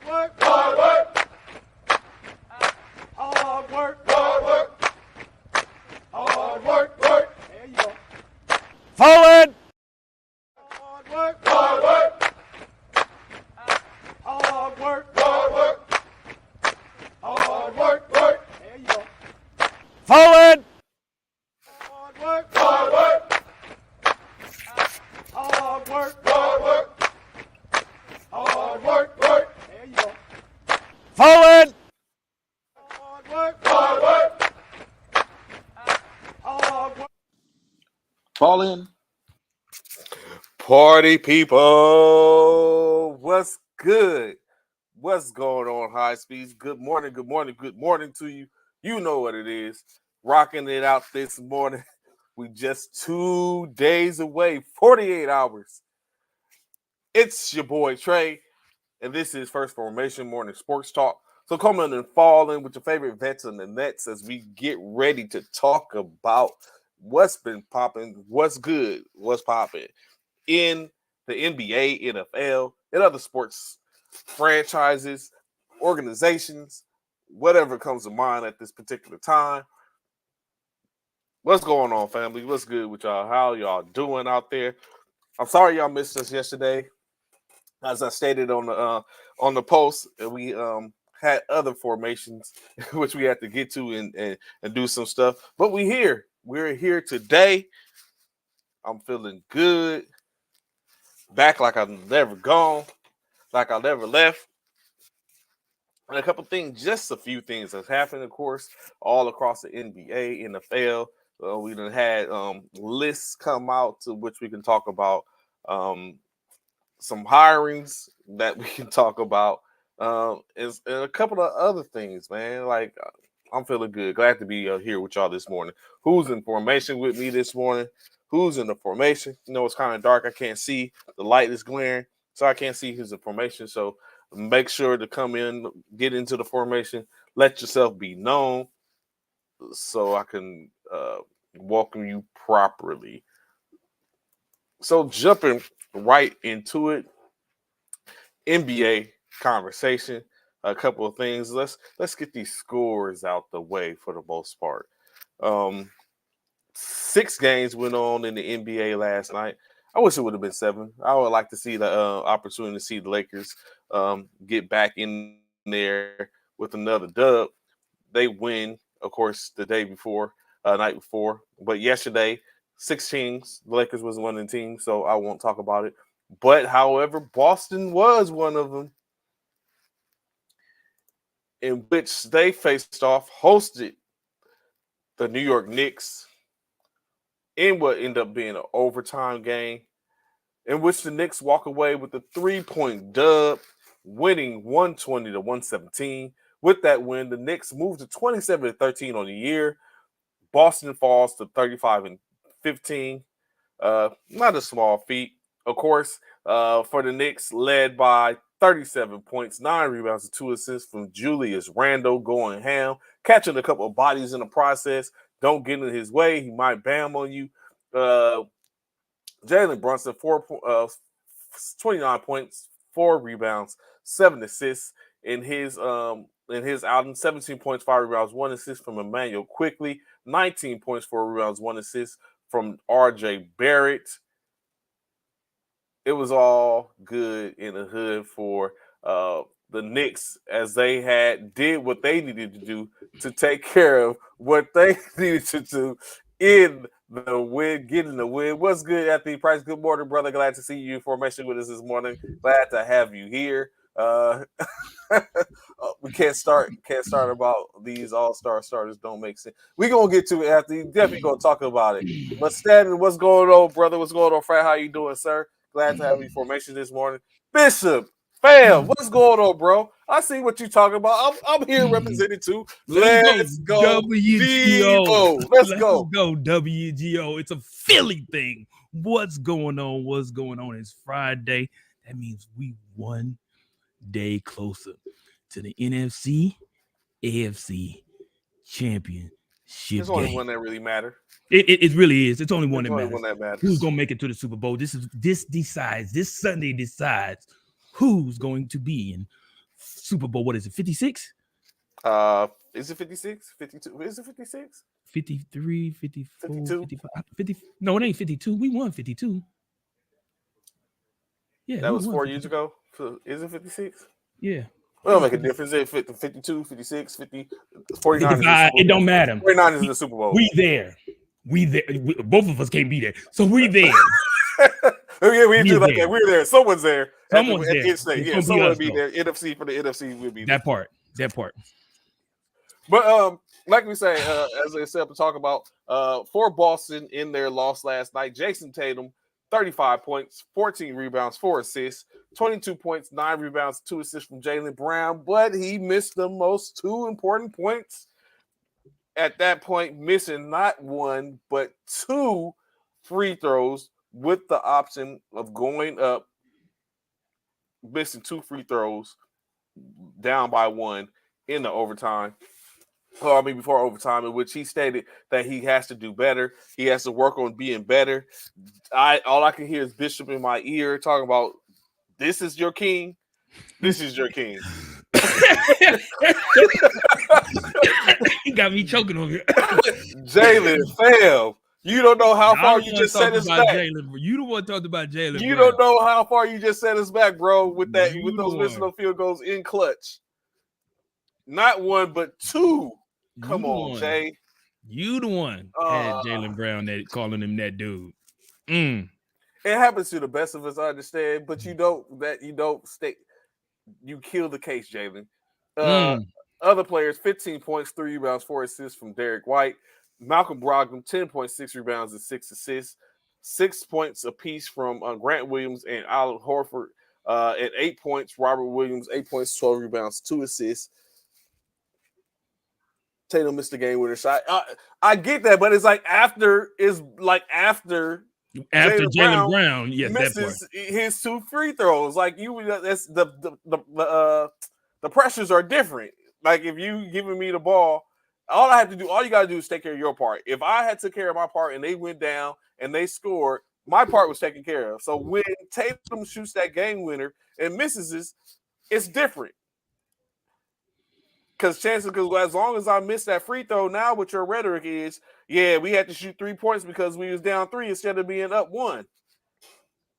Hard work. Hard work. Hard work. Hard work. Work. There you go. Forward. Hard work. Hard work. Hard work. Hard work. Hard work. Work. There you go. Forward. Hard work. Hard work. Hard work. Hard work. Hard work. Work. There you go. Forward. Hard work. Hard work. Hard work. Fall in. Party people, what's good? What's going on, high speeds? Good morning, good morning, good morning to you. You know what it is. Rocking it out this morning. We just 2 days away, 48 hours. It's your boy Trey, and this is First Formation Morning Sports Talk. So come in and fall in with your favorite vets and the Nets as we get ready to talk about what's been popping, what's good, what's popping in the NBA, NFL, and other sports franchises, organizations, whatever comes to mind at this particular time. What's going on, family? What's good with y'all? How y'all doing out there? I'm sorry y'all missed us yesterday. As I stated on the post, we had other formations which we had to get to and do some stuff. But we're here. We're here today. I'm feeling good. Back like I've never gone, like I never left. And a couple things, just a few things that's happened, of course, all across the NBA, NFL. We done had lists come out to which we can talk about, some hirings that we can talk about, and a couple of other things, man. Like, I'm feeling good. Glad to be here with y'all this morning. Who's in formation with me this morning? Who's in the formation? You know, it's kind of dark. I can't see. The light is glaring, so I can't see who's in formation. So make sure to come in, get into the formation, let yourself be known so I can welcome you properly. So jumping right into it, NBA conversation, a couple of things. Let's get these scores out the way for the most part. 6 games went on in the NBA last night. I wish it would have been 7. I would like to see the opportunity to see the Lakers get back in there with another dub. They win, of course, the day before, night before. But yesterday, 6 teams. The Lakers was one of the teams, so I won't talk about it. But, however, Boston was one of them, in which they faced off, hosted the New York Knicks in what ended up being an overtime game, in which the Knicks walk away with a 3-point dub, winning 120-117. With that win, the Knicks moved to 27-13 on the year. Boston falls to 35-15. Not a small feat. Of course, for the Knicks, led by 37 points, 9 rebounds, and 2 assists from Julius Randle, going ham, catching a couple of bodies in the process. Don't get in his way. He might bam on you. Jalen Brunson, 29 points, 4 rebounds, 7 assists in his outing. 17 points, 5 rebounds, 1 assist from Emmanuel Quickly. 19 points, 4 rebounds, 1 assist from R.J. Barrett. It was all good in the hood for the Knicks, as they did what they needed to do to take care of what they needed to do in the win, getting the win. What's good, Anthony Price? Good morning, brother. Glad to see you in formation with us this morning. Glad to have you here. We can't start about these all-star starters. Don't make sense. We're gonna get to it, Anthony. Definitely gonna talk about it. But Stanton, what's going on, brother? What's going on, Fred? How you doing, sir? Glad to have you formation this morning. Bishop, fam, what's going on, bro? I see what you talking about. I'm here representing too. Let's go, WGO. Let's go, WGO. It's a Philly thing. What's going on? What's going on? It's Friday. That means we one day closer to the NFC, AFC championship. There's only one that really matters. It really is. It's only one There's that only matters. one that matters. Who's gonna make it to the Super Bowl? This Sunday decides who's going to be in Super Bowl. What is it? 56? Is it 56? 52? Is it 56? 53, 54, 52? 55, 50. No, it ain't 52. We won 52. Yeah, That we was won 4 years 52. ago. So is it 56? Yeah. It don't make a difference. Is it 52, 56, 50, 49 is the 55. Super It Bowl. don't matter. 49 is the Super Bowl. We there. Both of us can't be there. So we there. Yeah, we do We like there. that. We're there. Someone's there. Someone's at there. the end state. It's Yeah, gonna be someone us, would be though. there. NFC for the NFC would be there. That part. But like we say, as I said, to talk about for Boston in their loss last night, Jason Tatum, 35 points, 14 rebounds, 4 assists, 22 points, 9 rebounds, 2 assists from Jaylen Brown, but he missed the most 2 important points. At that point, missing not 1 but 2 free throws with the option of going up, missing 2 free throws, down by 1 in the overtime. Before overtime, in which he stated that he has to do better. He has to work on being better. All I can hear is Bishop in my ear talking about, this is your king. This is your king. He got me choking over here. Jaylen, fam, you don't know how far you just set us back. You the one talked about Jaylen. You don't know how far you just set us back, bro, with those missing field goals in clutch. Not 1, but 2. Come on, Jay. You the one had Jaylen Brown calling him that dude. It happens to the best of us, I understand, but you don't stay. You kill the case, Jaylen. Other players, 15 points, 3 rebounds, 4 assists from Derek White. Malcolm Brogdon, 10.6 rebounds and 6 assists. 6 points apiece from Grant Williams and Al Horford. At 8 points, Robert Williams, 8 points, 12 rebounds, 2 assists. Tatum missed the game winner shot. I get that, but it's like after Jaylen Brown, yes, misses his 2 free throws. Like that's the pressures are different. Like if you giving me the ball, all you gotta do is take care of your part. If I had took care of my part and they went down and they scored, my part was taken care of. So when Tatum shoots that game winner and misses this, it's different. Because as long as I miss that free throw, now what your rhetoric is, yeah, we had to shoot 3 points because we was down 3 instead of being up 1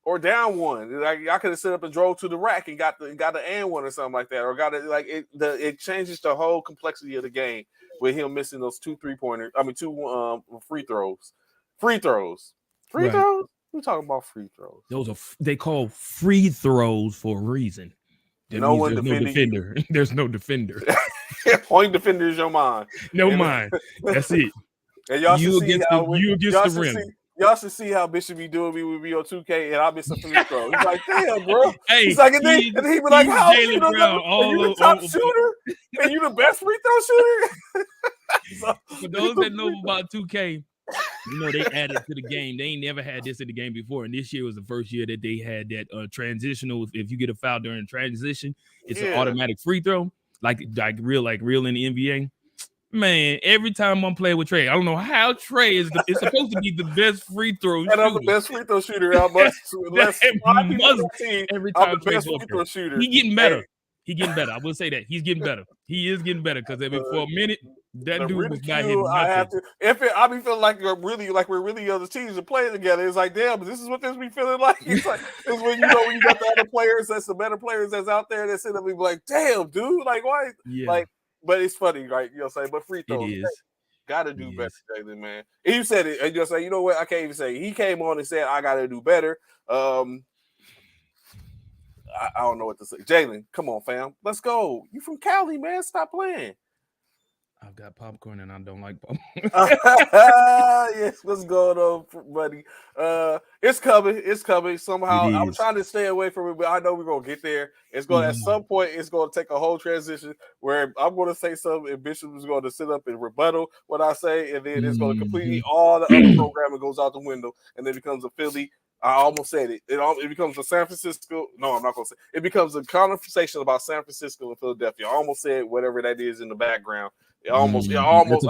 or down 1. Like I could have set up and drove to the rack and got the and 1 or something like that, or got it like it changes the whole complexity of the game with him missing those 2 3-pointers. I mean 2 free throws. Free throws. We're talking about free throws. Those are they call free throws for a reason. That no one there's no defender. There's no defender. Point defender is your mind. No mind. That's it. And y'all should see how y'all should see how Bishop be doing me with me on 2K, and I miss a free throw. He's like, damn, bro. Hey, he's like, and he be like, how you the top shooter, and you the best free throw shooter. For those that know about 2K, they added to the game. They ain't never had this in the game before, and this year was the first year that they had that transitional. If you get a foul during transition, it's an automatic free throw, like real in the NBA. Man, every time I'm playing with Trey, I don't know how Trey is supposed to be the best free throw shooter. And I'm the best free throw shooter. Every time I'm the best free throw shooter. He getting better. He getting better. I will say that he's getting better. He is getting better because for a minute that dude was not hitting nothing. I be feeling like we're really other teams are playing together. It's like, damn, this is what this be feeling like. It's like it's when you got the other players, that's the better players that's out there that sit up and be like, damn, dude, like why? Yeah. Like, but it's funny, right? You know what I'm saying? But free throws, gotta do better, Jaylen, man. And you said it, and you'll say, you know what? I can't even say. He came on and said, I gotta do better. I don't know what to say. Jaylen, come on, fam. Let's go. You from Cali, man. Stop playing. I've got popcorn and I don't like popcorn. Yes, what's going on, buddy? It's coming. It's coming. Somehow I'm trying to stay away from it, but I know we're gonna get there. It's gonna at some point, it's gonna take a whole transition where I'm gonna say something and Bishop is gonna sit up and rebuttal what I say, and then it's gonna completely all the other programming goes out the window, and then it becomes a Philly. I almost said it. It becomes a San Francisco. No, I'm not going to say it. It becomes a conversation about San Francisco and Philadelphia. I almost said whatever that is in the background. It almost got tricked. Go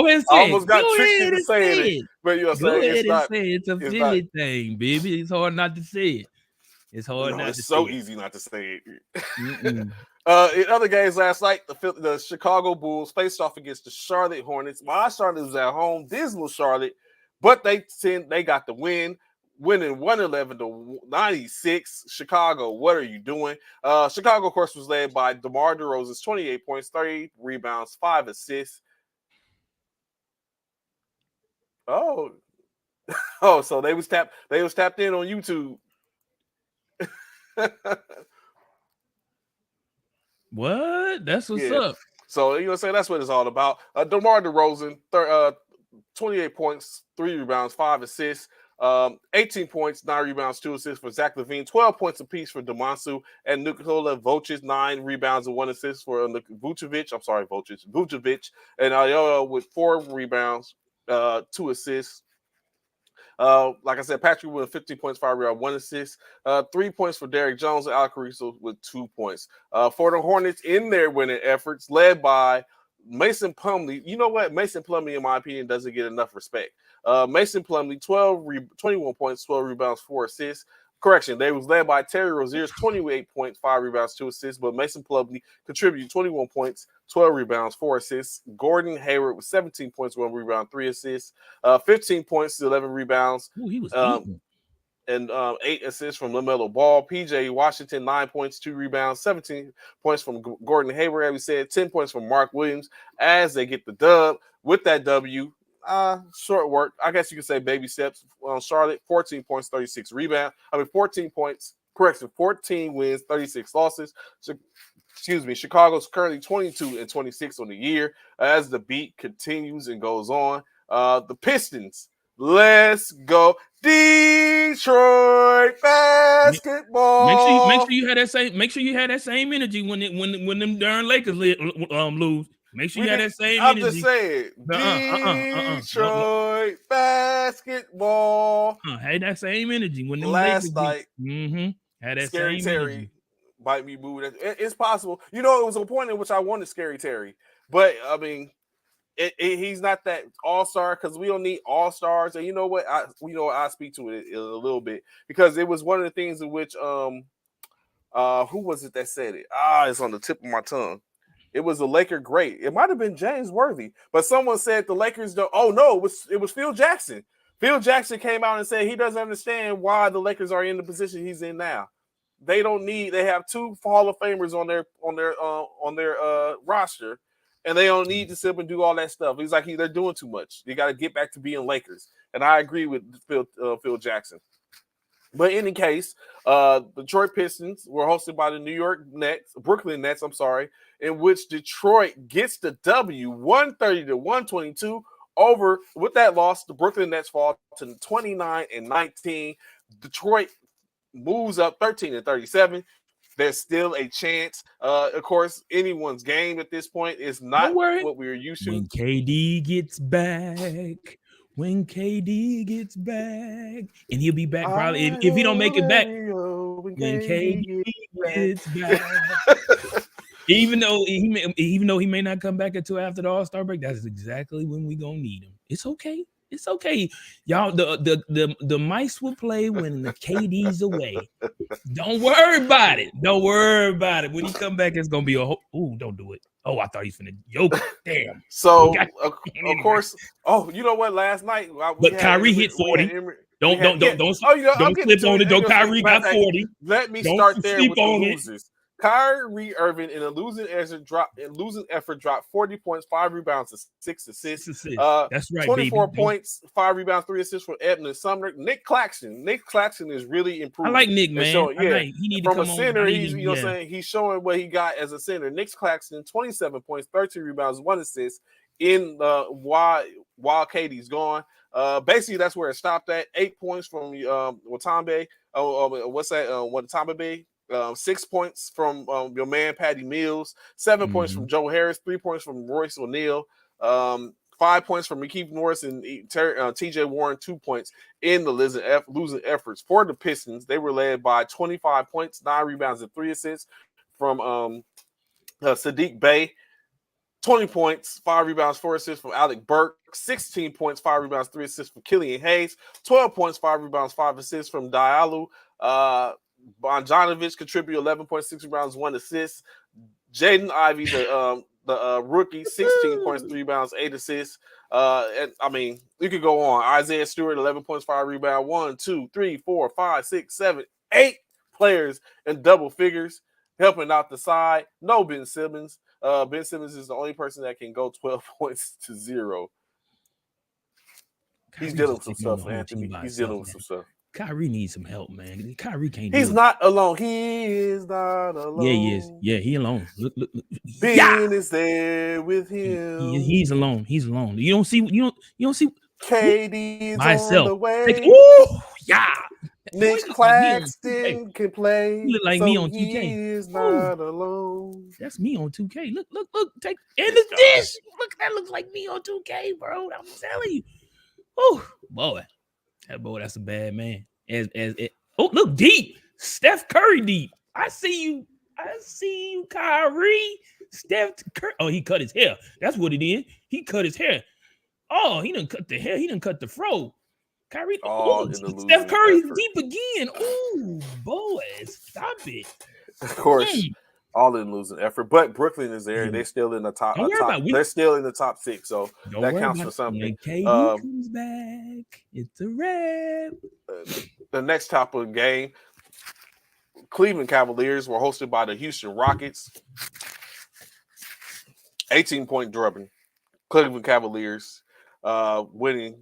ahead and say I almost got tricked into saying it. But you're saying it's a Philly thing, baby. It's hard not to say it. It's hard not to say It's so easy not to say it. In other games last night, the Chicago Bulls faced off against the Charlotte Hornets. My Charlotte was at home, dismal Charlotte, but they got the win, winning 111-96. Chicago, what are you doing? Chicago, of course, was led by DeMar DeRozan's 28 points, 30 rebounds, 5 assists. Oh, so they was tapped in on YouTube. What? That's what's up. So you know what I'm saying? That's what it's all about. DeMar DeRozan, 28 points, 3 rebounds, 5 assists, 18 points, 9 rebounds, 2 assists for Zach LaVine, 12 points apiece for Domansu, and Nikola Vucevic, 9 rebounds and 1 assist for Vucevic, and with 4 rebounds, 2 assists. Like I said, Patrick with 15 points, 5 rebounds, 1 assist, 3 points for Derrick Jones, and Al Caruso with 2 points. For the Hornets in their winning efforts, led by Mason Plumlee. You know what? Mason Plumlee, in my opinion, doesn't get enough respect. Mason Plumlee, 21 points, 12 rebounds, 4 assists. Correction, they was led by Terry Rozier's 28 points, 5 rebounds, 2 assists, but Mason Plumlee contributed 21 points, 12 rebounds, 4 assists. Gordon Hayward with 17 points, 1 rebound, 3 assists, 15 points, 11 rebounds. Ooh, he was and 8 assists from LaMelo Ball. PJ Washington, 9 points, 2 rebounds, 17 points from Gordon Hayward, as we said, 10 points from Mark Williams as they get the dub. With that W, short work. I guess you could say baby steps on Charlotte. 14 points, 36 rebounds. 14 points. Correction, 14 wins, 36 losses. Chicago's currently 22-26 on the year as the beat continues and goes on. The Pistons, let's go Detroit basketball. Make sure you had that same energy when them darn Lakers lose. Make sure you had that same energy. I'm just saying, Detroit basketball. Had that same energy when them last Lakers night. Had that Scary same Terry energy. might be moving. It's possible. You know, it was a point in which I wanted Scary Terry, but I mean, he's not that all-star because we don't need all-stars. And you know what? I speak to it a little bit because it was one of the things in which who was it that said it? It's on the tip of my tongue. It was a Laker great. It might have been James Worthy, but someone said the Lakers don't. Oh no, it was Phil Jackson. Phil Jackson came out and said he doesn't understand why the Lakers are in the position he's in now. They have 2 Hall of Famers on their roster, and they don't need to sit up and do all that stuff. He's like they're doing too much. They got to get back to being Lakers, and I agree with Phil Jackson. But in any case, Detroit Pistons were hosted by the Brooklyn Nets, in which Detroit gets the W 130-122 over. With that loss, the Brooklyn Nets fall to 29-19. Detroit moves up 13-37. There's still a chance. Of course, anyone's game at this point is not what we're used to. When KD gets back, and he'll be back probably if he don't make it back. When KD gets back. Even though he may not come back until after the All-Star break, that's exactly when we gonna need him. It's okay. It's okay, y'all. The mice will play when the KD's away. Don't worry about it. Don't worry about it. When he come back, it's gonna be don't do it. Oh, I thought he's finna yoke. Damn. So of course. Oh, you know what? Last night, but Kyrie hit 40. Don't slip on it. Don't Kyrie got 40. Let me start there with the losers. Kyrie Irving in a losing effort dropped 40 points, 5 rebounds, and 6 assists. That's right. 24 points, 5 rebounds, 3 assists for Edmund Sumner. Nick Claxton is really improving. I like Nick, man. He need to come from a center. On. He's showing what he got as a center. Nick Claxton, 27 points, 13 rebounds, 1 assist in while KD's gone. Basically, that's where it stopped at. 8 points from Watanabe. Watanabe. 6 points from your man Patty Mills, 7 points from Joe Harris, 3 points from Royce O'Neal, 5 points from McKeith Norris and TJ Warren, 2 points in the losing efforts. For the Pistons, they were led by 25 points, 9 rebounds, and 3 assists from Sadiq Bey. 20 points, 5 rebounds, 4 assists from Alec Burke. 16 points, 5 rebounds, 3 assists from Killian Hayes. 12 points, 5 rebounds, 5 assists from Diallo. Bonjanovic contributed 11.6 rebounds, 1 assist. Jaden Ivey, the rookie, 16 points, 3 rebounds, 8 assists. And I mean, you could go on. Isaiah Stewart, 11 points, 5 rebounds, 1, 2, 3, 4, 5, 6, 7, 8 players in double figures, helping out the side. No Ben Simmons. Ben Simmons is the only person that can go 12 points to 0. He's dealing with some stuff, Anthony. He's dealing with some stuff. Kyrie needs some help, man. Kyrie can't. He's not alone. He is not alone. Yeah, he is. Yeah, he alone. Look. Ben is there with him. He's alone. He's alone. You don't see. You don't see. KD is myself. on the way. Yeah. Nick Claxton can play. You look like me on 2K. He is not alone. That's me on 2K. Look. Take and the dish. Look, that looks like me on 2K, bro. I'm telling you. Oh boy. That's a bad man. Look deep. Steph Curry deep. I see you, Kyrie. Steph Curry. Oh, he cut his hair. That's what it is. He cut his hair. Oh, he didn't cut the hair. He didn't cut the fro. Kyrie. Steph Curry's deep again. Ooh, boy, stop it. Of course. All in losing effort, but Brooklyn is there. They're still in the top. They're still in the top 6, so that counts for something. When KD comes back, it's a wrap. The next topic game: Cleveland Cavaliers were hosted by the Houston Rockets. 18-point drubbing. Cleveland Cavaliers winning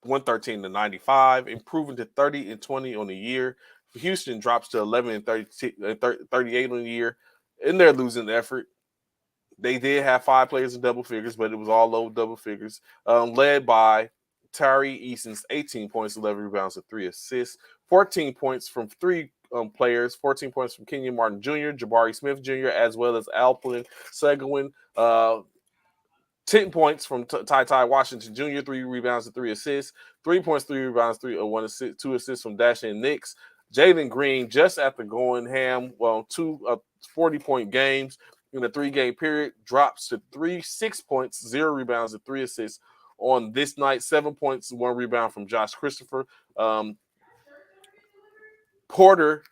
113-95, improving to 30-20 on the year. Houston drops to 11-38 on the year. In their losing effort, they did have 5 players in double figures, but it was all low double figures, led by Tyree Eason's 18 points, 11 rebounds, and 3 assists, 14 points from 3 players, 14 points from Kenyon Martin Jr., Jabari Smith Jr., as well as Alperen Seguin, 10 points from Ty Washington Jr., 3 rebounds and 3 assists, 3 points, 3 rebounds, 1 assist, 2 assists from Dashian Nix. Jalen Green, just after going ham, 2 40-point games in a 3-game period, drops to 6 points, 0 rebounds, and 3 assists on this night. 7 points, 1 rebound from Josh Christopher. Kevin Porter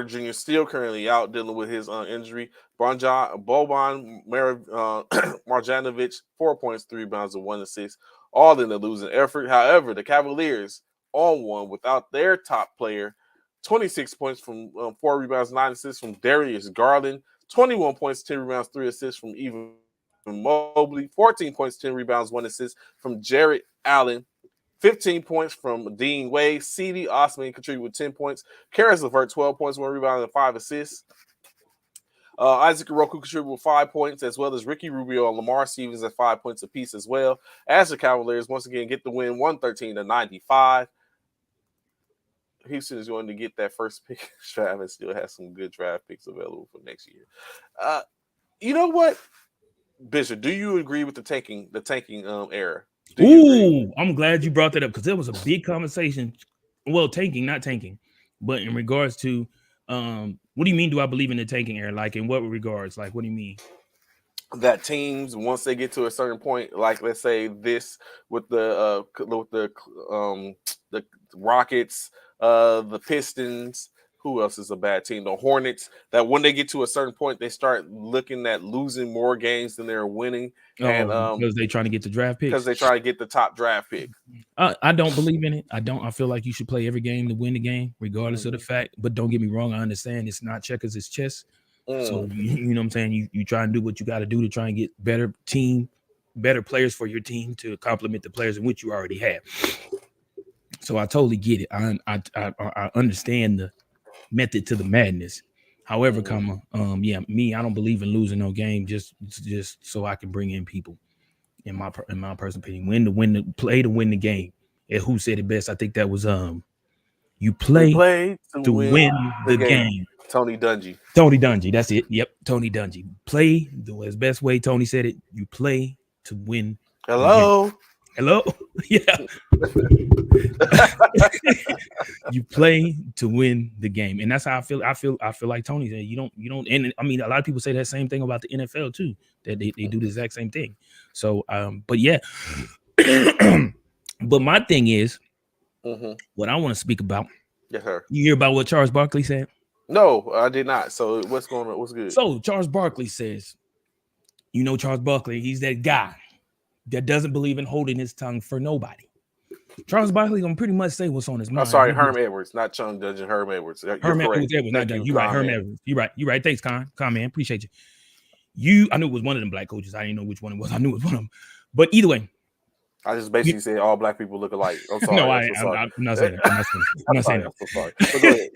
Jr. still currently out dealing with his injury. Boban Marjanovic, 4 points, 3 rebounds, and 1 assist, all in the losing effort. However, the Cavaliers on one without their top player. 26 points from 4 rebounds, 9 assists from Darius Garland. 21 points, 10 rebounds, 3 assists from Evan Mobley. 14 points, 10 rebounds, 1 assist from Jarrett Allen. 15 points from Dean Wade. C.D. Osman contributed with 10 points. Karis LeVert, 12 points, 1 rebound, and 5 assists. Isaac Oroku contributed with 5 points, as well as Ricky Rubio and Lamar Stevens at 5 points apiece as well. As the Cavaliers once again get the win, 113-95. Houston is going to get that first pick draft and still has some good draft picks available for next year. You know what, Bishop? Do you agree with the tanking era? I'm glad you brought that up because there was a big conversation. Well, not tanking, but in regards to what do you mean? Do I believe in the tanking era? Like in what regards? Like what do you mean? That teams, once they get to a certain point, like let's say this with the Rockets, the Pistons, who else is a bad team? The Hornets, that when they get to a certain point, they start looking at losing more games than they're winning. Because they're trying to get the draft pick. Because they try to get the top draft pick. I don't believe in it. I feel like you should play every game to win the game, regardless of the fact. But don't get me wrong, I understand it's not checkers, it's chess. So you know what I'm saying? You try and do what you got to do to try and get better players for your team to complement the players in which you already have. So I totally get it. I understand the method to the madness. However, I don't believe in losing no game just so I can bring in people. In my personal opinion, play to win the game. And who said it best? I think that was you play to win the game. Tony Dungy. That's it. Yep, Tony Dungy. Play the best way Tony said it. You play to win. Hello. Yeah. You play to win the game, and that's how I feel. I feel like Tony said. You don't. And I mean, a lot of people say that same thing about the NFL too. That they do the exact same thing. So, but yeah. But my thing is, what I want to speak about. Yes, sir. You hear about what Charles Barkley said? No, I did not. So what's going on? What's good? So Charles Barkley says, you know, Charles Barkley, he's that guy that doesn't believe in holding his tongue for nobody. Charles Barkley gonna pretty much say what's on his mind. I'm sorry, Herm Edwards, not Chung Dungeon. Herm Edwards. You're Herm correct. Edwards, not done. You're right, Herm Edwards. You're right. Thanks, Con, man. Appreciate you. I knew it was one of them black coaches. I didn't know which one it was. I knew it was one of them. But either way, I just basically said all black people look alike. I'm sorry. No, I'm not saying that. I'm not saying that. I'm so sorry. But go ahead.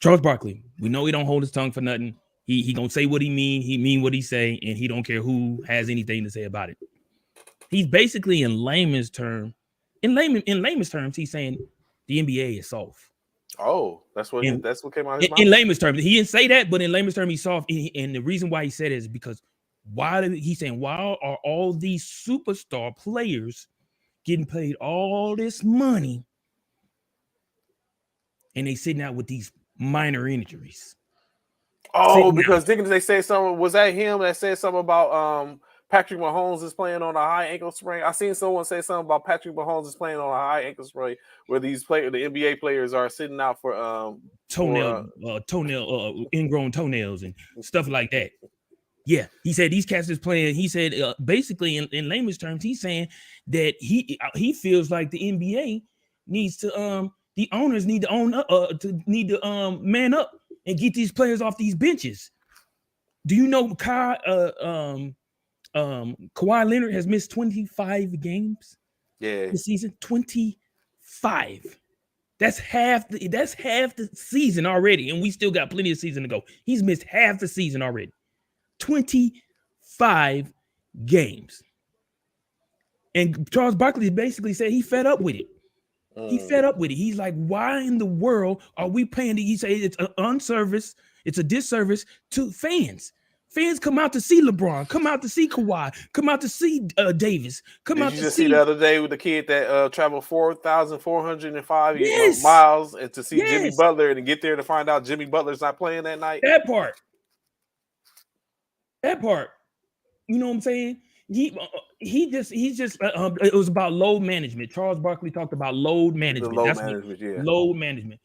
Charles Barkley, we know he don't hold his tongue for nothing. He gonna say what he mean what he say, and he don't care who has anything to say about it. He's basically in layman's terms, he's saying the NBA is soft. Oh, that's what came out of his mouth. In layman's terms, he didn't say that, but in layman's terms, he's soft. And the reason why he said it is because why are all these superstar players getting paid all this money and they sitting out with these minor injuries? Oh, because didn't they say something? Was that him that said something about Patrick Mahomes is playing on a high ankle sprain? I seen someone say something about Patrick Mahomes is playing on a high ankle sprain, where the NBA players are sitting out for ingrown toenails and stuff like that. Yeah, he said these cats is playing. He said basically in layman's terms, he's saying that he feels like the NBA needs to the owners need to man up and get these players off these benches. Do you know Kawhi Leonard has missed 25 games this season? 25. That's half the season already, and we still got plenty of season to go. He's missed half the season already. 25 games. And Charles Barkley basically said he fed up with it. He fed up with it. He's like, why in the world are we paying? He said it's an unservice, it's a disservice to fans. Fans come out to see LeBron, come out to see Kawhi, come out to see Davis. Did you just see the other day with the kid that traveled 4,405 miles and to see Jimmy Butler and get there to find out Jimmy Butler's not playing that night? That part. You know what I'm saying? He's just it was about load management. Charles Barkley talked about load management. Load management.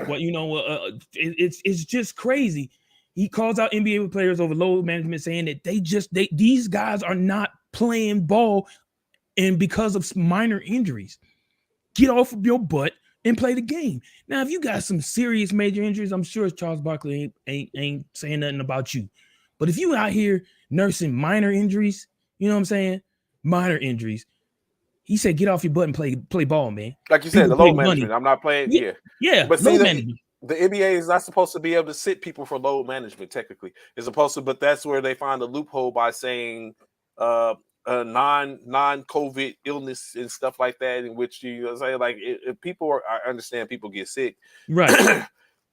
Well, you know, it's just crazy. He calls out NBA players over load management, saying that these guys are not playing ball, and because of minor injuries, get off of your butt and play the game. Now, if you got some serious major injuries, I'm sure Charles Barkley ain't saying nothing about you. But if you out here nursing minor injuries, you know what I'm saying? Minor injuries. He said, get off your butt and play ball, man. Like you said, the load management. I'm not playing. Yeah. But see, the NBA is not supposed to be able to sit people for load management, technically. It's supposed to, but that's where they find a loophole by saying non-COVID illness and stuff like that, in which you say, like, if people are, I understand people get sick. Right.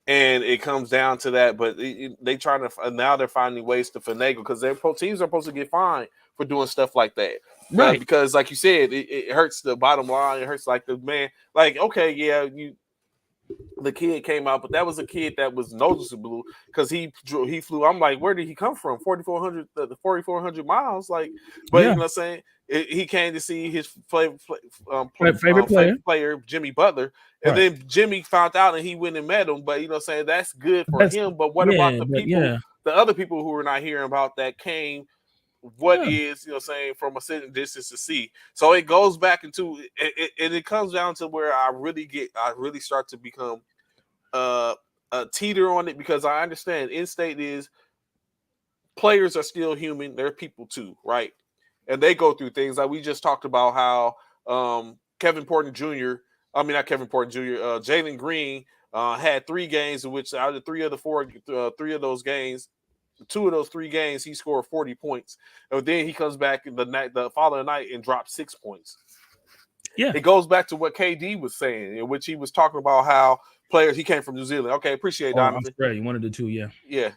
And it comes down to that, but they trying to now they're finding ways to finagle because their teams are supposed to get fined for doing stuff like that, right? Because, like you said, it hurts the bottom line. It hurts like the man. Like, okay, yeah, the kid came out, but that was a kid that was noticeable because he flew. I'm like, where did he come from? 4,400 miles, like, but you know what I'm saying. He came to see his favorite player, Jimmy Butler. And then Jimmy found out and he went and met him. But, you know what I'm saying, that's good for him. But what about the people, the other people who were not hearing about that came, is, you know what I'm saying, from a certain distance to see. So it goes back into, and it comes down to where I really start to become a teeter on it, because I understand in-state is players are still human. They're people too, right? And they go through things. Like we just talked about how Jalen Green had 3 games in which out of three of those games, 2 of those 3 games, he scored 40 points. And then he comes back in the following night and dropped 6 points. Yeah. It goes back to what KD was saying, in which he was talking about how players, he came from New Zealand. Okay, appreciate it, Donovan. Australia, one of the two, yeah. Yeah.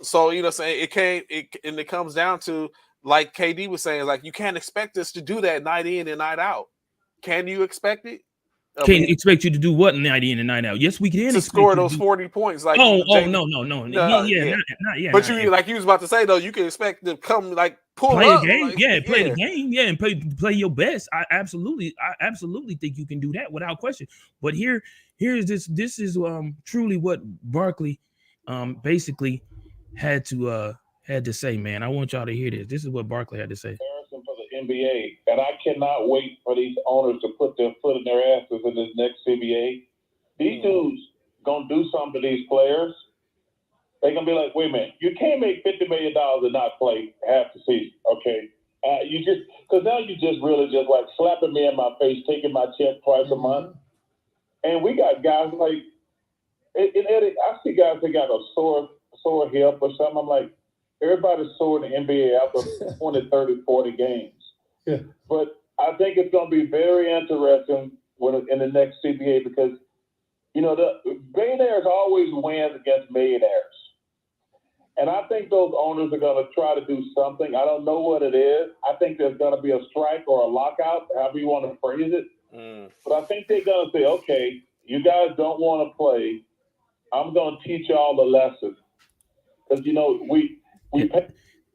So, you know what I'm saying, it comes down to, like KD was saying, like, you can't expect us to do that night in and night out. Can you expect it? Can't expect you to do what night in and night out. Yes, we can to expect score you to those do. 40 points. Like, No, no, yeah. Not yeah. But not you like you was about to say though, you can expect to come like pull play a up, game, like, play the game, and play your best. I absolutely think you can do that without question. But here's this is truly what Barkley basically had to say, man. I want y'all to hear this. This is what Barkley had to say. For the NBA, and I cannot wait for these owners to put their foot in their asses in this next CBA. These dudes gonna do something to these players. They're gonna be like, wait a minute, you can't make $50 million and not play half the season, okay? You just because now you just really just like slapping me in my face, taking my check twice a month, and we got guys like, Eddie, I see guys that got a sore hip or something. I'm like, everybody's sore in the NBA after 20, 30, 40 games. Yeah. But I think it's going to be very interesting in the next CBA because, the billionaires always win against millionaires. And I think those owners are going to try to do something. I don't know what it is. I think there's going to be a strike or a lockout, however you want to phrase it. But I think they're going to say, okay, you guys don't want to play. I'm going to teach y'all the lesson. Because, we pay.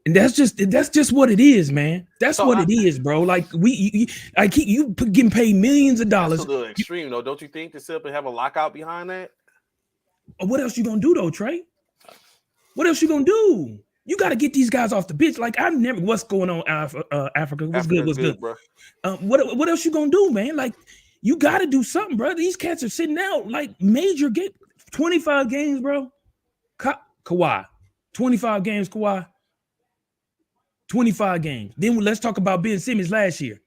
And that's just what it is, man. That's So what it is, bro. Like you getting paid millions of dollars. That's a little extreme, though. Don't you think to sit up and have a lockout behind that? What else you gonna do, though, Trey? What else you gonna do? You got to get these guys off the bench. Like I never. What's going on, Africa? What's good, bro? What else you gonna do, man? Like you got to do something, bro. These cats are sitting out like major game, 25 games, bro. Kawhi, 25 games, Kawhi. 25 games. Then let's talk about Ben Simmons last year.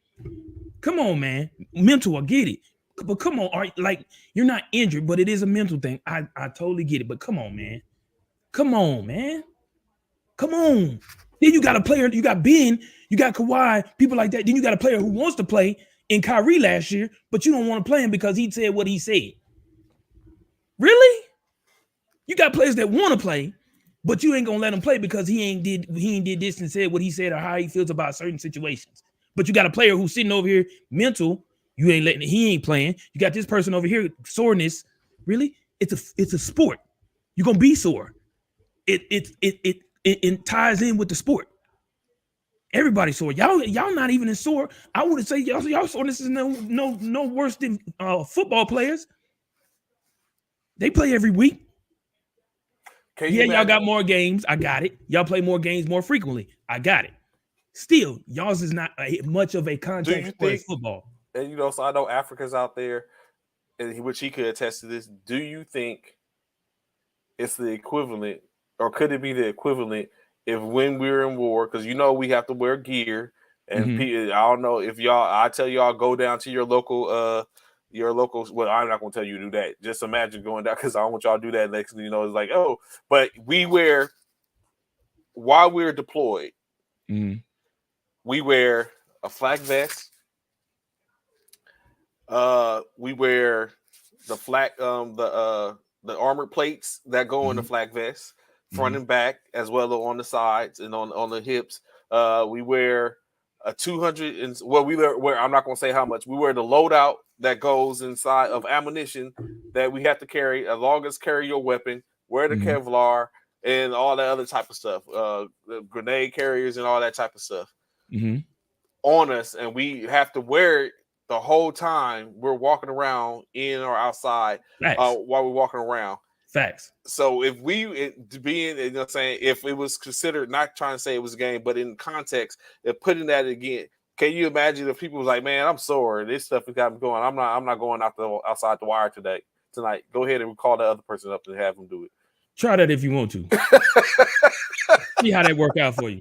Come on, man. Mental, I get it. But come on, like you're not injured, but it is a mental thing. I totally get it. But come on, man. Come on, man. Come on. Then you got a player, you got Ben, you got Kawhi, people like that. Then you got a player who wants to play in Kyrie last year, but you don't want to play him because he said what he said. Really? You got players that want to play, but you ain't gonna let him play because he ain't did this and said what he said or how he feels about certain situations. But you got a player who's sitting over here mental. He ain't playing. You got this person over here soreness. Really, it's a sport. You're gonna be sore. It ties in with the sport. Everybody's sore. Y'all not even as sore. I would say y'all soreness is no worse than football players. They play every week. Y'all got more games. I got it. Y'all play more games more frequently. I got it. Still, y'all's is not much of a contact sport as football. And so I know Africa's out there, and which he could attest to this. Do you think it's the equivalent, or could it be the equivalent if when we're in war, because we have to wear gear, and I don't know if I tell y'all go down to your local well, I'm not gonna tell you to do that. Just imagine going down because I don't want y'all to do that. Next thing you know, it's like, oh, but we wear while we're deployed, we wear a flak vest. We wear the flak, the armored plates that go in the flak vest, front and back, as well as on the sides and on the hips. We wear a 200 and we wear. I'm not gonna say how much. We wear the loadout that goes inside of ammunition that we have to carry, as long as carry your weapon. Wear the Kevlar and all that other type of stuff, the grenade carriers and all that type of stuff on us, and we have to wear it the whole time we're walking around in or outside while we're walking around. Facts. So if if it was considered, not trying to say it was a game, but in context, if putting that again, can you imagine if people was like, man, I'm sore, this stuff has got me going. I'm not going outside the wire tonight. Go ahead and call the other person up and have them do it. Try that if you want to. See how that work out for you.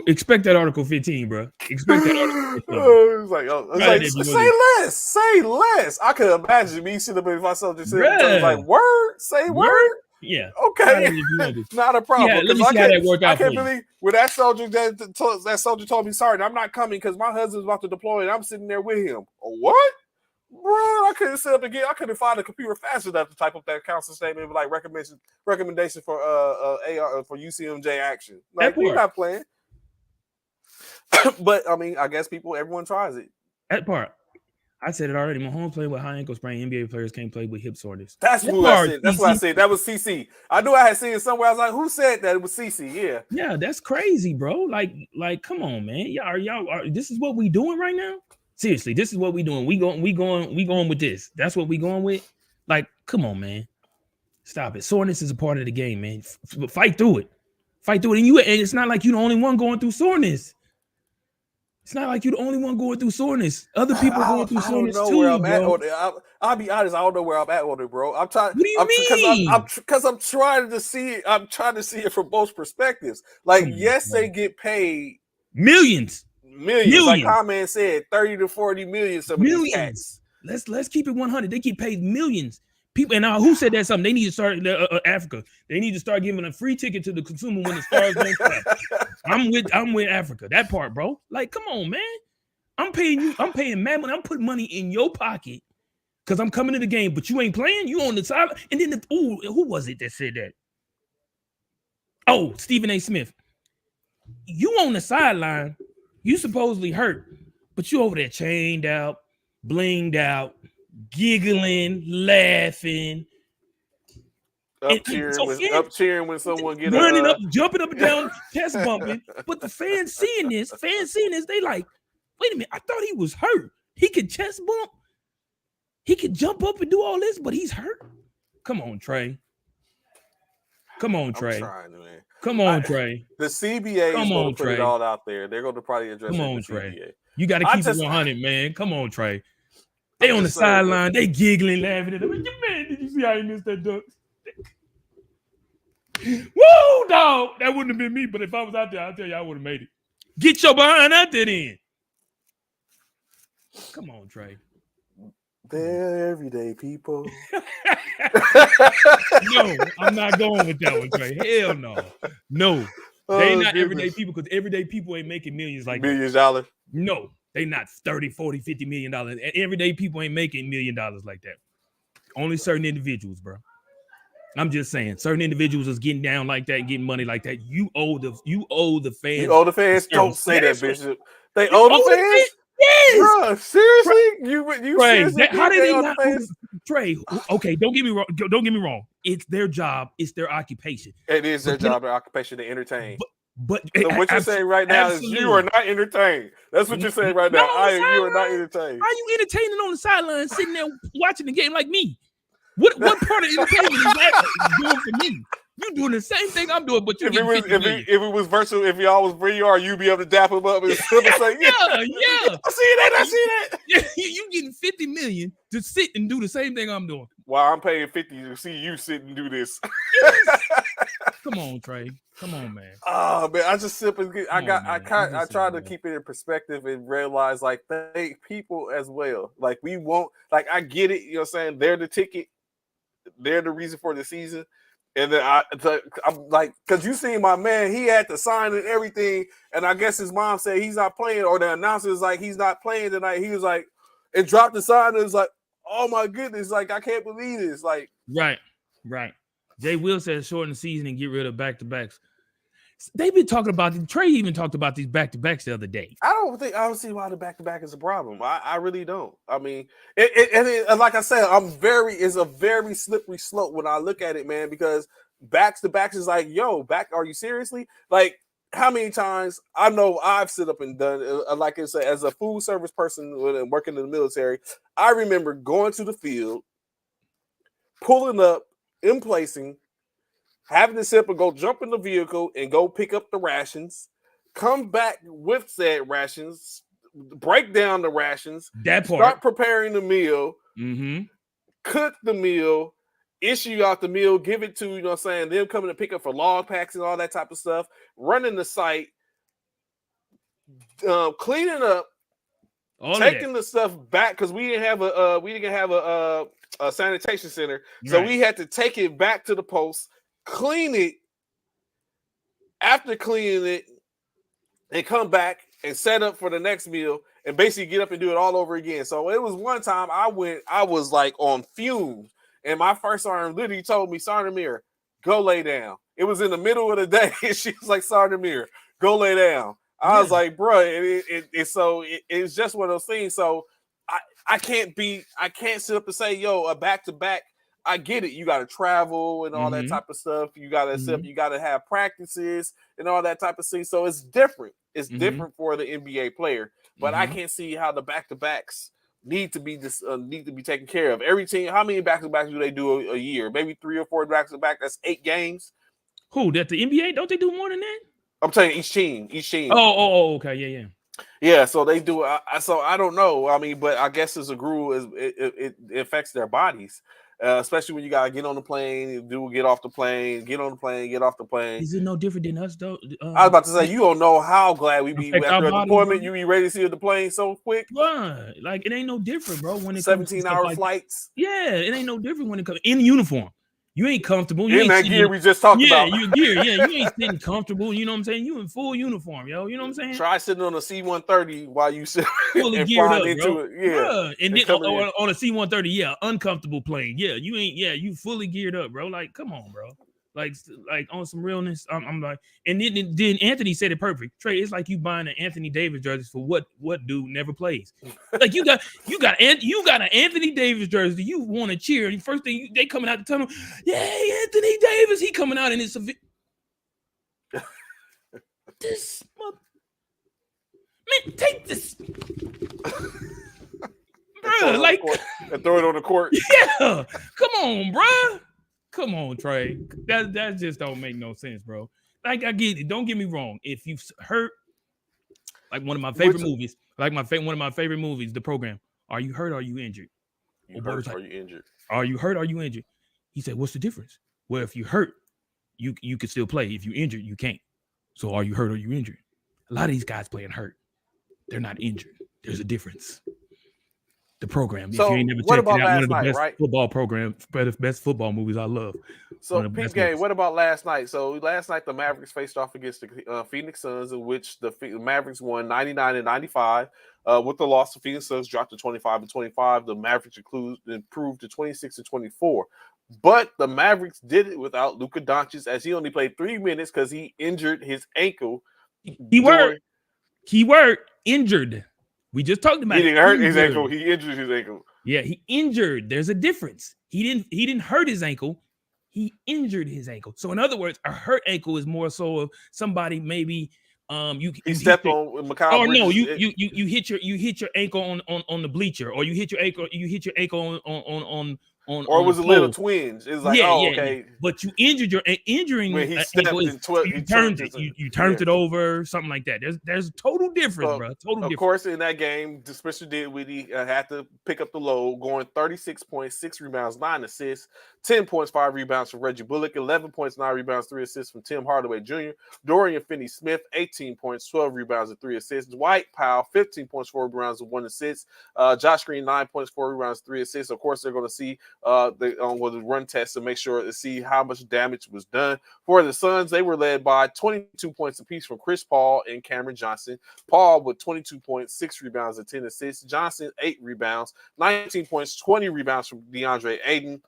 Expect that Article 15, bro. Expect that Article 15. Say less. I could imagine me sitting up in myself just saying, like, word, say word. Yeah. Okay. Not a problem. Yeah, let me see how that work out. I can't believe when that soldier told me, sorry, I'm not coming because my husband's about to deploy and I'm sitting there with him. What? Bro, I couldn't sit up again. I couldn't find a computer fast enough to type up that council statement like recommendation for AR for UCMJ action. Like, we're not playing. But I mean, I guess everyone tries it. That part. I said it already. Mahomes playing with high ankle sprain. NBA players can't play with hip soreness. That's what I said. That's what I said. That was CC. I knew I had seen it somewhere. I was like, who said that? It was CC. Yeah. Yeah, that's crazy, bro. Like, come on, man. Y'all, this is what we doing right now? Seriously, this is what we doing. We going with this. That's what we going with. Like, come on, man. Stop it. Soreness is a part of the game, man. Fight through it. Fight through it. And it's not like you're the only one going through soreness. It's not like you're the only one going through soreness. Other people going through soreness too, where I'm bro. At. I'll be honest. I don't know where I'm at on it, bro. I'm trying. What do you mean? Because I'm trying to see it. I'm trying to see it from both perspectives. Like, yes, they get paid millions. Like Common said, 30 to 40 million. Some millions. Let's keep it 100. They get paid millions. People, and now who said that something? They need to start Africa. They need to start giving a free ticket to the consumer when the stars don't clap. I'm with Africa. That part, bro. Like, come on, man. I'm paying you. I'm paying mad money. I'm putting money in your pocket because I'm coming to the game, but you ain't playing. You on the side. And then who was it that said that? Oh, Stephen A. Smith. You on the sideline. You supposedly hurt, but you over there chained out, blinged out, giggling, laughing, up cheering when someone gets running up, jumping up and down, chest bumping. But the fans seeing this, they like, wait a minute, I thought he was hurt. He could chest bump, he could jump up and do all this, but he's hurt. Come on, Trey. Come on, Trey. I'm trying, man. Come on, Trey. The CBA is going to put it all out there. They're going to probably address Come on, the Trey. CBA. You got to keep it 100, man. Come on, Trey. They on the sideline. They giggling, laughing at him. Man, did you see how he missed that dunk? Woo, dog. That wouldn't have been me, but if I was out there, I'll tell you I would have made it. Get your behind out there then. Come on, Trey. They're everyday people. No, I'm not going with that one, Trey. Hell no. No. They not everyday people because everyday people ain't making millions like $millions. No, they not 30, 40, 50 $million. Everyday people ain't making $1 million like that. Only certain individuals, bro. I'm just saying, certain individuals is getting down like that, getting money like that. You owe the fans. You owe the fans. Don't say that, Bishop. They owe the fans. Yes. Bro, seriously? You Trey, seriously? how did they not? Trey, okay, don't get me wrong. Don't get me wrong. It's their job. It's their occupation. It is their job, their occupation to entertain. But so what you're saying right now is you are not entertained. That's what you're saying right now. You are not entertained. Are you entertaining on the sideline, sitting there watching the game like me? What part of entertainment is that doing for me? You doing the same thing I'm doing, but you if it was virtual, if y'all was where you are, you'd be able to dap him up and say, yeah. I see that. Yeah, you getting 50 million to sit and do the same thing I'm doing. While I'm paying 50 to see you sit and do this. Come on, Trey. Come on, man. Oh man, I just simply I try to keep it in perspective and realize like they people as well. Like we won't like I get it, you know what I'm saying? They're the ticket, they're the reason for the season. And then I'm like, because you seen my man, he had to sign and everything. And I guess his mom said he's not playing, or the announcer is like, he's not playing tonight. He was like, and dropped the sign. And it was like, oh my goodness, like, I can't believe this. Like, right. Jay Will said shorten the season and get rid of back-to-backs. They've been talking about Trey even talked about these back-to-backs the other day. I don't see why the back-to-back is a problem. I really don't. I mean, and like I said, it's a very slippery slope when I look at it, man, because backs-to-backs is like, yo, are you seriously? Like, how many times I know I've sit up and done, like I said, as a food service person working in the military, I remember going to the field, pulling up, emplacing, having to sip and go jump in the vehicle and go pick up the rations, come back with said rations, break down the rations, start preparing the meal, cook the meal, issue out the meal, give it to, you know what I'm saying, them coming to pick up for log packs and all that type of stuff, running the site, cleaning up, taking the stuff back because we didn't have a sanitation center, so we had to take it back to the post, clean it, after cleaning it, and come back and set up for the next meal and basically get up and do it all over again. So it was one time I was like on fumes, and my first sergeant literally told me, Sergeant Mir, go lay down. It was in the middle of the day, and she was like, Sergeant Mir, go lay down. I was like, bro, it's just one of those things. So I can't sit up and say, yo, a back-to-back. I get it. You got to travel and all that type of stuff. You got to you got to have practices and all that type of thing. So it's different. It's different for the NBA player. But I can't see how the back-to-backs need to be taken care of. Every team, how many back-to-backs do they do a year? Maybe 3 or 4 back-to-back. That's 8 games. Who? That the NBA? Don't they do more than that? I'm telling you, each team. Oh, okay, yeah. Yeah, so they do. So I don't know. I mean, but I guess as a group, it affects their bodies, especially when you gotta get on the plane, get off the plane, get on the plane, get off the plane. Is it no different than us though? I was about to say, you don't know how glad we be after a deployment. Bro. You be ready to see the plane so quick. Right. Like it ain't no different, bro. When it 17-hour flights. Yeah, it ain't no different when it comes in uniform. You ain't comfortable. You in ain't that gear we just talked about. Yeah, your gear. Yeah, you ain't sitting comfortable. You know what I'm saying? You in full uniform, yo. You know what I'm saying? Try sitting on a C-130 while you sit fully geared up, into it. Yeah, bruh. And then on a C-130, yeah, uncomfortable plane. Yeah, you ain't. Yeah, you fully geared up, bro. Like, come on, bro. Like on some realness. I'm like, and then Anthony said it perfect. Trey, it's like you buying an Anthony Davis jersey for what dude never plays. Like you got an Anthony Davis jersey. You want to cheer, and first thing they coming out the tunnel, yay, Anthony Davis. He coming out and it's a this man, take this, bro. Like and throw it on the court. Yeah, come on, bro. Come on, Trey. That just don't make no sense, bro. Like I get it. Don't get me wrong. If you've hurt, like one of my favorite movies, one of my favorite movies, The Program. Are you hurt or are you injured? You hurt or you injured? Are you hurt or are you injured? He said, "What's the difference?" Well, if you hurt, you can still play. If you injured, you can't. So are you hurt or you injured? A lot of these guys playing hurt. They're not injured. There's a difference. The Program. So if you ain't never what checked about it out, last one of the night, best right? football programs, best football movies I love. So, Pete Game, what about last night? So last night the Mavericks faced off against the Phoenix Suns, in which the Mavericks won 99-95. With the loss, the Phoenix Suns dropped to 25-25. The Mavericks improved to 26-24. But the Mavericks did it without Luka Doncic, as he only played 3 minutes because he injured his ankle. Keyword injured. We just talked about it. He didn't hurt his ankle. He injured his ankle. Yeah, he injured. There's a difference. He didn't hurt his ankle. He injured his ankle. So in other words, a hurt ankle is more so of somebody maybe he stepped on Mikal. Oh no, you hit your ankle on the bleacher, or you hit your ankle on or it was a little twinge. It was like, okay. Yeah. But you injured your injuring when he ankle. You turned it over, something like that. There's a total difference, bro. Of course, in that game, Spencer Dinwiddie had to pick up the load, going 36 points, 6 rebounds, 9 assists, 10 points, 5 rebounds from Reggie Bullock, 11 points, 9 rebounds, 3 assists from Tim Hardaway Jr., Dorian Finney-Smith, 18 points, 12 rebounds, and 3 assists, Dwight Powell, 15 points, 4 rebounds, and 1 assist, Josh Green, 9 points, 4 rebounds, 3 assists. Of course, they're going to see with the run test to make sure to see how much damage was done. For the Suns, they were led by 22 points apiece from Chris Paul and Cameron Johnson. Paul with 22 points, 6 rebounds, and 10 assists. Johnson, 8 rebounds, 19 points, 20 rebounds from DeAndre Ayton.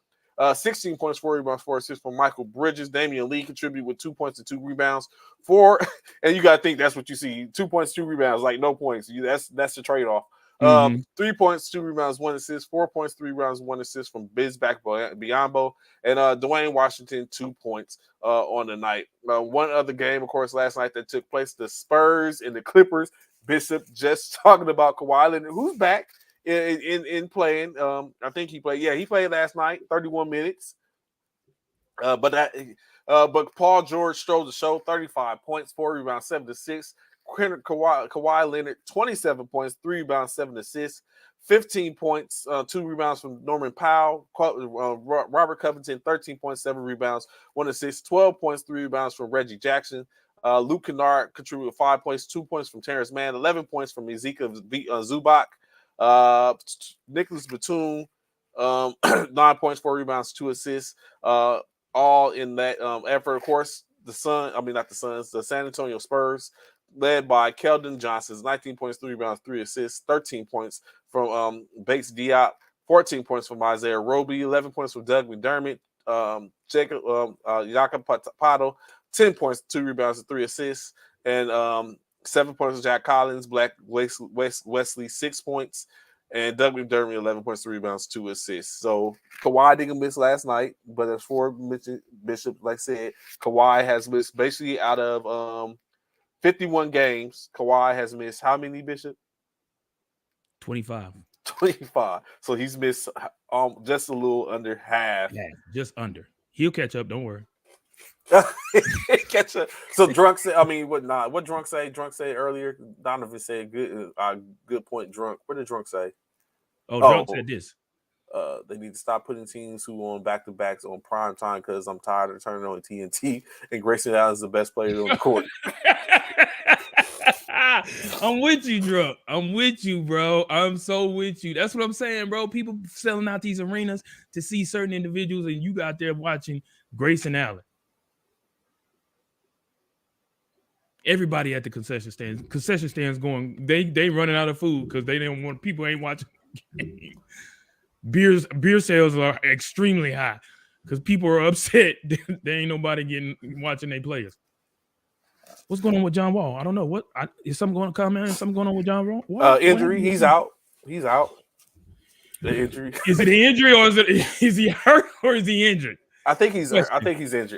16 points, 4 rebounds, 4 assists from Michael Bridges. Damian Lee contributed with 2 points and 2 rebounds. And you got to think that's what you see. 2 points, 2 rebounds, like no points. That's the trade-off. 3 points, 2 rebounds, 1 assist, 4 points, 3 rebounds, 1 assist from Bizback Biyombo, and Dwayne Washington, 2 points on the night. One other game, of course, last night that took place, the Spurs and the Clippers. Bishop just talking about Kawhi Leonard, who's back in playing. I think he played. Yeah, he played last night, 31 minutes. But Paul George stole the show, 35 points, 4 rebounds, 7 assists. Kawhi Leonard, 27 points, 3 rebounds, 7 assists, 15 points, 2 rebounds from Norman Powell. Robert Covington, 13 points, 7 rebounds, 1 assist, 12 points, 3 rebounds from Reggie Jackson. Luke Kennard contributed 5 points, 2 points from Terrence Mann, 11 points from Ezekiel Zubac. Nicholas Batum, 9 points, 4 rebounds, 2 assists, all in that effort. Of course, the San Antonio Spurs, led by Keldon Johnson, 19 points, 3 rebounds, 3 assists, 13 points from Bates Diop, 14 points from Isaiah Roby, 11 points from Doug McDermott, Jacob Pato, 10 points, 2 rebounds, and 3 assists, and 7 points from Jack Collins, Black Wesley, 6 points, And Doug McDermott, 11 points, 3 rebounds, 2 assists. So Kawhi didn't miss last night, but as for Bishop, like I said, Kawhi has missed basically out of 51 games. Kawhi has missed how many, Bishop? 25. 25. So he's missed just a little under half. Yeah, just under. He'll catch up. Don't worry. Catch up. So Drunk said, I mean, what not? What Drunk say? Drunk said earlier. Donovan said, good point, Drunk. What did Drunk say? Drunk said this. They need to stop putting teams who on back-to-backs on prime time because I'm tired of turning on TNT and Grayson Allen is the best player on the court. I'm with you, Drunk. I'm with you, bro. I'm so with you. That's what I'm saying, bro. People selling out these arenas to see certain individuals, and you got there watching Grayson Allen. Everybody at the concession stands going, they running out of food because they didn't want people ain't watching. Beer sales are extremely high because people are upset. There ain't nobody watching their players. What's going on with John Wall? I don't know. Is something going to come in? Something going on with John Wall? Injury. He's out. He's out. The injury. Is it an injury or is he hurt or is he injured? I think he's injured.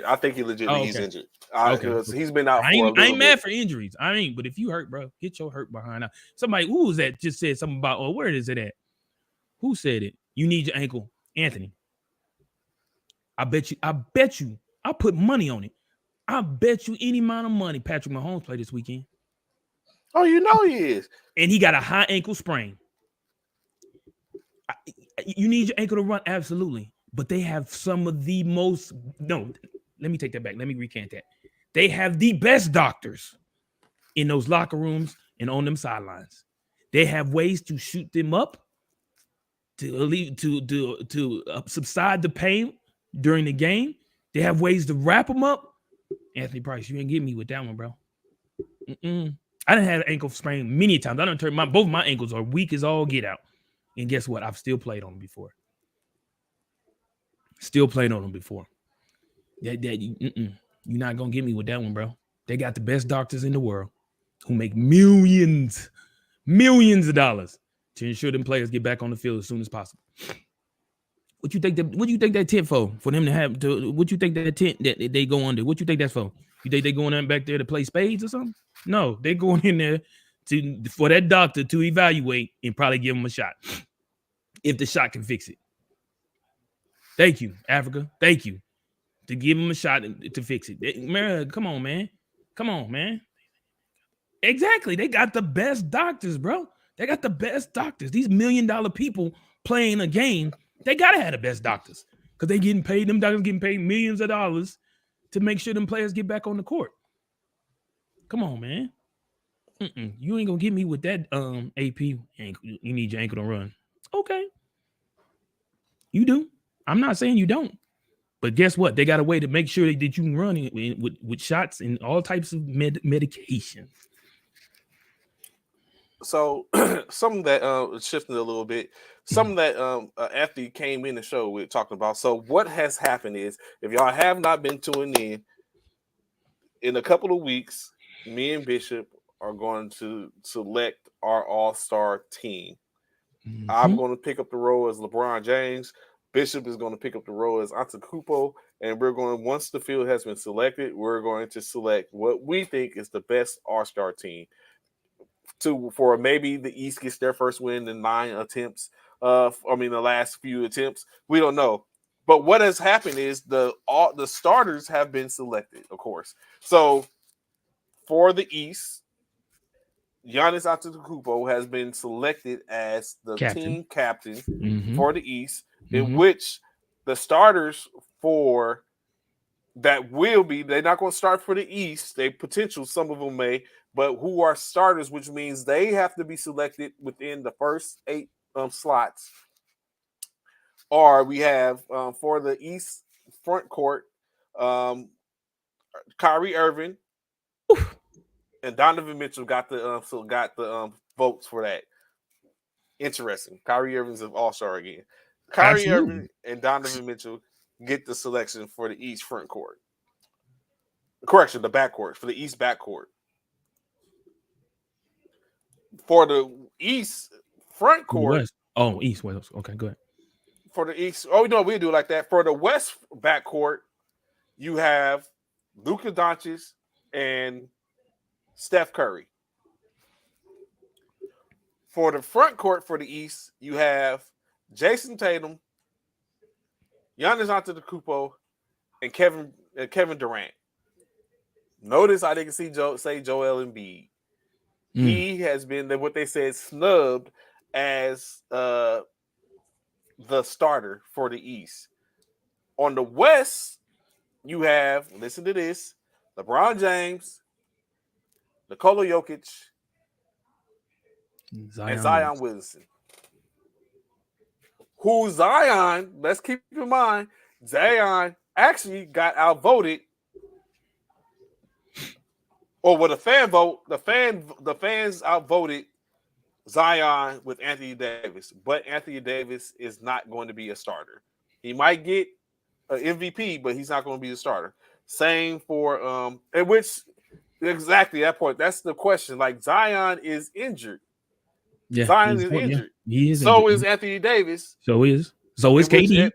I think he legitimately he's injured. Because he's been out for a little bit. I ain't mad for injuries. I ain't. But if you hurt, bro, get your hurt behind out. Somebody, who was that just said something about, where is it at? Who said it? You need your ankle. Anthony. I bet you. I put money on it. I bet you any amount of money Patrick Mahomes played this weekend. Oh, you know he is. And he got a high ankle sprain. You need your ankle to run? Absolutely. But they have some of the most... No, let me take that back. Let me recant that. They have the best doctors in those locker rooms and on them sidelines. They have ways to shoot them up, to subside the pain during the game. They have ways to wrap them up. Anthony Price, you ain't get me with that one, bro. I done had an ankle sprain many times. I done turned both my ankles are weak as all get out. And guess what? I've still played on them before. You're not gonna get me with that one, bro. They got the best doctors in the world who make millions of dollars to ensure them players get back on the field as soon as possible. What you think that tent for them to have to? What you think that tent that they go under? What you think that's for? You think they going in back there to play spades or something? No, they going in there for that doctor to evaluate and probably give them a shot if the shot can fix it. Thank you, Africa. Thank you. To give them a shot to fix it. Come on, man. Exactly. They got the best doctors, bro. They got the best doctors. These $1 million people playing a game, they got to have the best doctors because they getting paid. Them doctors getting paid millions of dollars to make sure them players get back on the court. Come on, man. You ain't going to get me with that AP ankle. You need your ankle to run. Okay. You do. I'm not saying you don't. But guess what? They got a way to make sure that you can run with shots and all types of medication. So something that shifted a little bit, something that Anthony came in the show with talking about. So what has happened is, if y'all have not been tuning in a couple of weeks, me and Bishop are going to select our all-star team. Mm-hmm. I'm going to pick up the role as LeBron James. Bishop is going to pick up the role as Antetokounmpo, and once the field has been selected, we're going to select what we think is the best all-star team. For maybe the East gets their first win in 9 attempts. The last few attempts. We don't know. But what has happened is the starters have been selected, of course. So for the East, Giannis Antetokounmpo has been selected as the team captain for the East, in which the starters for that will be, they're not going to start for the East. Some of them may, but who are starters, which means they have to be selected within the first 8 slots. Or we have for the East front court, Kyrie Irving and Donovan Mitchell got the votes for that. Interesting. Kyrie Irving's an all-star again. Kyrie Irving and Donovan Mitchell get the selection for the East front court. Correction, the backcourt, for the East backcourt. For the East front court, Oh, East West. Okay, go ahead. For the East, oh no, we do it like that. For the West backcourt, you have Luka Doncic and Steph Curry. For the front court for the East, you have Jason Tatum, Giannis Antetokounmpo, and Kevin Durant. Notice I didn't say Joel Embiid. He has been what they said snubbed as the starter for the East. On the West, you have, listen to this, LeBron James, Nikola Jokic, and Zion Williamson. Who Zion, let's keep in mind, Zion actually got outvoted. Or with a fan vote, the fans outvoted Zion with Anthony Davis. But Anthony Davis is not going to be a starter. He might get an MVP, but he's not going to be a starter. Same for at which exactly that point. That's the question. Like Zion is injured. Yeah, Zion is injured. Yeah, he is so injured. is Anthony Davis. So is KD.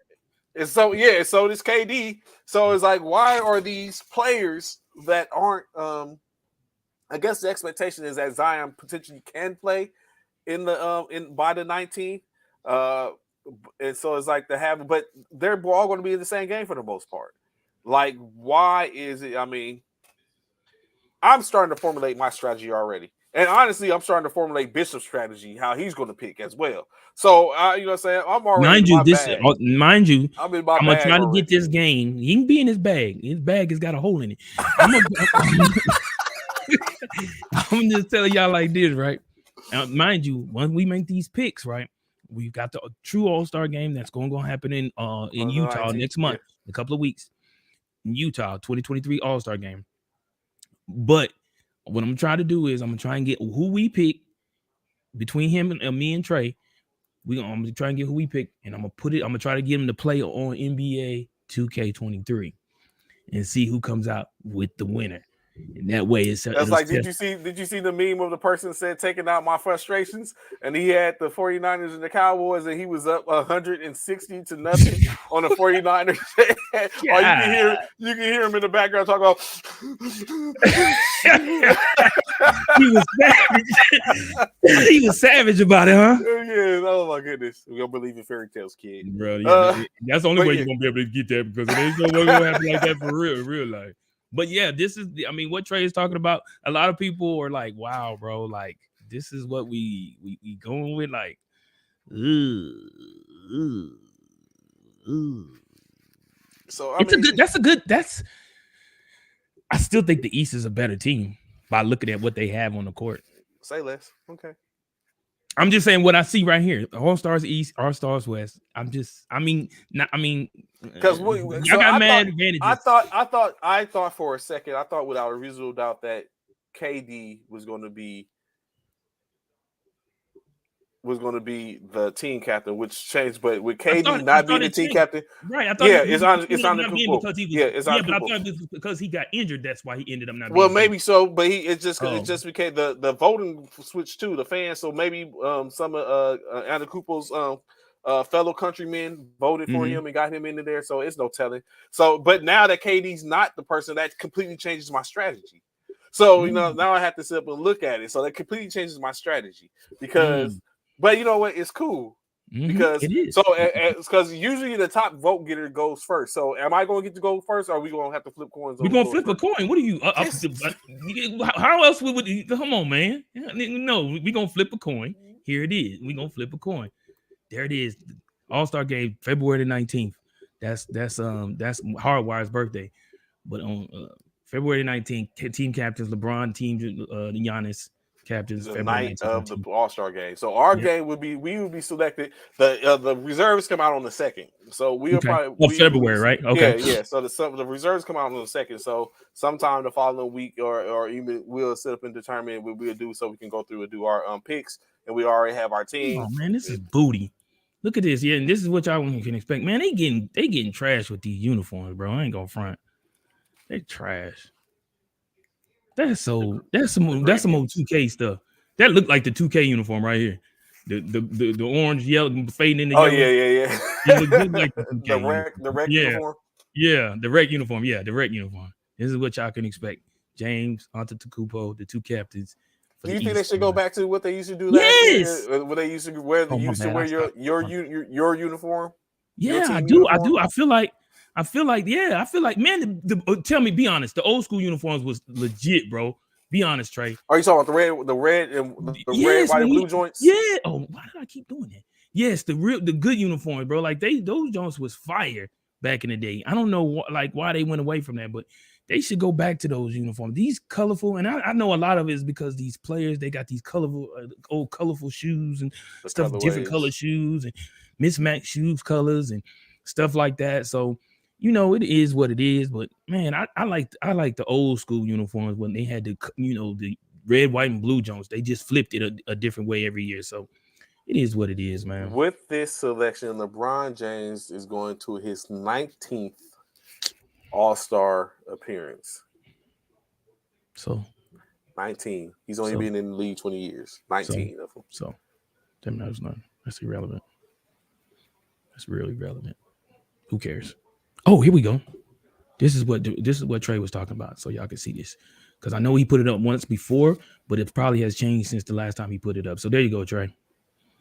And so does KD. So it's like, why are these players that aren't I guess the expectation is that Zion potentially can play in the by the 19th. And so it's like but they're all going to be in the same game for the most part. Like, why is it? I mean, I'm starting to formulate my strategy already. And honestly, I'm starting to formulate Bishop's strategy, how he's going to pick as well. So, you know what I'm saying? I'm already mind you, I'm going to try to get this game. He can be in his bag. His bag has got a hole in it. I'm just telling y'all like this, right? Now, mind you, when we make these picks, right, we've got the true All-Star game that's going to happen in Utah next month, a couple of weeks. In Utah, 2023 All-Star game. But what I'm trying to do is I'm going to try and get who we pick between him and me and Trey. I'm going to try and get who we pick, and I'm going to try to get him to play on NBA 2K23 and see who comes out with the winner. And that way it's like, did you see the meme of the person said taking out my frustrations, and he had the 49ers and the Cowboys, and he was up 160 to nothing on the 49ers. you can hear him in the background talking about he was savage. He was savage about it, huh? Yeah, oh my goodness. We're gonna believe in fairy tales, kid. Bro, that's the only way you're gonna be able to get that, because there's no way gonna happen like that for real life. But yeah, this is what Trey is talking about. A lot of people are like, wow, bro, like this is what we going with, like, So I still think the East is a better team by looking at what they have on the court. Say less. Okay. I'm just saying what I see right here. All Stars East, All Stars West. Because y'all got mad advantages. I thought for a second, without a reasonable doubt that KD was going to be the team captain, which changed. But with KD not being the team captain, right? I thought it's on the Kupo. But I thought it was because he got injured. That's why he ended up not. Well, maybe so, but it just became the voting switched to the fans. So maybe some of Antetokounmpo's fellow countrymen voted for him and got him into there. So it's no telling. So, but now that KD's not the person, that completely changes my strategy. So now I have to sit up and look at it. So that completely changes my strategy because. But you know what? It's cool because because usually the top vote getter goes first. So am I going to get to go first, or are we going to have to flip coins? We're going to flip a coin. What are you? How else would? Come on, man. No, we're going to flip a coin. Here it is. We're going to flip a coin. There it is. All-Star game, February the 19th. That's Hardwire's birthday. But on February 19th, team captains LeBron, team Giannis. Captains the night of the All-Star game. So our game would be selected. The reserves come out on the 2nd. So we'll probably February, right? Okay. Yeah. So the reserves come out on the 2nd. So sometime the following week, or even we'll sit up and determine what we'll do, so we can go through and do our picks, and we already have our team. Oh man, this is booty. Look at this, and this is what y'all can expect. Man, they getting trashed with these uniforms, bro. I ain't gonna front. They trash. That's some old 2K stuff. That looked like the 2K uniform right here. The orange, yellow, fading in the Oh yellow. yeah. It look good like the 2K the uniform. rec uniform. Yeah, the rec uniform. Yeah, the rec uniform. This is what y'all can expect. James, Antetokounmpo, the two captains. Do you think they should go back to what they used to do last Yes. year? When they used to wear Oh, my bad. your uniform? Your Yeah, team I do. uniform? I feel like, man, tell me, be honest. The old school uniforms was legit, bro. Be honest, Trey. Are you talking about the red, and the red, white, and blue joints? Yeah. Oh, why did I keep doing that? Yes, the good uniforms, bro. Like those joints was fire back in the day. I don't know why they went away from that, but they should go back to those uniforms. These colorful, and I know a lot of it is because these players, they got these colorful, old colorful shoes and The stuff, different color shoes and mismatched shoes colors and stuff like that. So, it is what it is. But man, I like the old school uniforms when they had the red, white, and blue joints. They just flipped it a different way every year. So it is what it is, man. With this selection, LeBron James is going to his 19th All-Star appearance. So 19. He's only been in the league 20 years. 19 of them. So that's irrelevant. That's really relevant. Who cares? Oh, here we go. This is what Trey was talking about. So y'all can see this. Because I know he put it up once before, but it probably has changed since the last time he put it up. So there you go, Trey.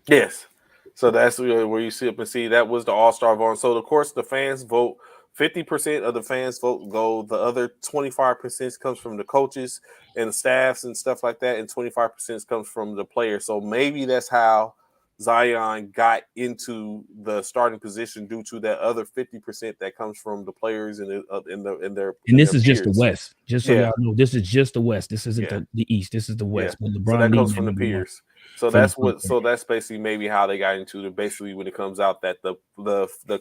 Yes. So that's where you see up and see that was the All-Star vote. So of course the fans vote. 50% of the fans vote go. The other 25% comes from the coaches and the staffs and stuff like that, and 25% comes from the players. So maybe that's how Zion got into the starting position due to that other 50% that comes from the players and their. And this is peers. Just the West. Just so y'all know, this is just the West. This isn't the East. This is the West. Yeah. LeBron So that comes from the peers. So that's what. So that's basically maybe how they got into it. Basically, when it comes out that the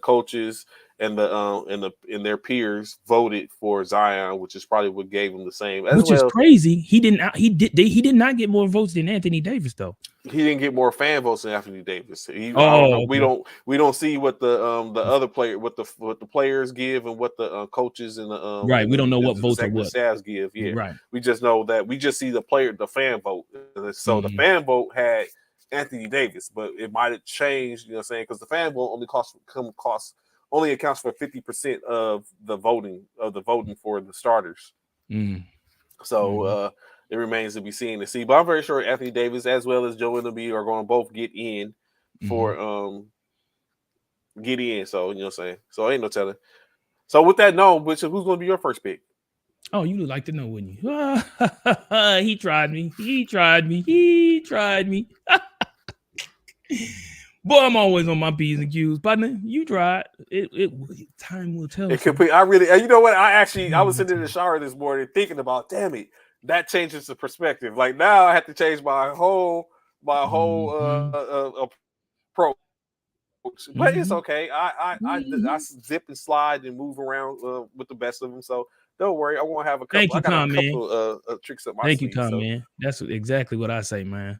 coaches and their peers voted for Zion, which is probably what gave him the same. Which is crazy. He did not get more votes than Anthony Davis, though. He didn't get more fan votes than Anthony Davis. I don't know. Okay. We don't see what the other player what the players give and what the coaches and the right. And we don't know the, what votes are what staffs give. Yeah, right. We just know that we just see the fan vote. So the fan vote had Anthony Davis, but it might have changed. You know what I'm saying? Because the fan vote only accounts for 50% of the voting for the starters. So it remains to be seen to see. But I'm very sure Anthony Davis as well as Joel Embiid are going to both get in for get in. So you know what I'm saying. So ain't no telling. So with that known, who's going to be your first pick? Oh, you would like to know, wouldn't you? He tried me. Boy, I'm always on my P's and Q's, partner. You tried. It time will tell. It could be. I really. You know what? I was sitting in the shower this morning thinking about. Damn it, that changes the perspective. Like now, I have to change my whole approach. But it's okay. I zip and slide and move around with the best of them. So don't worry. I won't have a couple. Thank you, I got a couple tricks up my sleeve. Thank you, Tom, man. That's exactly what I say, man.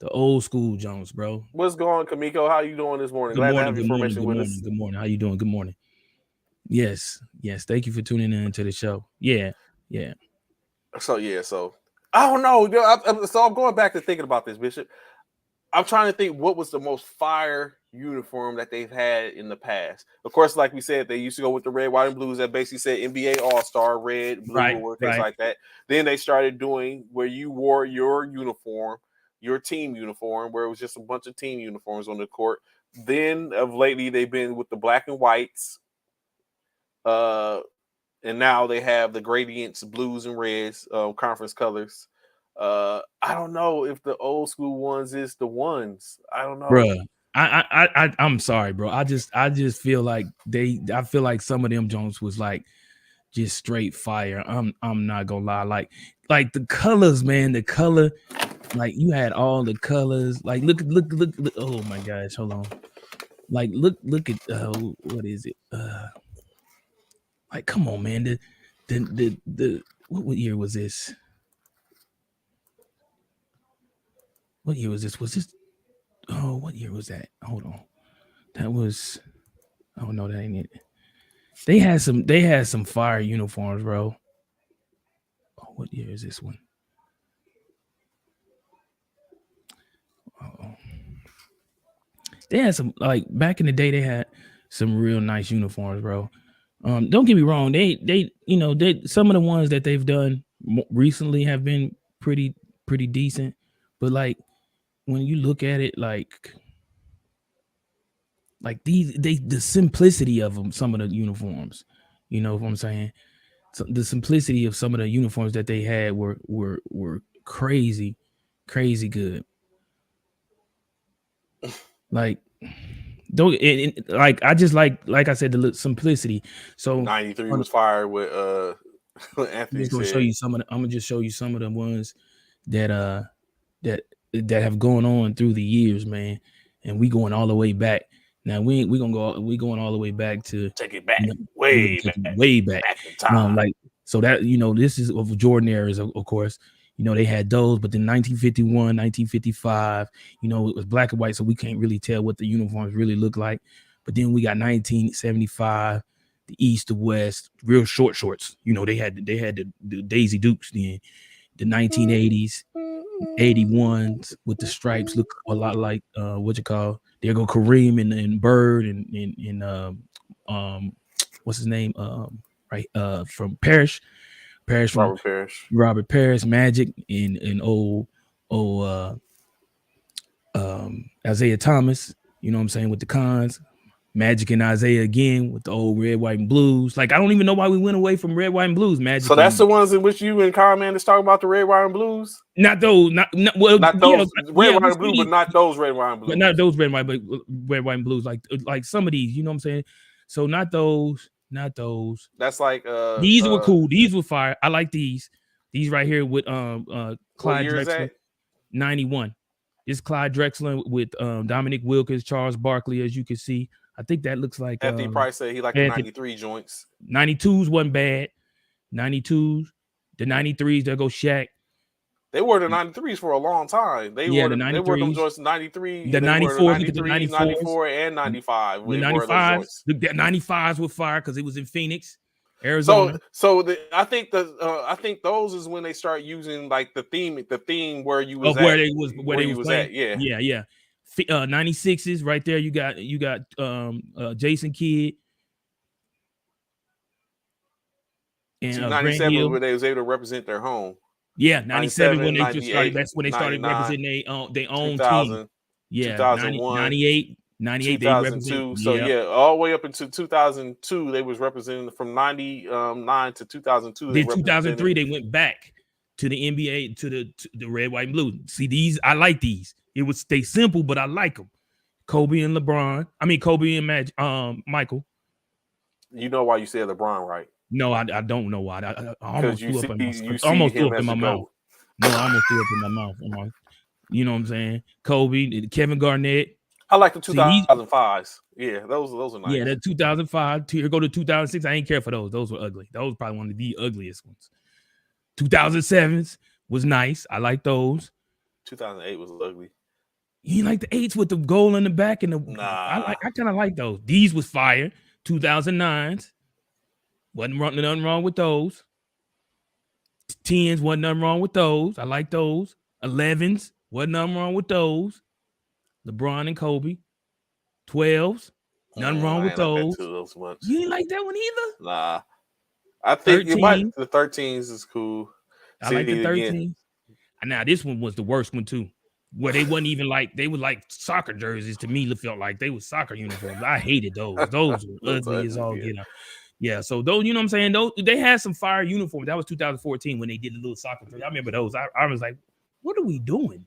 The old school Jones, bro. What's going on, Kamiko? How you doing this morning? Glad to have your information with us. Good morning. How you doing? Good morning. Yes. Thank you for tuning in to the show. Yeah. So I don't know. So I'm going back to thinking about this, Bishop. I'm trying to think what was the most fire uniform that they've had in the past. Of course, like we said, they used to go with the red, white, and blues that basically said NBA All-Star, red, blue, or things like that. Then they started doing where you wore your uniform, your team uniform, where it was just a bunch of team uniforms on the court. Then of lately, they've been with the black and whites. And now they have the gradients, blues and reds, conference colors. I don't know if the old school ones is the ones. I don't know, bro. I'm sorry, bro. I just feel like I feel like some of them Jones was like just straight fire. I'm not gonna lie, like the colors, man. The color, like you had all the colors. Like look. Oh my gosh, hold on. Like look at what is it? Like come on, man. The what year was this? What year was this? Was this? Oh, what year was that? Hold on. That was. Oh no, that ain't it. They had some fire uniforms, bro. Oh, what year is this one? Oh, They had some, like, back in the day, they had some real nice uniforms, bro. Don't get me wrong, they some of the ones that they've done recently have been pretty decent, but like when you look at it, like the simplicity of them, some of the uniforms, you know what I'm saying? So the simplicity of some of the uniforms that they had were crazy good. Like, don't like, I just like I said, the simplicity. So 93 was fired with Anthony I'm said. gonna just show you some of the ones that that have gone on through the years, man. And we going all the way back. Now we going all the way back to Take it back. you know, Way back. way back. Back in time. Like, so that, this is of Jordan eras, of course. They had those, but then 1951, 1955, it was black and white, so we can't really tell what the uniforms really look like. But then we got 1975, the East to West, real short shorts. They had the Daisy Dukes then. The 1980s, 81s with the stripes look a lot like there go Kareem and Bird and what's his name, from Parrish from Robert Parrish, Magic, and Isaiah Thomas, you know what I'm saying, with the cons. Magic and Isaiah again with the old red, white, and blues. Like, I don't even know why we went away from red, white, and blues. Magic. So that's the ones in which you and Carman is talking about, the red, white, and blues. Not those. Not those red, white, and blue, but not those red, white, and blues. But not those red, white, and blues. Like some of these, you know what I'm saying. So not those. That's like these were cool. These were fire. I like these. These right here with Clyde Drexler, 91. This Clyde Drexler with Dominic Wilkins, Charles Barkley, as you can see. I think that looks like Anthony Price said he liked the 93 joints. 92s wasn't bad. 92s, the 93s, there go Shaq. They wore the 93s for a long time. They wore them joints 93, the 94, 94, and 95. The 95s, the 95s were fire because it was in Phoenix, Arizona. I think those is when they start using like the theme where you was where they was playing. At. Yeah. 96s right there. You got Jason Kidd. And 97 when they was able to represent their home. Yeah, 97 when they just started. That's when they started representing their own team. Yeah, 2001, 98, 2002. So all the way up into 2002, they was representing from 99 to 2002. Then 2003, they went back to the NBA to the red, white, and blue. See, these, I like these. They simple, but I like them. Kobe and Michael. You know why you said LeBron, right? No, I don't know why. I almost threw up in my mouth. I almost threw up in my mouth. No, I almost threw up in my mouth. You know what I'm saying? Kobe, Kevin Garnett. I like the 2005s. Yeah, those are nice. Yeah, the 2005. Here go to 2006. I ain't care for those. Those were ugly. Those were probably one of the ugliest ones. 2007s was nice. I like those. 2008 was ugly. You like the 8s with the goal in the back and the. Nah. I kind of like those. These was fire. 2009s. Wasn't nothing wrong with those. 10s wasn't nothing wrong with those. I like those. 11s wasn't nothing wrong with those. LeBron and Kobe. 12s, nothing wrong with those. You didn't like that one either? Nah. I think the 13s is cool. I like the 13s. Now this one was the worst one too. Where they wasn't even like, they were like soccer jerseys to me. It felt like they were soccer uniforms. I hated those. Those were ugly as all get out. Yeah, so those, you know what I'm saying? Those, they had some fire uniforms. That was 2014 when they did the little soccer jersey. I remember those. I was like, what are we doing?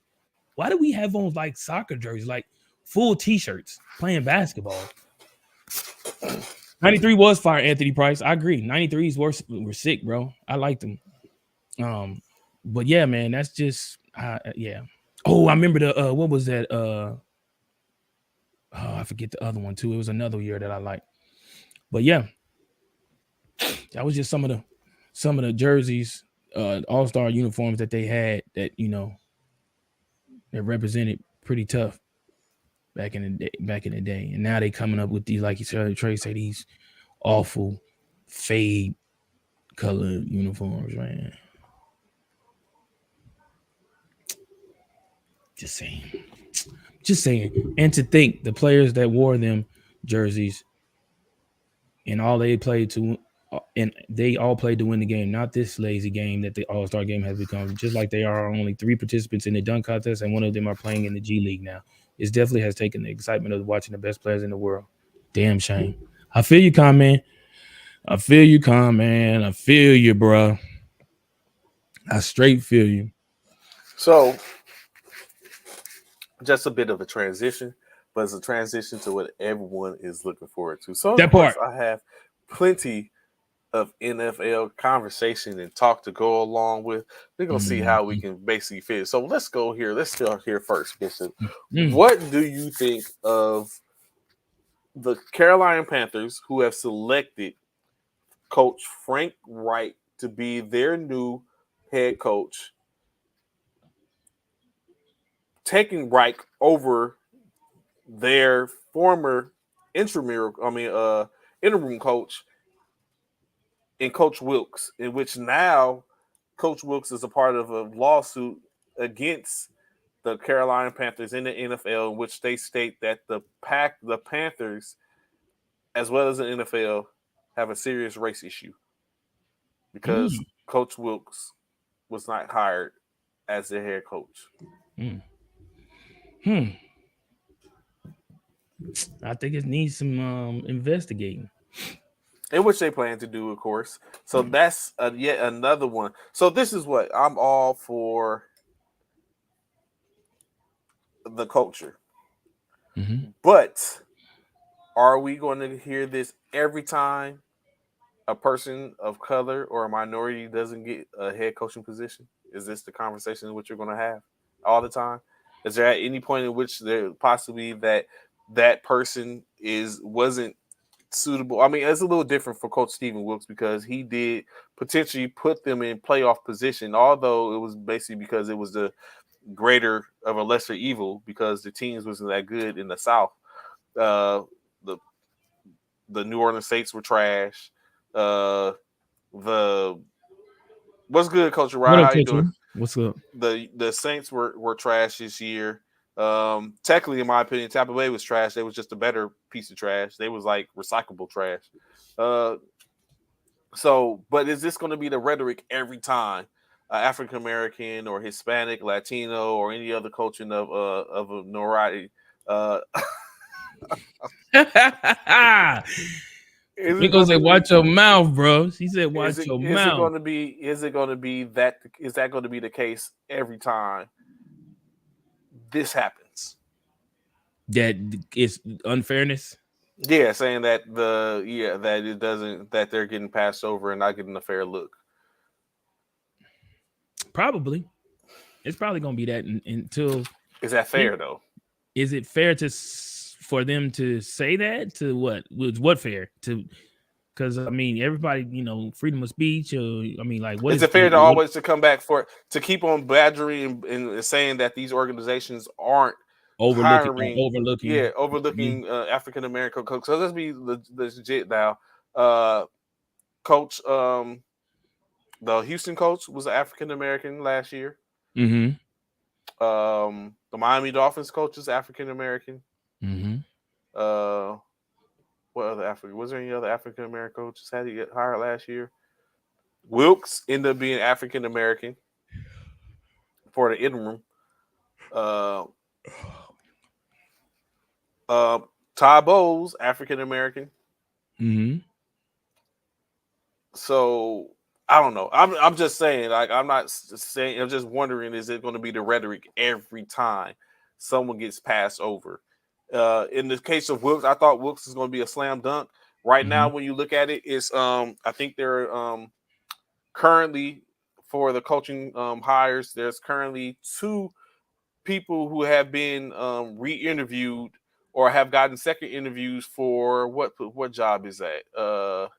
Why do we have on like soccer jerseys, like full t-shirts playing basketball? 93 was fire, Anthony Price. I agree. 93s were sick, bro. I liked them. But yeah, man, that's just yeah. Oh, I remember the what was that? I forget the other one too. It was another year that I liked. But yeah, that was just some of the jerseys, all-star uniforms that they had that, you know, that represented pretty tough back in the day. And now they coming up with these, like you said, Trey said, these awful fade color uniforms, man. Just saying. Just saying. And to think the players that wore them jerseys and all they played to, and they all played to win the game, not this lazy game that the All-Star game has become. Just like they are only 3 participants in the dunk contest, and one of them are playing in the G League now. It definitely has taken the excitement of watching the best players in the world. Damn shame. I feel you, Con Man. I feel you, Con Man. I feel you, bro. I straight feel you. So, just a bit of a transition, but it's a transition to what everyone is looking forward to. So, That of course, part. I have plenty of NFL conversation and talk to go along with. We're going to see how we can basically fit. So, let's go here. Let's start here first, Bishop. What do you think of the Carolina Panthers, who have selected Coach Frank Reich to be their new head coach, taking Reich over their former interim coach in Coach Wilkes, in which now Coach Wilkes is a part of a lawsuit against the Carolina Panthers in the NFL, in which they state that the Panthers, as well as the NFL, have a serious race issue because Coach Wilkes was not hired as their head coach. I think it needs some investigating. In which they plan to do, of course. So that's yet another one. So this is what I'm all for the culture. But are we going to hear this every time a person of color or a minority doesn't get a head coaching position? Is this the conversation in which you're going to have all the time? Is there at any point in which there possibly that person wasn't suitable? I mean, it's a little different for Coach Stephen Wilkes because he did potentially put them in playoff position, although it was basically because it was the greater of a lesser evil because the teams wasn't that good in the South. The New Orleans Saints were trash. What's good, Coach Ryan? How you doing? What's up? The Saints were trash this year. Technically, in my opinion, Tampa Bay was trash. They was just a better piece of trash. They was like recyclable trash. So, but is this going to be the rhetoric every time? African American or Hispanic, Latino, or any other culture of a notoriety. Nico said, "Watch your mouth, bro." She said, "Watch your mouth." Is it going to be? Is it going to be that? Is that going to be the case every time this happens? That it's unfairness. Yeah, saying that that it doesn't, that they're getting passed over and not getting a fair look. Probably, it's probably going to be that until. Is that fair though? Is it fair for them to say that? To what fair to? Because I mean, everybody, freedom of speech. What is it fair to always to come back to keep on badgering and saying that these organizations aren't overlooking African American coaches? So let's be legit now. Coach, the Houston coach was African American last year. The Miami Dolphins coach is African American. What other African? Was there any other African American coaches had he get hired last year? Wilkes ended up being African American for the interim. Ty Bowles, African American. So I don't know. I'm just saying. Like, I'm not saying. I'm just wondering: is it going to be the rhetoric every time someone gets passed over? In the case of Wilkes, I thought Wilkes is going to be a slam dunk. Right now, when you look at it, it's I think they're currently for the coaching hires. There's currently 2 people who have been re-interviewed or have gotten second interviews for what job is that?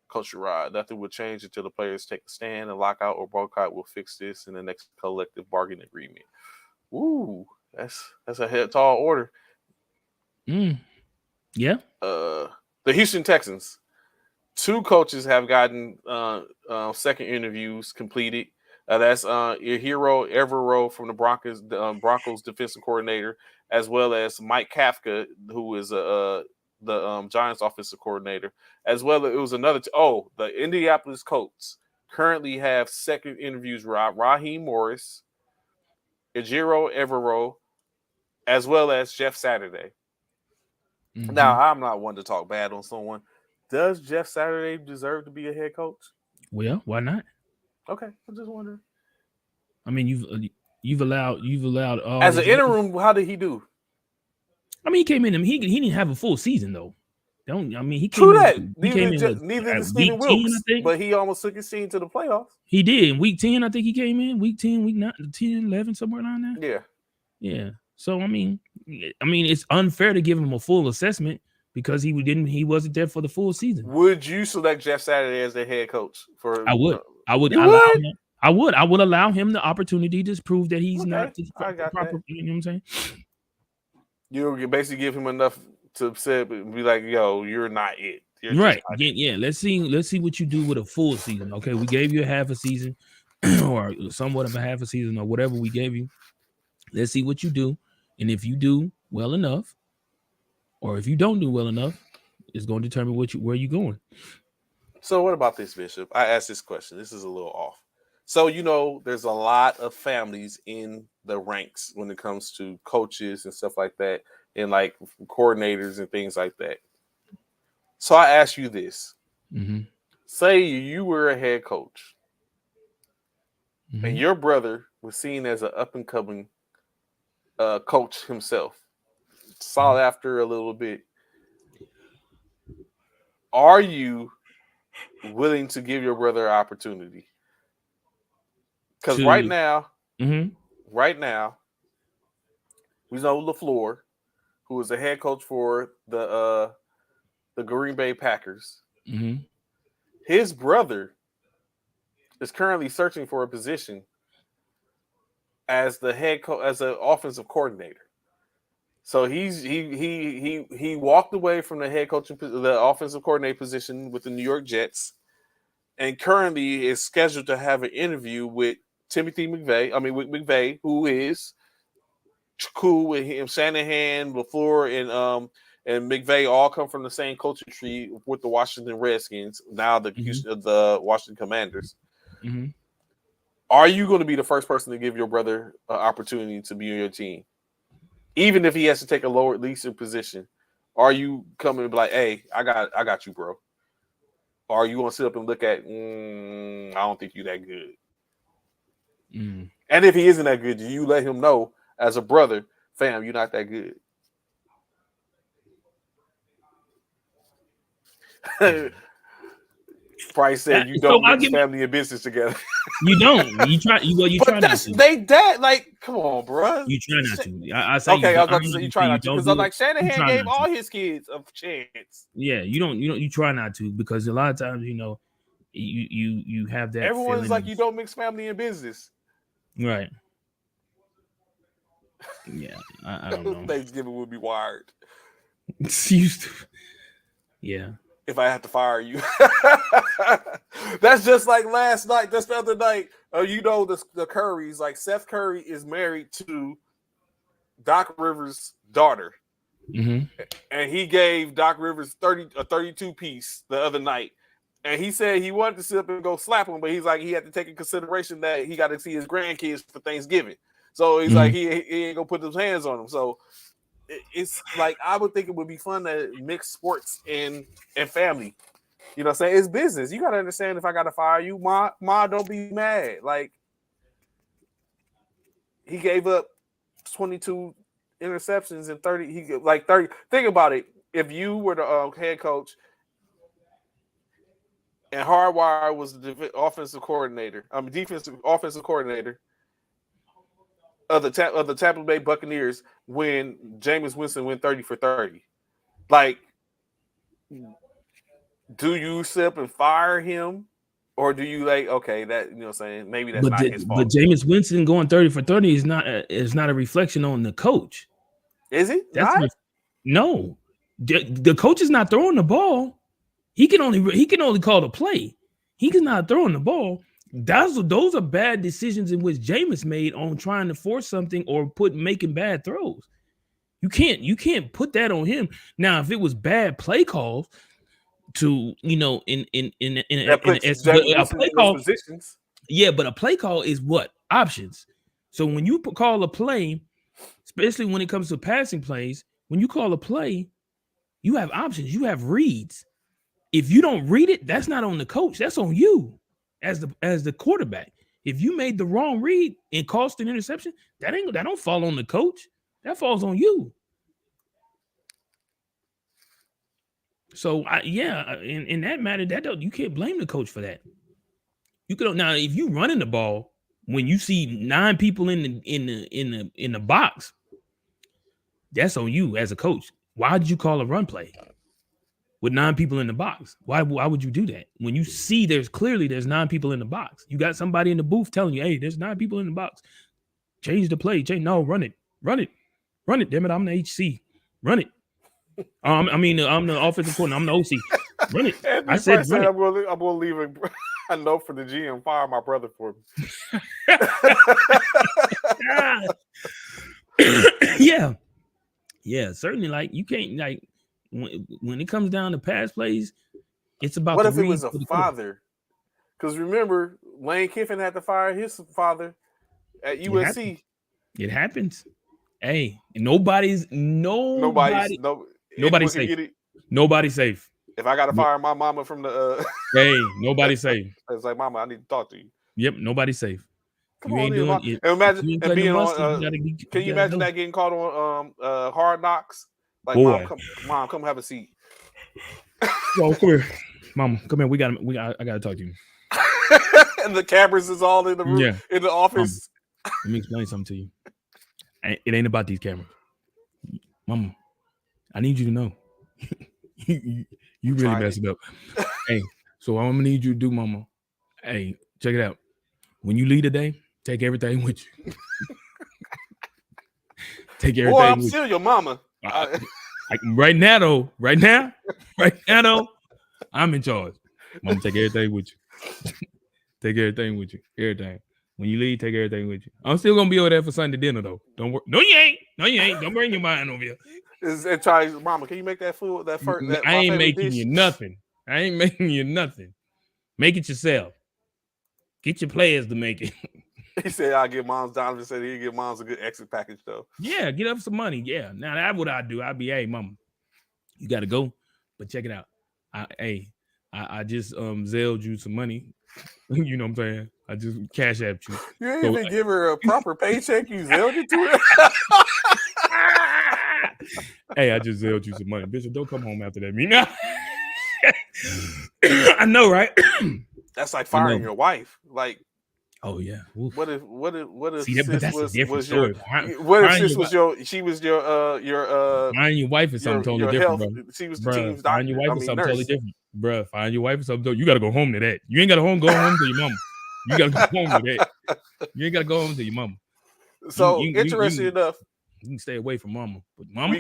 Coach Rod, nothing will change until the players take a stand, and lockout or boycott will fix this in the next collective bargaining agreement. Ooh, that's a tall order. Yeah. The Houston Texans, 2 coaches have gotten second interviews completed. That's Hero Evero from the Broncos defensive coordinator, as well as Mike Kafka, who is the Giants offensive coordinator, as well as it was another. The Indianapolis Colts currently have second interviews. Raheem Morris, Ejiro Evero, as well as Jeff Saturday. Mm-hmm. Now, I'm not one to talk bad on someone. Does Jeff Saturday deserve to be a head coach? Well, why not? Okay, I'm just wondering. I mean, you've allowed all as an these- interim. How did he do? I mean, he came in and he didn't have a full season though. He True came that. in. Neither At did Steven week 10, Wilkes, I think. but he almost took his team to the playoffs. He did in week 10. I think he came in week 10, week 9, 10, 11, somewhere around there. Yeah. Yeah. So I mean, it's unfair to give him a full assessment because he wasn't there for the full season. Would you select Jeff Saturday as the head coach for? I would. I would allow him the opportunity to prove that he's not the proper. That. You know what I'm saying? You basically give him enough to say, be like, "Yo, you're not it." You're right? Not yeah. Let's see what you do with a full season. Okay, we gave you a half a season, or somewhat of a half a season, or whatever we gave you. Let's see what you do, and if you do well enough, or if you don't do well enough, it's going to determine where you're going. So what about this, Bishop? I asked this question. This is a little off. So, there's a lot of families in the ranks when it comes to coaches and stuff like that, and like coordinators and things like that. So I ask you this. Mm-hmm. Say you were a head coach, mm-hmm. and your brother was seen as an up-and-coming coach himself, sought after a little bit. Are you willing to give your brother an opportunity? Because right now, we know LaFleur, who is the head coach for the Green Bay Packers. Mm-hmm. His brother is currently searching for a position as the head coach, as an offensive coordinator. So he walked away from the head coaching, the offensive coordinator position with the New York Jets, and currently is scheduled to have an interview with Timothy McVay, who is cool with him. Shanahan, LaFleur, and McVay all come from the same coaching tree with the Washington Redskins, now the Washington Commanders. Mm-hmm. Are you going to be the first person to give your brother an opportunity to be on your team? Even if he has to take a lower leadership position, are you coming to be like, hey, I got you, bro? Or are you going to sit up and look at, I don't think you're that good? Mm. And if he isn't that good, do you let him know as a brother, fam, you're not that good? Price said you don't mix family and business together. You don't. You try. You try not to. Come on, bro. You try not to. I say okay. I was about to say you try not to because I'm like Shanahan gave all his kids a chance. Yeah, you don't. You try not to because a lot of times you have that. Everyone's like you don't mix family and business. Right. Yeah, I don't know. Thanksgiving would be wired. Yeah. If I have to fire you, that's just like last night. That's the other night. The Currys, like Seth Curry is married to Doc Rivers' daughter, mm-hmm. and he gave Doc Rivers a 32 piece the other night. And he said he wanted to sit up and go slap him, but he's like he had to take in consideration that he got to see his grandkids for Thanksgiving. So he's like he ain't gonna put his hands on them. So it's like I would think it would be fun to mix sports and family. You know what I'm saying? It's business. You gotta understand if I gotta fire you, Ma, don't be mad. Like he gave up 22 interceptions and 30. Think about it. If you were the head coach and Hardwire was the defensive offensive coordinator of the Tampa Bay Buccaneers when Jameis Winston went 30 for 30. Like, do you sit up and fire him? Or do you okay, that you know what I'm saying? Maybe that's not his fault. But Jameis Winston going 30 for 30 is not a reflection on the coach. Is it? No. The coach is not throwing the ball. He can only call the play. He's not throwing the ball. Those are bad decisions in which Jameis made on trying to force something or making bad throws. You can't put that on him. Now, if it was bad play calls to, you know, in a play call, positions. yeah, but a play call is what? Options. So when you call a play, especially when it comes to passing plays, when you call a play, you have options, you have reads. If you don't read it, that's not on the coach, that's on you as the quarterback. If you made the wrong read and cost an interception, that don't fall on the coach. That falls on you. So in that matter, you can't blame the coach for that. You could now if you running the ball when you see 9 people in the box, that's on you as a coach. Why did you call a run play with 9 people in the box? Why would you do that when you see there's 9 people in the box? You got somebody in the booth telling you, hey, there's 9 people in the box. Change the play. No, run it. Damn it, I'm the HC. Run it. I'm the offensive coordinator. I'm the OC. Run it. I said run it. I'm going to leave a note for the GM. Fire my brother for me. Yeah, certainly. Like you can't like when it comes down to pass plays, it's about. What if it was a father? Because remember, Lane Kiffin had to fire his father at USC. It happens. Hey, nobody safe. Nobody's safe. If I got to fire my mama from the hey, nobody's safe. It's like, mama, I need to talk to you. Yep, nobody's safe. Come on, and imagine and being on. Can you imagine that getting caught on Hard Knocks? Like, boy. mom, come have a seat. Well, come here, mom. Come here. I gotta talk to you. And the cameras is all in the room, in the office. Let me explain something to you. It ain't about these cameras, mama. I need you to know. you really messed it up. Hey, so what I'm gonna need you to do, mama. Hey, check it out. When you leave today, take everything with you. Take everything. Boy, I'm still your mama. Right now, though, I'm in charge. Mama, take everything with you. Take everything with you. Everything. When you leave, take everything with you. I'm still gonna be over there for Sunday dinner, though. Don't worry. No, you ain't. Don't bring your mind over here. And try, mama, can you make that food? I ain't making you nothing. Make it yourself. Get your players to make it. He said, I'll give moms. Donovan said he'd give moms a good exit package, though. Yeah, get up some money. Yeah. Now, that's what I do. I'd be, hey, mama, you got to go. But check it out. I just Zelled you some money. You know what I'm saying? I just cash apped you. You didn't even give her a proper paycheck. You Zelled it to her. Hey, I just Zelled you some money. Bishop, don't come home after that. Me now. I know, right? That's like firing your wife. Like, oh yeah. Oof. What if see, sis was your what if sis was your find your wife is something totally different, bro. She was the team's doctor. Find your wife is something totally different, bro. Find your wife is something. You got to go home to that. You ain't got to go home to your mama. You got to go home to that. You ain't got to go home to your mama. So interesting enough, you can stay away from mama, but mama.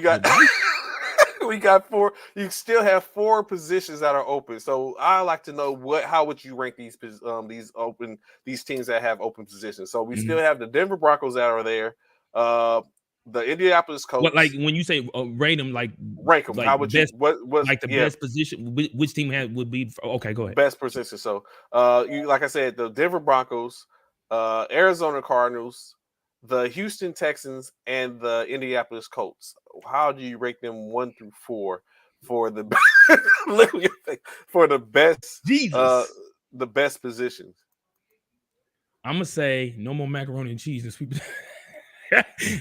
We got 4. You still have 4 positions that are open. So I like to know how would you rank these teams that have open positions. So we still have the Denver Broncos that are there, the Indianapolis Colts. What, like when you say rate them, like rank them? Like how would best, you? What like the best position? Which team would be? Okay, go ahead. Best position. So like I said, the Denver Broncos, Arizona Cardinals, the Houston Texans, and the Indianapolis Colts. How do you rate them 1 through 4 for the best the best positions? I'm gonna say no more macaroni and cheese and sweet.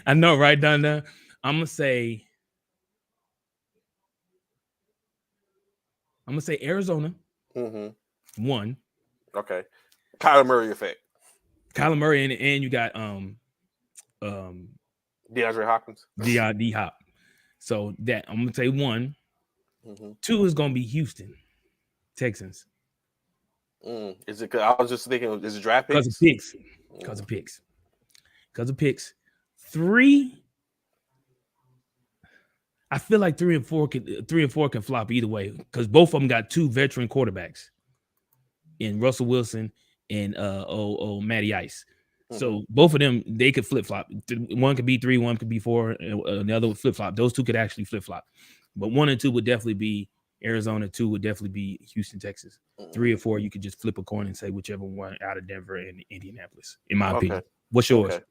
I know, right down there. I'm gonna say Arizona. 1. Okay. Kyler Murray effect. Kyler Murray and you got DeAndre Hopkins. D Hop. So that I'm gonna say 1. 2 is gonna be Houston Texans. Is it? I was just thinking, is it draft picks? Because of picks. 3. I feel like 3 and 4 can flop either way because both of them got 2 veteran quarterbacks in Russell Wilson and Matty Ice. So both of them, they could flip flop. One could be 3, one could be 4, and the other would flip flop. Those two could actually flip flop. But 1 and 2 would definitely be Arizona. 2 would definitely be Houston, Texas. 3 or 4, you could just flip a coin and say whichever one out of Denver and Indianapolis. In my opinion, what's yours? Okay.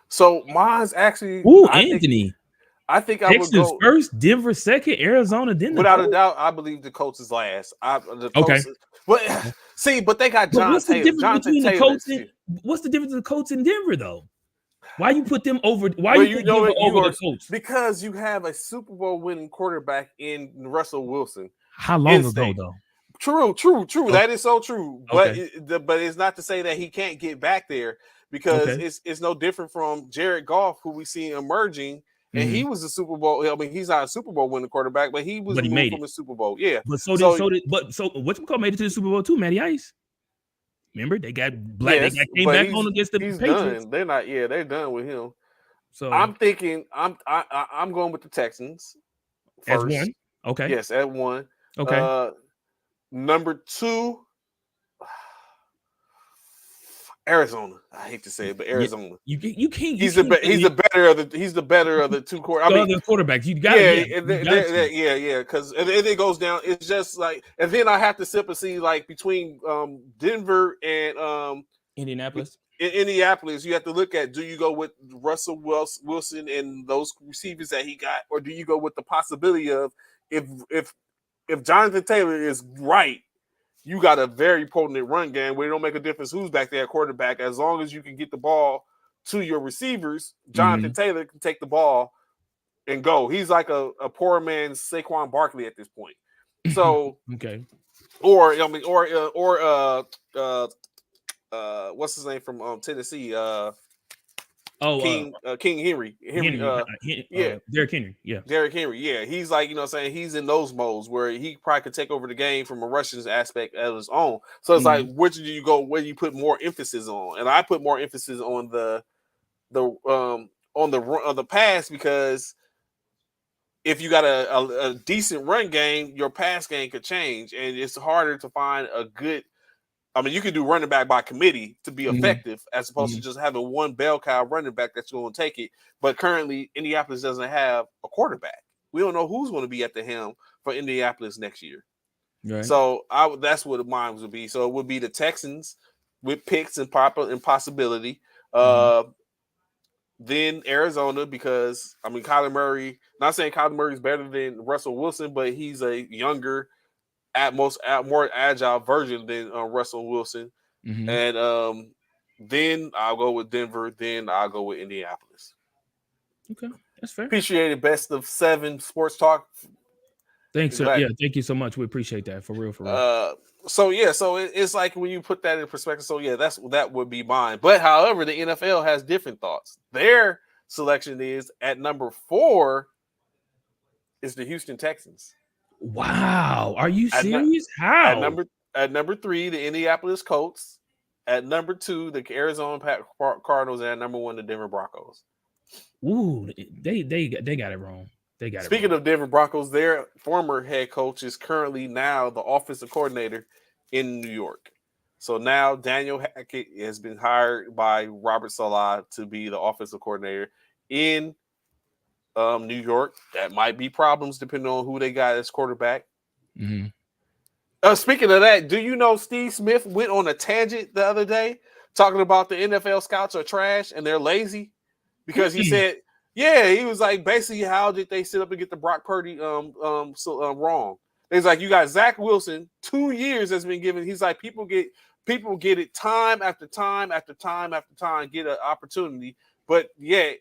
So mine's actually. Anthony. I think I Texas would go first, Denver second, Arizona. Then without a doubt. I believe the Colts is last. But see, but they got John Taylor. Jonathan Taylor. What's the difference between the Colts and Denver though? Why you put them over? Why well, you put Denver over the Colts? Because you have a Super Bowl winning quarterback in Russell Wilson. How long ago though? True. Okay. That is so true. But but it's not to say that he can't get back there because it's no different from Jared Goff, who we see emerging. And he was a Super Bowl. I mean, he's not a Super Bowl winning quarterback, but he made from the Super Bowl. Yeah. But so what's called made it to the Super Bowl too, Matty Ice. Remember, they got black. Yes, they came back on against the Patriots. Done. They're not. Yeah, they're done with him. So I'm thinking. I'm going with the Texans first. As 1. Okay. Yes, at 1. Okay. Number 2. Arizona. I hate to say it, but Arizona. You can't. He's the better of the two quarterbacks. You got yeah. Because and it goes down. It's just like, and then I have to sip and see like between Denver and Indianapolis. In Indianapolis, you have to look at: do you go with Russell Wilson and those receivers that he got, or do you go with the possibility of if Jonathan Taylor is right? You got a very potent run game where it don't make a difference who's back there at quarterback. As long as you can get the ball to your receivers, Jonathan Taylor can take the ball and go. He's like a poor man's Saquon Barkley at this point. So what's his name from Tennessee? King Henry. Derrick Henry. Yeah. Derrick Henry. Yeah. He's like, he's in those modes where he probably could take over the game from a rushing aspect of his own. So it's like, which do you go? Where do you put more emphasis on? And I put more emphasis on the pass, because if you got a decent run game, your pass game could change, and it's harder to find a good. I mean, you can do running back by committee to be effective, as opposed to just having one bell cow running back that's going to take it. But currently, Indianapolis doesn't have a quarterback. We don't know who's going to be at the helm for Indianapolis next year. Right. So that's what mine would be. So it would be the Texans with picks and possibility. Then Arizona, because Kyler Murray. Not saying Kyler Murray is better than Russell Wilson, but he's a younger, more agile version than Russell Wilson. And then I'll go with Denver. Then I'll go with Indianapolis. Okay, that's fair. Appreciate it. Best of 7 Sports Talk. Thanks, sir. Yeah, thank you so much. We appreciate that for real. So it's like when you put that in perspective. So yeah, that would be mine. But however, the NFL has different thoughts. Their selection is at number 4 is the Houston Texans. Wow, are you serious? How? At number 3, the Indianapolis Colts. At number 2, the Arizona Cardinals. And at number 1, the Denver Broncos. Ooh, they got it wrong. Speaking of Denver Broncos, their former head coach is currently now the offensive coordinator in New York. So now Daniel Hackett has been hired by Robert Saleh to be the offensive coordinator in New York. That might be problems depending on who they got as quarterback. Speaking of that, do you know Steve Smith went on a tangent the other day talking about the NFL scouts are trash and they're lazy? Because he said, he was like, basically, how did they sit up and get the Brock Purdy wrong? He's like, you got Zach Wilson, 2 years has been given. He's like, people get it time after time after time after time, get an opportunity, but yet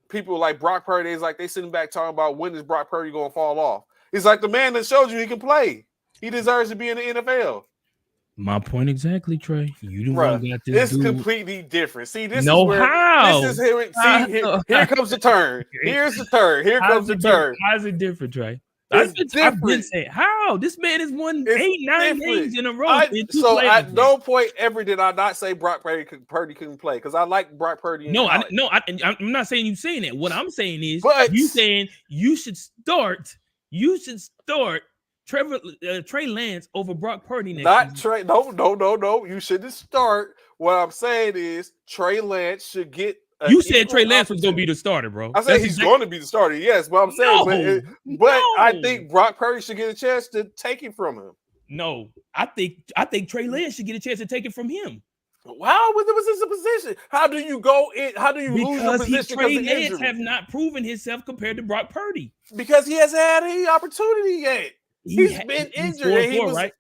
people like Brock Purdy is like they sitting back talking about when is Brock Purdy going to fall off. He's like, the man that showed you he can play. He deserves to be in the NFL. My point exactly, Trey. You the one got this. It's completely different. See, this no is where how. This is here. See, here comes the turn. Here's the turn. Here comes the turn. How's it different, Trey? It's different. I've been saying, how this man has won 8-9 games in a row. So at no point ever did I not say Brock Purdy couldn't play, because I like Brock Purdy. I'm not saying you saying that. What I'm saying is, you saying you should start Trey Lance over Brock Purdy next season. No. You shouldn't start what I'm saying is Trey Lance should get. You said Trey Lance was going to be the starter, bro. I said he's going to be the starter. Yes, but I'm saying, but I think Brock Purdy should get a chance to take it from him. No, I think Trey Lance should get a chance to take it from him. Wow, what was his position? How do you go in? How do you lose your position? Trey Lance have not proven himself compared to Brock Purdy because he hasn't had any opportunity yet. He's been injured.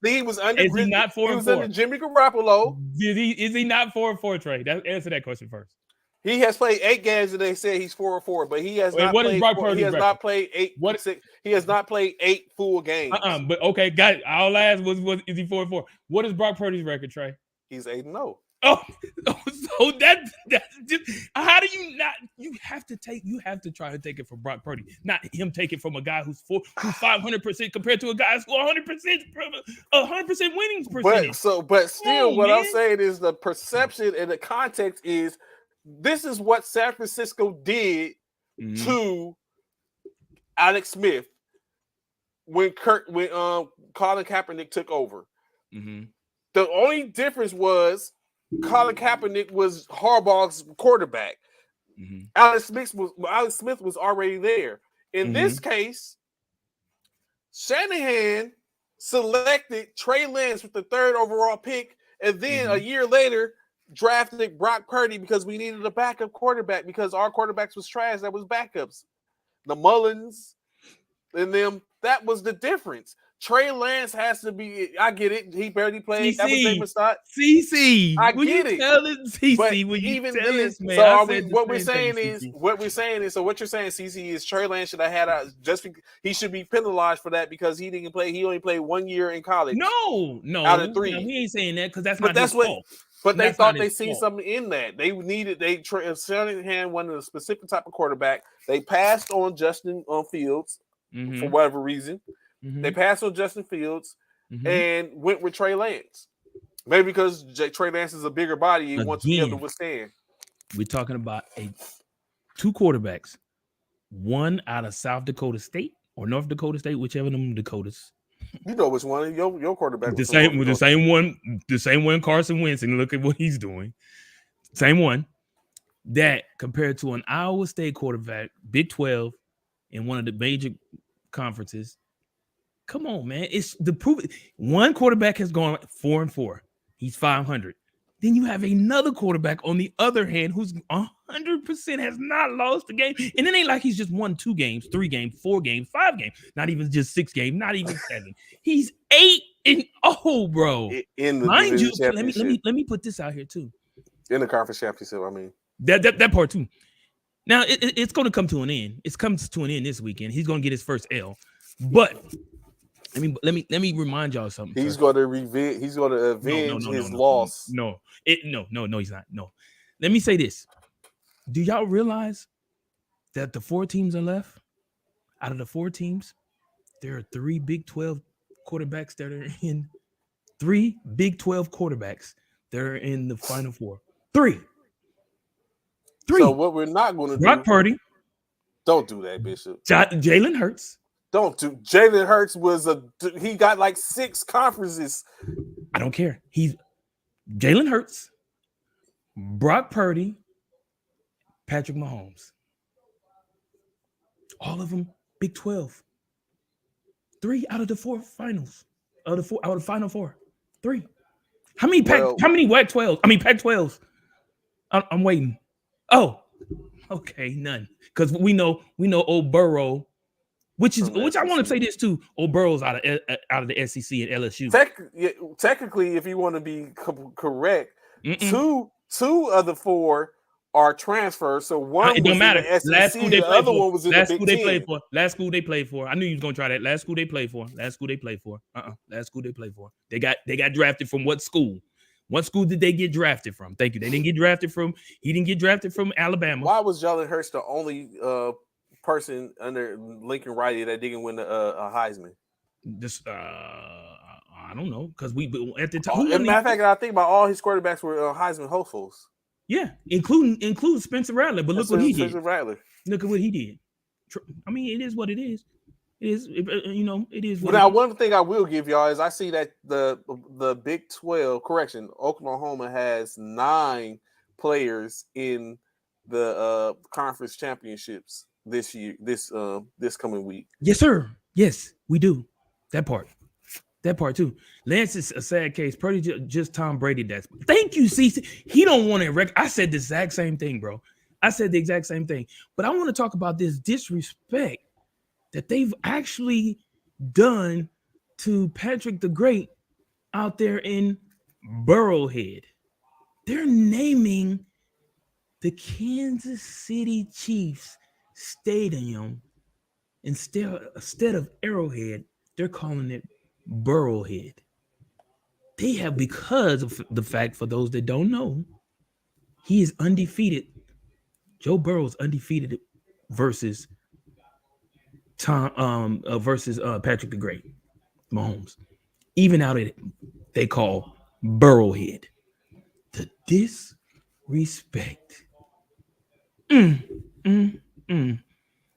He was under. Is he not 4-4? He was under Jimmy Garoppolo. Is he not 4-4, Trey? Answer that question first. He has played 8 games, and they say he's 4-4, but he has not played. He has not played 8. He has not played 8 full games. But okay, got it. I'll ask. Is he 4-4? What is Brock Purdy's record, Trey? He's 8-0. Oh, so that's just how do you not? You have to try to take it from Brock Purdy, not him take it from a guy who's 500% compared to a guy who's 100% winning percentage. But still, what I'm saying is the perception and the context is this is what San Francisco did to Alex Smith when Colin Kaepernick took over. Mm-hmm. The only difference was Colin Kaepernick was Harbaugh's quarterback. Mm-hmm. Alex Smith was already there. In this case, Shanahan selected Trey Lance with the 3rd overall pick, and then a year later drafted Brock Purdy because we needed a backup quarterback because our quarterbacks was trash. That was backups. The Mullins and them. That was the difference. Trey Lance has to be. I get it. He barely played. CC. I get it. CC. Will you tell this man? So what we're saying is. So what you're saying, CC, is Trey Lance should have had he should be penalized for that because he didn't play. He only played 1 year in college. No. Out of 3. No, he ain't saying that because that's not his fault. But they thought they seen something in that. Shanahan wanted a specific type of quarterback. They passed on Justin Fields for whatever reason. Mm-hmm. They passed on Justin Fields and went with Trey Lance. Maybe because Trey Lance is a bigger body and wants to be able to withstand. We're talking about 2 quarterbacks. One out of South Dakota State or North Dakota State, whichever of them Dakotas. You know which one your quarterback was. The same one Carson Wentz, and look at what he's doing. Same one. That compared to an Iowa State quarterback, Big 12, in one of the major conferences. Come on, man. It's the proof. One quarterback has gone 4-4. He's 500. Then you have another quarterback on the other hand who's 100% has not lost a game. And it ain't like he's just won 2 games, 3 games, 4 games, 5 games, not even just 6 games, not even 7. He's 8-0, bro. In the mind you, let me put this out here too. In the conference championship, I mean. That part too. Now it's going to come to an end. It comes to an end this weekend. He's going to get his first L. But I mean, let me remind y'all something. He's going to avenge his loss. No, he's not. No. Let me say this. Do y'all realize that the 4 teams are left? Out of the 4 teams, there are 3 Big 12 quarterbacks that are in 3 Big 12 quarterbacks that are in the Final Four. 3. So what we're not going to do. Brock Purdy. Don't do that, Bishop. Jalen Hurts. Don't do. Jalen Hurts he got like 6 conferences. I don't care. He's Jalen Hurts, Brock Purdy, Patrick Mahomes. All of them Big 12. 3 out of the 4 finals. Out of the Final 4. 3. How many Pac-12s? I mean Pac-12s. I'm waiting. Oh, okay, none. Because we know old Burrow. Which I want to say this too. Old Burrow's out of the SEC and LSU. Technically, if you want to be correct, 2 of the 4 are transfers. So one it don't matter. In the SEC, last school they played for. One was in last the school Big they 10. played for. Last school they played for. I knew you was gonna try that. Last school they played for. Last school they played for. They got drafted from what school? What school did they get drafted from? Thank you. They didn't get drafted from. He didn't get drafted from Alabama. Why was Jalen Hurts the only person under Lincoln Riley that didn't win a Heisman? I don't know, because we at the time. As a matter of fact, I think about all his quarterbacks were Heisman hopefuls. Yeah, including Spencer Rattler. But look what he did. Spencer Rattler. Look at what he did. I mean, it is what it is. It is, it is. But now, one thing I will give y'all is I see that the Big 12, Oklahoma has 9 players in the conference championships this year, this coming week. Yes, sir. Yes, we do. That part too. Lance is a sad case. Purdy just Tom Brady. Thank you, CC. He don't want to. I said the exact same thing, bro. I said the exact same thing. But I want to talk about this disrespect that they've actually done to Patrick the Great out there in Burrowhead. They're naming the Kansas City Chiefs Stadium instead of Arrowhead. They're calling it Burrowhead. They have, because of the fact, for those that don't know, he is undefeated. Joe Burrow's undefeated versus Patrick the Great, Mahomes. Even out it, they call Burrowhead. The disrespect.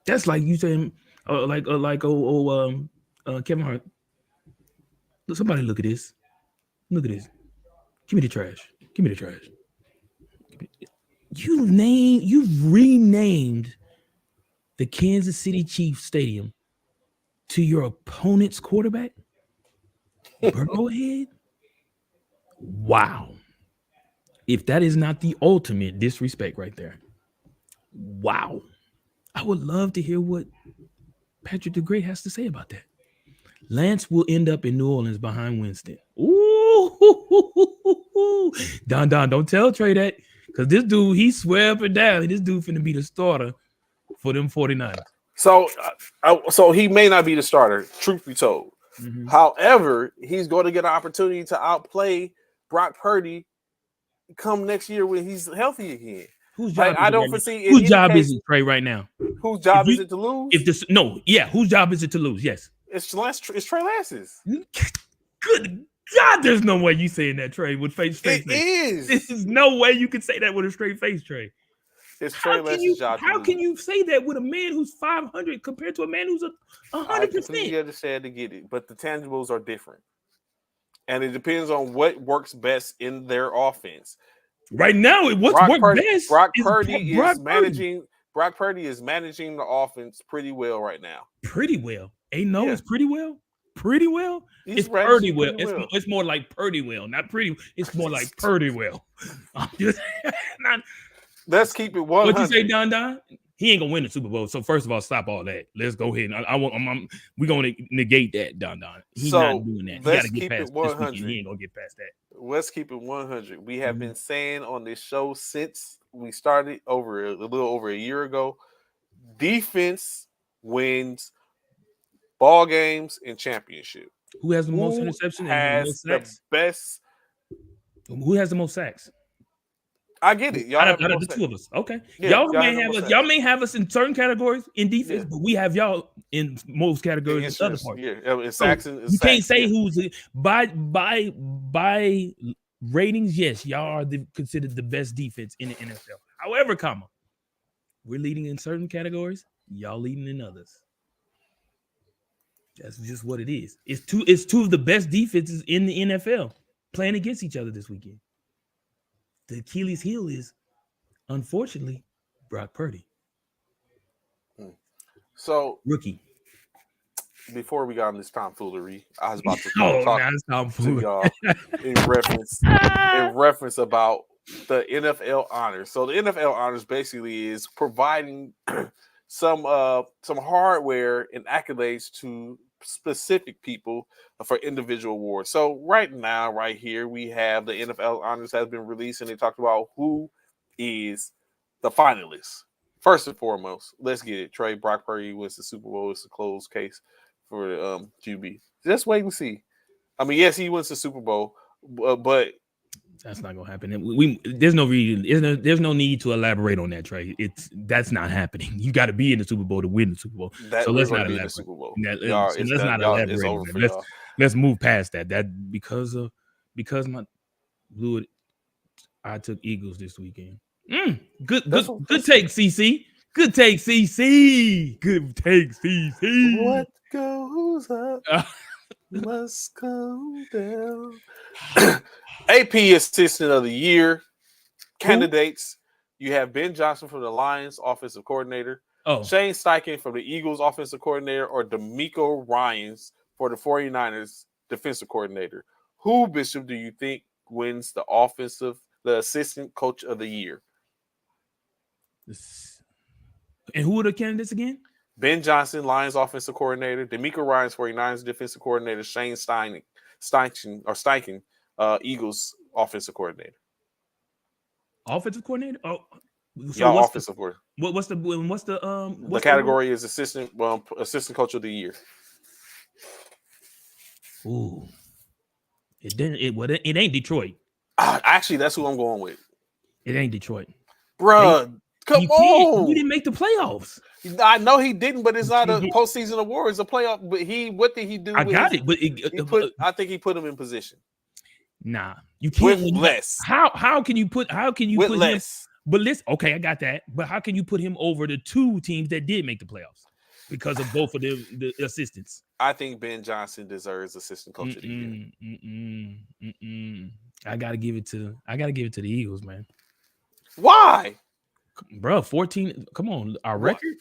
That's like you saying, Kevin Hart. Somebody look at this. Look at this. Give me the trash. Give me the trash. You've renamed the Kansas City Chiefs Stadium to your opponent's quarterback? Burrowhead? Wow. If that is not the ultimate disrespect right there. Wow. I would love to hear what Patrick the Great has to say about that. Lance will end up in New Orleans behind Winston. Ooh. Don, don't tell Trey that, because this dude, he swear up and down. This dude finna be the starter for them 49ers. So he may not be the starter, truth be told. Mm-hmm. However, he's going to get an opportunity to outplay Brock Purdy come next year when he's healthy again. Whose job? I don't foresee. Whose job is it, Trey, right now? Whose job is it to lose? Whose job is it to lose? Yes, it's Trey Lance's. Good God, there's no way you saying that, Trey, with straight face. It is. There's no way you can say that with a straight face, Trey. It's Trey Lance's job. How can you say that with a man who's 500 compared to a man who's 100%? You understand to get it, but the tangibles are different, and it depends on what works best in their offense. Right now, best. Brock Purdy is managing the offense pretty well right now. Pretty well. It's pretty well. Pretty well. It's Purdy well. It's more like Purdy well, not pretty. It's more like Purdy well. Let's keep it 100. What you say, Don? He ain't gonna win the Super Bowl. So first of all, stop all that. Let's go ahead. We're gonna negate that, Don. He's not doing that. He gotta get past 100. He ain't gonna get past that. Let's keep it 100. We have been saying on this show since we started a little over a year ago, defense wins ball games and championship. Who has the most interceptions and the most sacks? The best. Who has the most sacks? I get it. Y'all out of the two of us. Okay. Yeah, y'all may have us in certain categories in defense, but we have y'all in most categories in other parts. Yeah, in sacks. You can't say who's by ratings. Yes, y'all are considered the best defense in the NFL. However, we're leading in certain categories. Y'all leading in others. That's just what it is. It's two of the best defenses in the NFL playing against each other this weekend. The Achilles heel is, unfortunately, Brock Purdy. So, rookie. Before we got on this tomfoolery, I was about to talk to y'all in reference about the NFL honors. So the NFL honors basically is providing some hardware and accolades to specific people for individual awards. So right now, right here, we have the NFL honors has been released, and they talked about who is the finalists. First and foremost, let's get it. Trey, Brock Purdy wins the Super Bowl. It's a closed case for QB. Just wait and see. I mean, yes, he wins the Super Bowl, but that's not gonna happen. There's no reason. There's no need to elaborate on that, Trey. That's not happening. You got to be in the Super Bowl to win the Super Bowl. So let's not elaborate. Let's not elaborate. Let's move past that. That because my Blue, I took Eagles this weekend. Good take, CC. Good take, CC. Good take, CC. What goes up must come down. AP Assistant of the Year candidates. You have Ben Johnson from the Lions, offensive coordinator. Oh, Shane Steichen from the Eagles, offensive coordinator, or D'Amico Ryans for the 49ers, defensive coordinator. Who, Bishop, do you think wins the assistant coach of the year? and who are the candidates again? Ben Johnson, Lions offensive coordinator. D'Amico Ryans, 49ers defensive coordinator. Shane Steichen, Eagles offensive coordinator. Offensive coordinator? Oh, So y'all offensive coordinator. What's the category is assistant coach of the year. Ooh, it ain't Detroit. Actually, that's who I'm going with. It ain't Detroit, Bruh. Come on. He didn't make the playoffs. I know he didn't, but it's not a postseason award. It's a playoff. But what did he do? I got it, but I think he put him in position. Nah, you can't. With less. How can you put with put less? Him, but listen, okay, I got that. But how can you put him over the two teams that did make the playoffs because of both of the assistants? I think Ben Johnson deserves assistant coach of the year. I gotta give it to the Eagles, man. Why? Bro, 14. Come on, our record.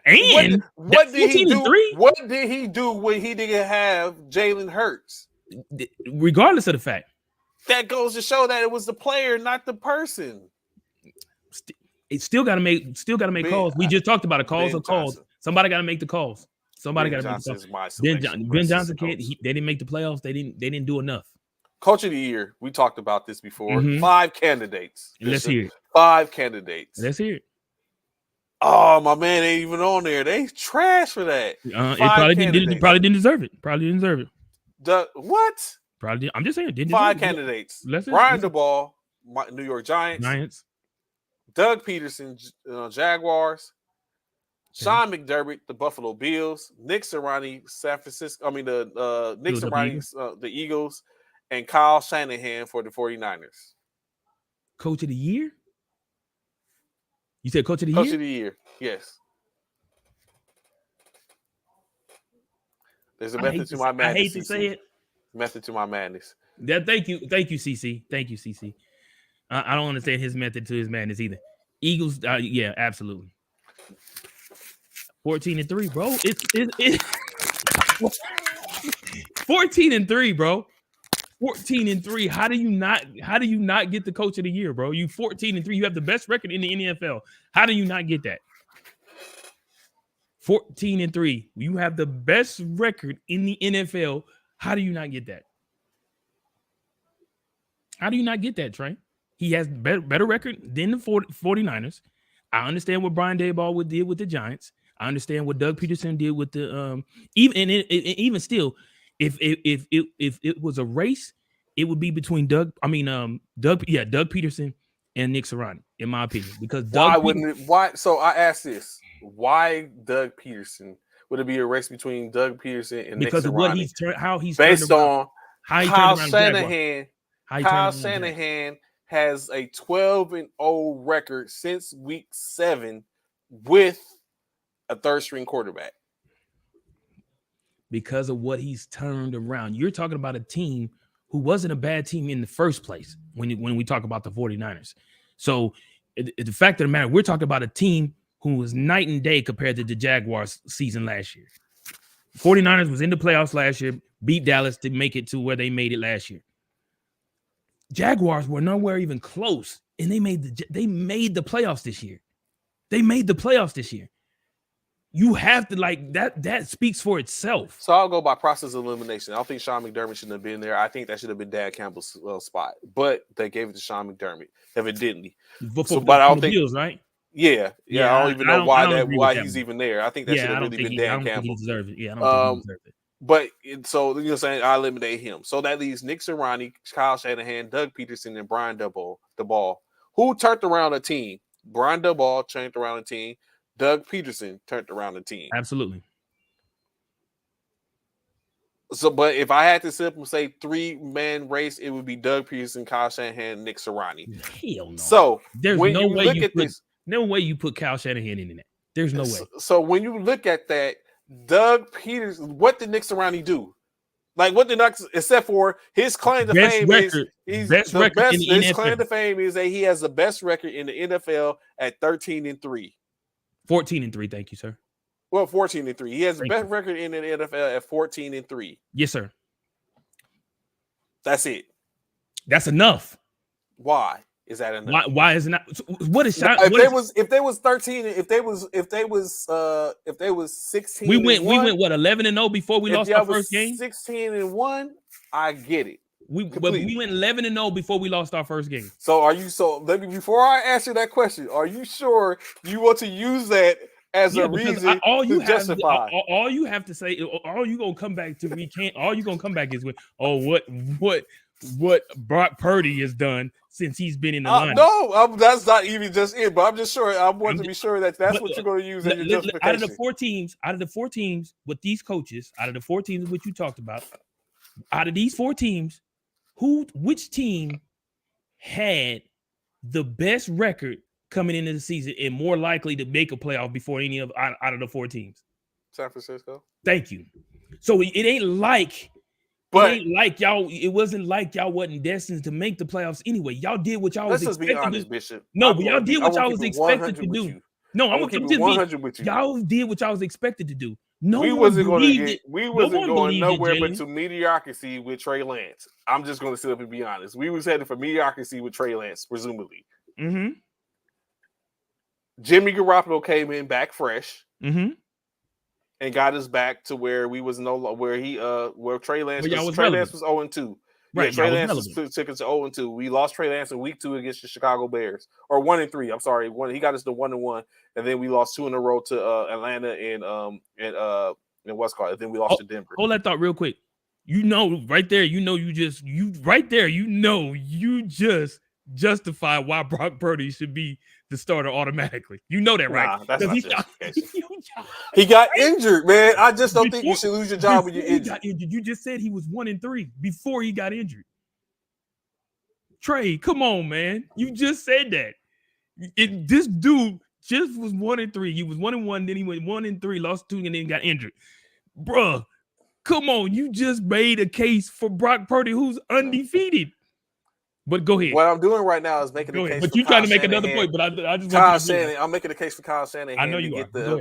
And what did he do? What did he do when he didn't have Jalen Hurts? Regardless of the fact, that goes to show that it was the player, not the person. It still got to make calls. We just talked about it. Calls are calls. Somebody got to make the calls. Somebody got to make the calls. Ben Johnson can't. They didn't make the playoffs. They didn't do enough. Coach of the year. We talked about this before. 5 candidates. Let's hear it. 5 candidates. Let's hear it. Oh, my man ain't even on there. They trash for that. It probably didn't deserve it. Probably didn't deserve it. What? Probably. I'm just saying. 5 candidates. Brian DeBall, New York Giants. Doug Peterson, Jaguars. Okay. Sean McDermott, the Buffalo Bills. Nick Sirianni, the Eagles. And Kyle Shanahan for the 49ers. Coach of the year? You said coach of the year? Coach of the year, yes. There's a method to my madness. I hate to say it. Method to my madness. Thank you, CC. Thank you, CC. I don't understand his method to his madness either. Eagles, yeah, absolutely. 14-3, bro. It's 14-3, bro. 14-3. How do you not get the coach of the year, bro? You 14-3. You have the best record in the NFL. How do you not get that? 14-3. You have the best record in the NFL. How do you not get that? How do you not get that, Trey? He has better record than the 49ers. I understand what Brian Daboll did with the Giants. I understand what Doug Peterson did with the even still. If it was a race, it would be between Doug Peterson and Nick Sirianni, in my opinion. Because So I asked this: why Doug Peterson? Would it be a race between Doug Peterson and because Nick of Sirianni? how he's based on how he Kyle turned Shanahan. Kyle Shanahan has a 12-0 record since week 7 with a third-string quarterback. Because of what he's turned around. You're talking about a team who wasn't a bad team in the first place when we talk about the 49ers. So the fact of the matter, we're talking about a team who was night and day compared to the Jaguars season last year. 49ers was in the playoffs last year, beat Dallas to make it to where they made it last year. Jaguars were nowhere even close, and they made the playoffs this year. They made the playoffs this year. You have to that speaks for itself. So I'll go by process of elimination. I don't think Sean McDermott shouldn't have been there. I think that should have been Dan Campbell's spot, but they gave it to Sean McDermott, evidently. But I don't think Bills, right? Yeah. I don't even know why he's even there. I think that should have really been Dan Campbell. He deserves it. Yeah, I don't think he deserves it. But so you're saying I eliminate him. So that leaves Nick Sirianni, Kyle Shanahan, Doug Peterson, and Brian DeBall. Who turned around a team? Brian DeBall turned around a team. Doug Peterson turned around the team. Absolutely. So, but if I had to simply say 3-man race, it would be Doug Peterson, Kyle Shanahan, Nick Sirianni. Hell no. So there's no way you put Kyle Shanahan in that. There's no way. So when you look at that, Doug Peters. What did Nick Sirianni do? Like, what did Knicks, except for his claim to fame is he's best the record best. in the His NFL. claim to fame is that he has the best record in the NFL at 13-3. 14-3. Thank you, sir. Well, 14-3. He has the Thank best you. record in the NFL at 14-3. Yes, sir. That's it. That's enough. Why is that enough? Why is it not? What is shot? If they was 13, if they was 16, we went what 11-0 before we lost our first game. 16-1, I get it. We went 11-0 before we lost our first game. So let me before I answer that question, are you sure you want to use that as a reason to justify? All you have to say, all you gonna come back to recant. All you gonna come back is with, what Brock Purdy has done since he's been in the line. No, that's not even just it. But I'm just sure. I want to be sure that's what you're going to use as your justification. Out of the four teams with these coaches, out of the 4 teams which you talked about, out of these 4 teams, which team had the best record coming into the season and more likely to make a playoff before any of out of the 4 teams? San Francisco. Thank you. So it ain't like. But it ain't like y'all. It wasn't like y'all wasn't destined to make the playoffs anyway. Y'all did what y'all was expected to do. Let's just be honest, Bishop. No, but y'all did what y'all was expected to do. No, I'm gonna keep 100 with you. Y'all did what y'all was expected to do. No, we wasn't going nowhere but to mediocrity with Trey Lance. I'm just going to sit up and be honest. We was headed for mediocrity with Trey Lance, presumably. Mm-hmm. Jimmy Garoppolo came in back fresh. Mm-hmm. And got us back to where we was where Trey Lance was 0-2. Right, yeah, Trey Lance took us to 0-2. We lost Trey Lance in week 2 against the Chicago Bears, or 1-3. I'm sorry, he got us to 1-1, and then we lost 2 in a row to Atlanta and what's called. And then we lost to Denver. Hold that thought real quick. Right there. You just justify why Brock Purdy should be the starter automatically. You know that, right? Nah, that's not he got injured, man. I just don't think you should lose your job when you're injured. You just said he was 1-3 before he got injured. Trey, come on, man. You just said that. This dude just was 1-3. He was 1-1, then he went 1-3, lost 2, and then got injured. Bruh, come on. You just made a case for Brock Purdy, who's undefeated. But go ahead. What I'm doing right now is making a case. But you're trying to make another point. But I just Kyle Shanahan. I'm making a case for Kyle Shanahan. I know you to get the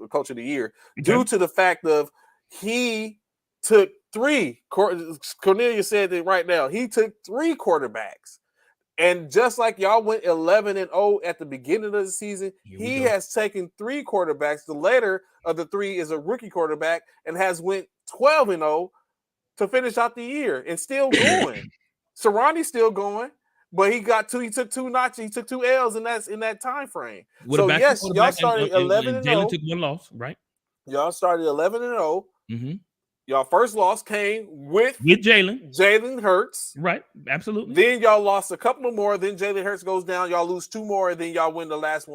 coach of the year due to the fact of he took 3. Cornelia said that right now. He took 3 quarterbacks, and just like y'all went 11-0 at the beginning of the season, he has taken 3 quarterbacks. The later of the 3 is a rookie quarterback, and has went 12-0. To finish out the year and still going. Sirianni's still going, but he took 2 notches, he took 2 L's in that time frame. So yes, y'all started 11-0. Jalen took 1 loss, right? Y'all started 11-0. Mm-hmm. Y'all first loss came with Jalen Hurts. Right, absolutely. Then y'all lost a couple more. Then Jalen Hurts goes down. Y'all lose 2 more, and then y'all win the last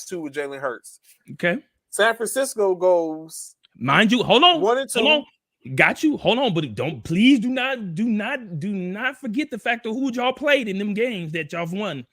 2 with Jalen Hurts. Okay. San Francisco goes. Mind you, hold on. 1-2. Hold on. Got you. Hold on, but do not forget the fact of who y'all played in them games that y'all won.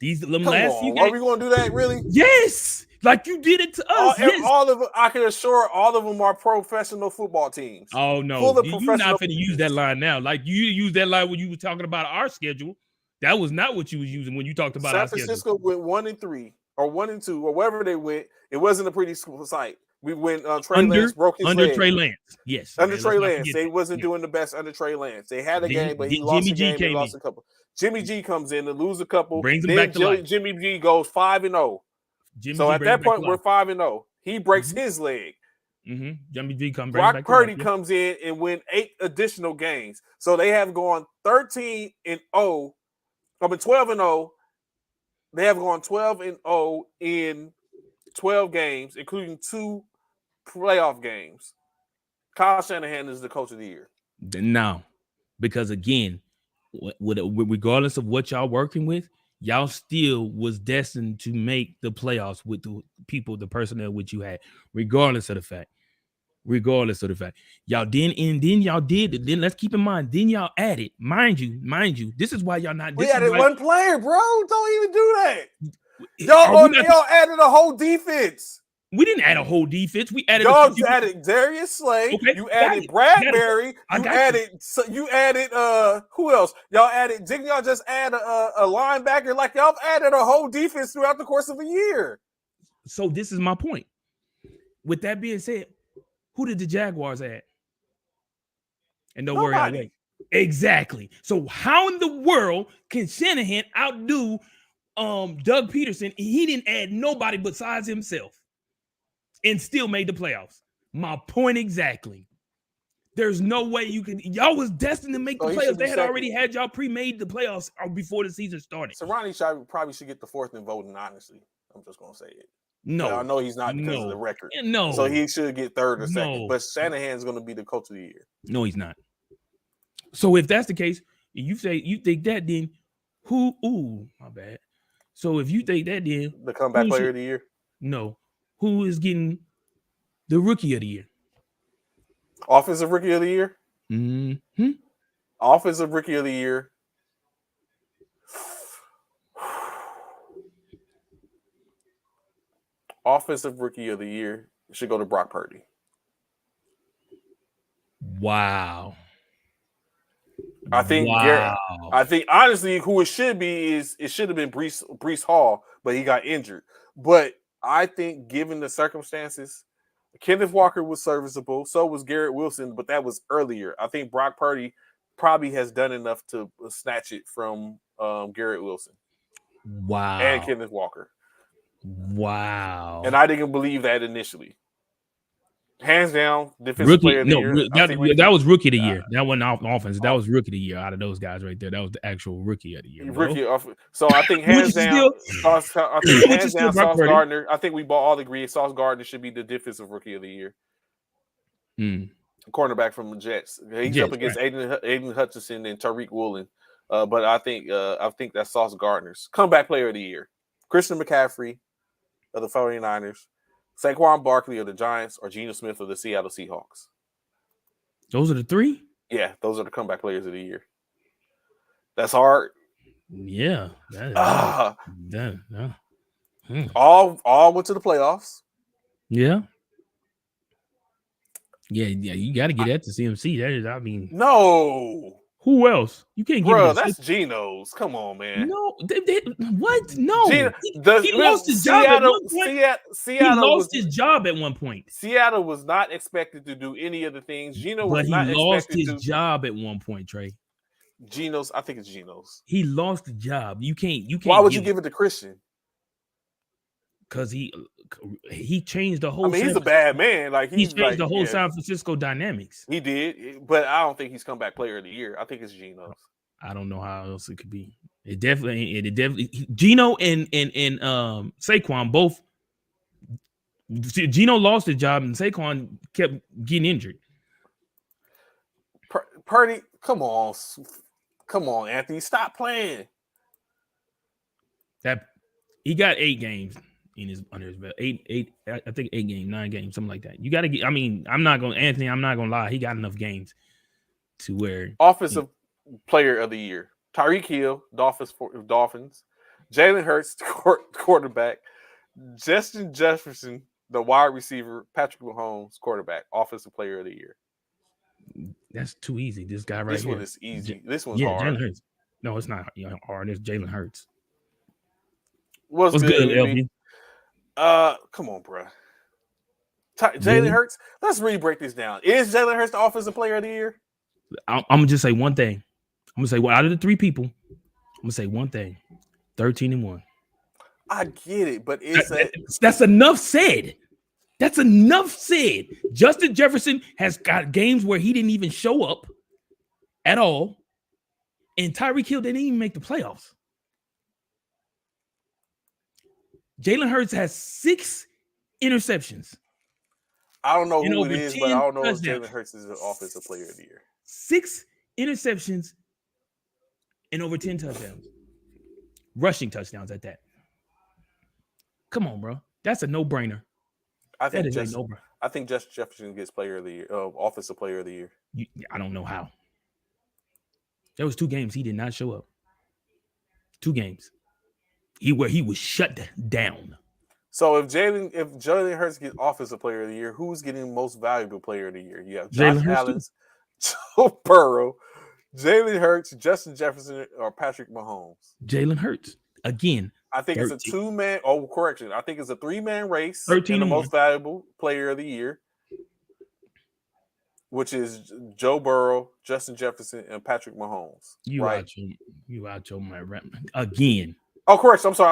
Last few games. Are we going to do that really? Yes, like you did it to us. Yes. All of them, I can assure all of them are professional football teams. Oh no, you're not going to use that line now. Like you used that line when you were talking about our schedule. That was not what you was using when you talked about our schedule. San Francisco went 1-3 or 1-2 or wherever they went. It wasn't a pretty sight. We went Lance broke his leg. Trey Lance, yes. Under Trey Lance. They wasn't doing the best under Trey Lance. They had a game, but he lost a game and lost a couple. Jimmy G comes in and lose a couple. Brings him back to life. Jimmy G goes 5-0. So at that point, we're 5-0. He breaks his leg. Mm-hmm. Jimmy G comes Brock back Purdy comes in and win 8 additional games. So they have gone 13-0. I mean 12-0. They have gone 12-0 in 12 games, including 2 playoff games. Kyle Shanahan is the coach of the year. No, because again, regardless of what y'all working with, y'all still was destined to make the playoffs with the people, the personnel which you had, regardless of the fact. Y'all did. Then let's keep in mind, then y'all added, mind you, this is why y'all not. We added 1 player, bro. Don't even do that. Y'all added a whole defense. We didn't add a whole defense. We added Y'all a few added Darius Slay. Okay, You got added it. Bradbury. I You got added. You added. Who else? Y'all added. Didn't y'all just add a linebacker? Like y'all added a whole defense throughout the course of a year. So this is my point. With that being said, who did the Jaguars add? And don't worry, I Nobody. wait. Exactly. So how in the world can Shanahan outdo Doug Peterson? He didn't add nobody besides himself and still made the playoffs. My point exactly. There's no way you can. Y'all was destined to make the he should playoffs. be They had second. already had y'all pre-made the playoffs before the season started. So Ronnie probably should get the fourth in voting. Honestly, I'm just gonna say it. No, but I know he's not because of the record. No, so he should get third or second. No. But Shanahan's going to be the coach of the year. No, he's not. So if that's the case, you say you think that, then who? Ooh, my bad. So if you think that, then the comeback player of the year. No, who is getting the rookie of the year? Offensive rookie of the year. Mm-hmm. Offensive rookie of the year. Offensive rookie of the year should go to Brock Purdy. Wow. I think Garrett. I think honestly, who it should be is it should have been Breece Hall, but he got injured. But I think, given the circumstances, Kenneth Walker was serviceable. So was Garrett Wilson, but that was earlier. I think Brock Purdy probably has done enough to snatch it from Garrett Wilson. Wow. And Kenneth Walker. Wow. And I didn't believe that initially. Hands down, defensive player of the year. That was rookie of the year. That wasn't offense. That was rookie of the year out of those guys right there. That was the actual rookie of the year. Rookie. So I think hands down, Sauce Gardner. I think we all agree Sauce Gardner should be the defensive rookie of the year. Cornerback from the Jets. He's up against Aiden Hutchinson and Tariq Woolen. But I think that's Sauce Gardner's comeback player of the year. Christian McCaffrey of the 49ers. Saquon Barkley of the Giants, or Geno Smith of the Seattle Seahawks. Those are the three? Yeah, those are the comeback players of the year. That's hard. Yeah. All went to the playoffs. Yeah. Yeah, you got to get that to CMC. That is, no. Who else? You can't give it. That's Geno's. Come on, man. No, what? No. He lost his job at one point. Seattle he lost his job at one point. Seattle was not expected to do any of the things. Geno was not expected to. But he lost his job at one point, Trey. Geno's. I think it's Geno's. He lost the job. You can't. Why would you give it to Christian? Because he changed the whole. He's a bad man. Like he changed the whole San Francisco dynamics. He did, but I don't think he's comeback player of the year. I think it's Geno's. I don't know how else it could be. It definitely. Geno and Saquon both. Geno lost his job and Saquon kept getting injured. Purdy, come on, Anthony, stop playing. That he got 8 games. Under his belt, 8, I think 8 games, 9 games, something like that. You got to get. I'm not gonna lie. He got enough games to where offensive player of the year: Tyreek Hill, Dolphins, Jalen Hurts, quarterback, Justin Jefferson, the wide receiver, Patrick Mahomes, quarterback, offensive player of the year. That's too easy. This guy right here. This one is easy. This one's hard. Jalen Hurts. No, it's not hard. It's Jalen Hurts. What's good, LB? Come on, bro. Jalen Hurts. Let's really break this down. Is Jalen Hurts the offensive player of the year? I'm gonna just say one thing. I'm gonna say, well, out of the 3 people, I'm gonna say one thing: 13-1. I get it, but that's enough said. That's enough said. Justin Jefferson has got games where he didn't even show up at all, and Tyreek Hill didn't even make the playoffs. Jalen Hurts has 6 interceptions. I don't know who it is, but I don't know if Jalen Hurts is the offensive player of the year. 6 interceptions and over 10 touchdowns. Rushing touchdowns at that. Come on, bro. That's a no-brainer. I think Justin Jefferson gets player of the year, offensive player of the year. I don't know how. There was 2 games he did not show up. 2 games. Where he was shut down. So if Jalen Hurts gets Offensive Player of the Year, who's getting Most Valuable Player of the Year? You have Josh Jalen Hurts Allen, Joe Burrow, Jalen Hurts, Justin Jefferson, or Patrick Mahomes. Jalen Hurts again. I think it's a 2-man. Oh, correction. I think it's a 3-man race. 13 and the to 1. Most Valuable Player of the Year, which is Joe Burrow, Justin Jefferson, and Patrick Mahomes. You out your my rap again. Oh, correct. I'm sorry.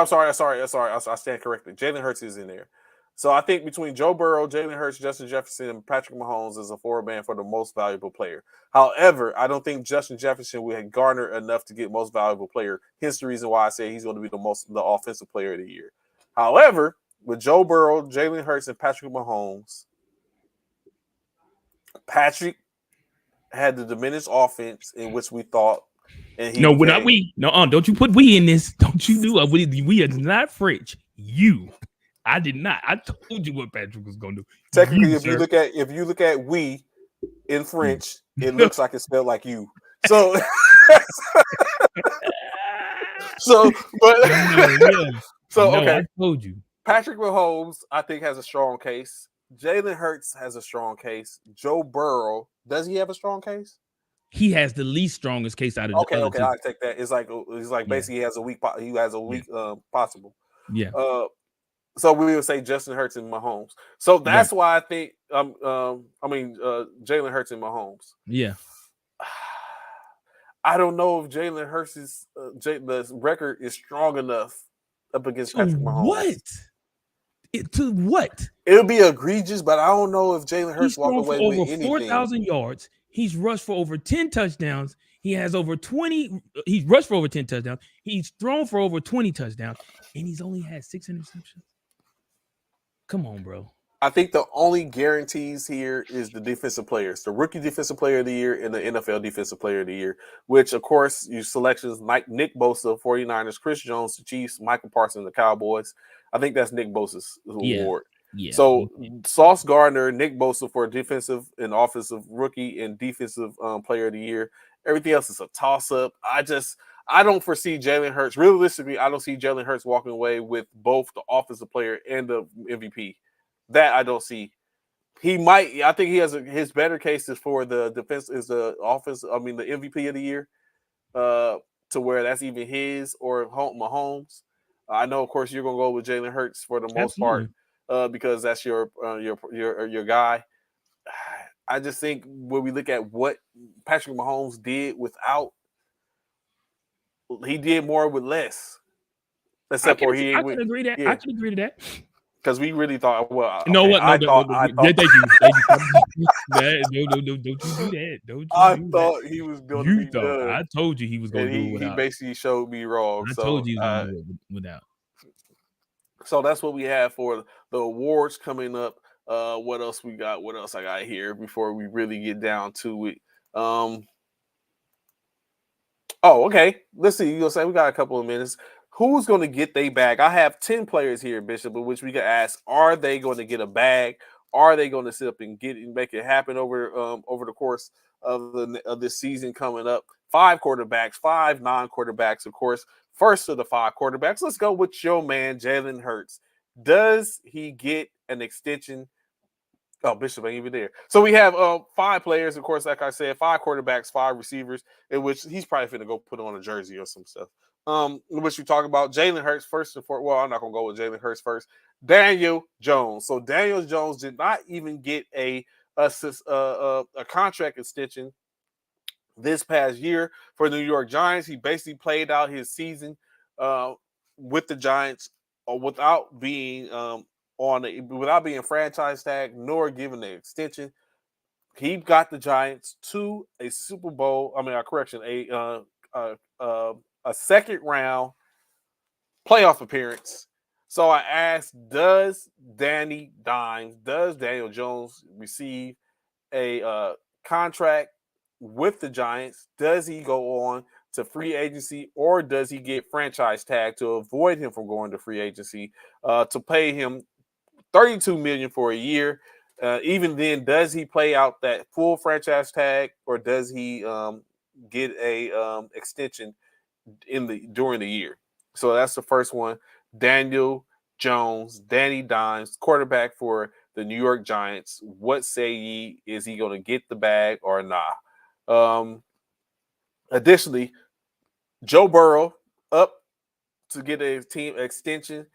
I stand corrected. Jalen Hurts is in there. So I think between Joe Burrow, Jalen Hurts, Justin Jefferson, and Patrick Mahomes is a 4-man for the Most Valuable Player. However, I don't think Justin Jefferson will garner enough to get Most Valuable Player. Hence the reason why I say he's going to be the Offensive Player of the Year. However, with Joe Burrow, Jalen Hurts, and Patrick Mahomes, Patrick had the diminished offense in which we thought. And No, we're not we. No, don't you put we in this. Don't you do it. We are not French. You. I did not. I told you what Patrick was gonna do. Technically, if you look at we in French, it looks like it's spelled like you. So okay. I told you. Patrick Mahomes, I think, has a strong case. Jalen Hurts has a strong case. Joe Burrow, does he have a strong case? He has the least strongest case out of okay, the other two. I'll take that. It's like basically he has a weak possible. Yeah. So we would say Justin Hurts and Mahomes. So that's why I think Jalen Hurts and Mahomes. Yeah. I don't know if Jalen Hurts' the record is strong enough up against Patrick Mahomes. What? It'll be egregious, but I don't know if Jalen Hurts walk away with anything. He's over 4,000 yards. He's rushed for over 10 touchdowns. He has over 20. He's rushed for over 10 touchdowns. He's thrown for over 20 touchdowns, and he's only had 6 interceptions. Come on, bro. I think the only guarantees here is the defensive players, the rookie defensive player of the year and the NFL defensive player of the year, which, of course, you selections like Nick Bosa, 49ers, Chris Jones, the Chiefs, Michael Parsons, the Cowboys. I think that's Nick Bosa's award. Yeah. So Sauce Gardner, Nick Bosa for defensive and offensive rookie and defensive player of the year. Everything else is a toss-up. I don't foresee Jalen Hurts. Realistically, I don't see Jalen Hurts walking away with both the offensive player and the MVP. That I don't see. He might. I think he has his better case is for the defense is the offense. I mean, the MVP of the year, to where that's even his or Mahomes. I know, of course, you're gonna go with Jalen Hurts for the most part, because that's your guy. I just think when we look at what Patrick Mahomes did he did more with less. Except for I can agree that. Yeah. I can agree to that. Because we really thought, well, you know what? No, I thought. Thank you. No, don't you do that. Don't you? I thought he was going to be done. I told you he was going to do it without. He basically showed me wrong. I told you he was going to do it without. So that's what we have for the awards coming up. What else we got? What else I got here before we really get down to it? Okay. Let's see. You're going to say we got a couple of minutes. Who's going to get their bag? I have 10 players here, Bishop, in which we can ask, are they going to get a bag? Are they going to sit up and make it happen over the course of this season coming up? 5 quarterbacks, 5 non-quarterbacks, of course. First of the 5 quarterbacks, let's go with your man, Jalen Hurts. Does he get an extension? Oh, Bishop ain't even there. So we have 5 players, of course, like I said, 5 quarterbacks, 5 receivers, in which he's probably finna go put on a jersey or some stuff. Which we talk about Jalen Hurts first and foremost. Well, I'm not gonna go with Jalen Hurts first. Daniel Jones. So Daniel Jones did not even get a contract extension this past year for the New York Giants. He basically played out his season with the Giants without being without being franchise tag nor given an extension. He got the Giants to a Super Bowl. A second round playoff appearance. So I asked, does Daniel Jones receive a contract with the Giants? Does he go on to free agency, or does he get franchise tag to avoid him from going to free agency to pay him $32 million for a year? Even then, does he play out that full franchise tag, or does he get a extension during the year? So that's the first one. Daniel Jones, Danny Dimes, quarterback for the New York Giants. What say ye? Is he going to get the bag or not? Additionally, Joe Burrow up to get a team extension.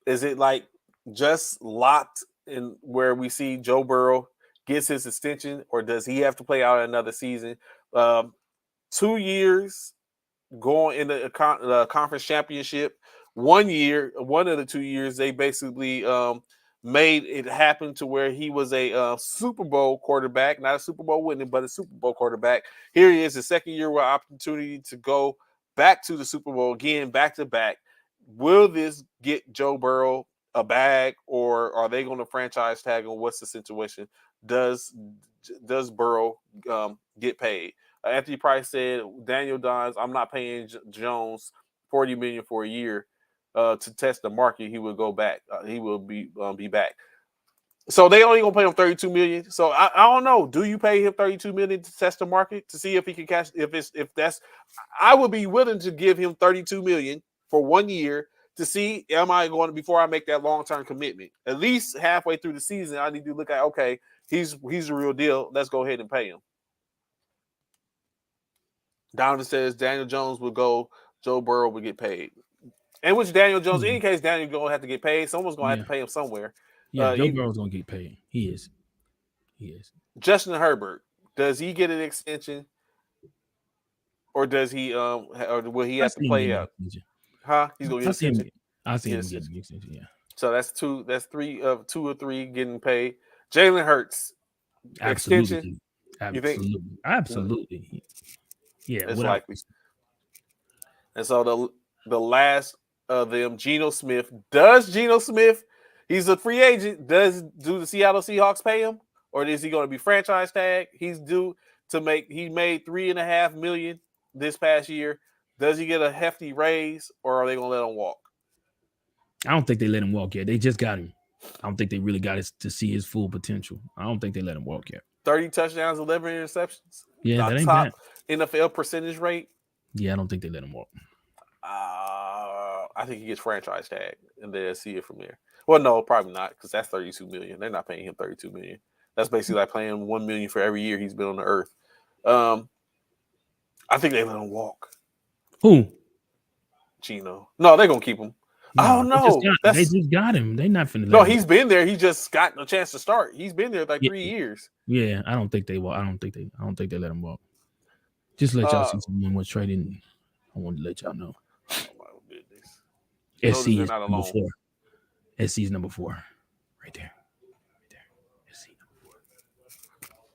Is it like just locked in where we see Joe Burrow gets his extension, or does he have to play out another season? 2 years going in the conference championship. 1 year, one of the 2 years, they basically made it happen to where he was a Super Bowl quarterback, not a Super Bowl winning, but a Super Bowl quarterback. Here he is, the second year with opportunity to go back to the Super Bowl again, back to back. Will this get Joe Burrow a bag, or are they going to franchise tag him? What's the situation? Does Burrow get paid? Anthony Price said, Daniel Dimes, I'm not paying Jones $40 million for a year to test the market. He will go back. He will be back. So they only gonna pay him $32 million. So I don't know. Do you pay him $32 million to test the market to see if he can catch? If that's, I would be willing to give him $32 million for 1 year to see am I going to, before I make that long-term commitment. At least halfway through the season, I need to look at, okay, he's a real deal. Let's go ahead and pay him. Donovan says Daniel Jones will go, Joe Burrow will get paid. And which Daniel Jones, in any case, Daniel going to have to get paid. Someone's going to have to pay him somewhere. Yeah, Joe Burrow's going to get paid. He is. Justin Herbert, does he get an extension? Or does he or will he have to play out? Huh? He's going to get an extension. I see him getting an extension, yeah. So that's three of 2 or 3 getting paid. Jalen Hurts, extension. Absolutely. You think? Absolutely. Yeah, it's likely. And so the last of them, Geno Smith. Does Geno Smith, he's a free agent, do the Seattle Seahawks pay him? Or is he going to be franchise tag? He's due to he made $3.5 million this past year. Does he get a hefty raise, or are they going to let him walk? I don't think they let him walk yet. They just got him. I don't think they really got to see his full potential. I don't think they let him walk yet. 30 touchdowns, 11 interceptions. Yeah, that ain't top bad. NFL percentage rate. Yeah, I don't think they let him walk. I think he gets franchise tag, and they'll see it from there. Well, no, probably not, because that's $32 million. They're not paying him $32 million. That's basically like paying $1 million for every year he's been on the earth. I think they let him walk. Who? Geno. No, they're gonna keep him. No, I don't know. They just got him. They not finna. No, he's been there. He just got a chance to start. He's been there like 3 years. Yeah, I don't think they will. I don't think they let him walk. Just let y'all see someone was trading. I wanted to let y'all know. Oh my goodness. SC is number 4. SC is number 4. Right there. SC number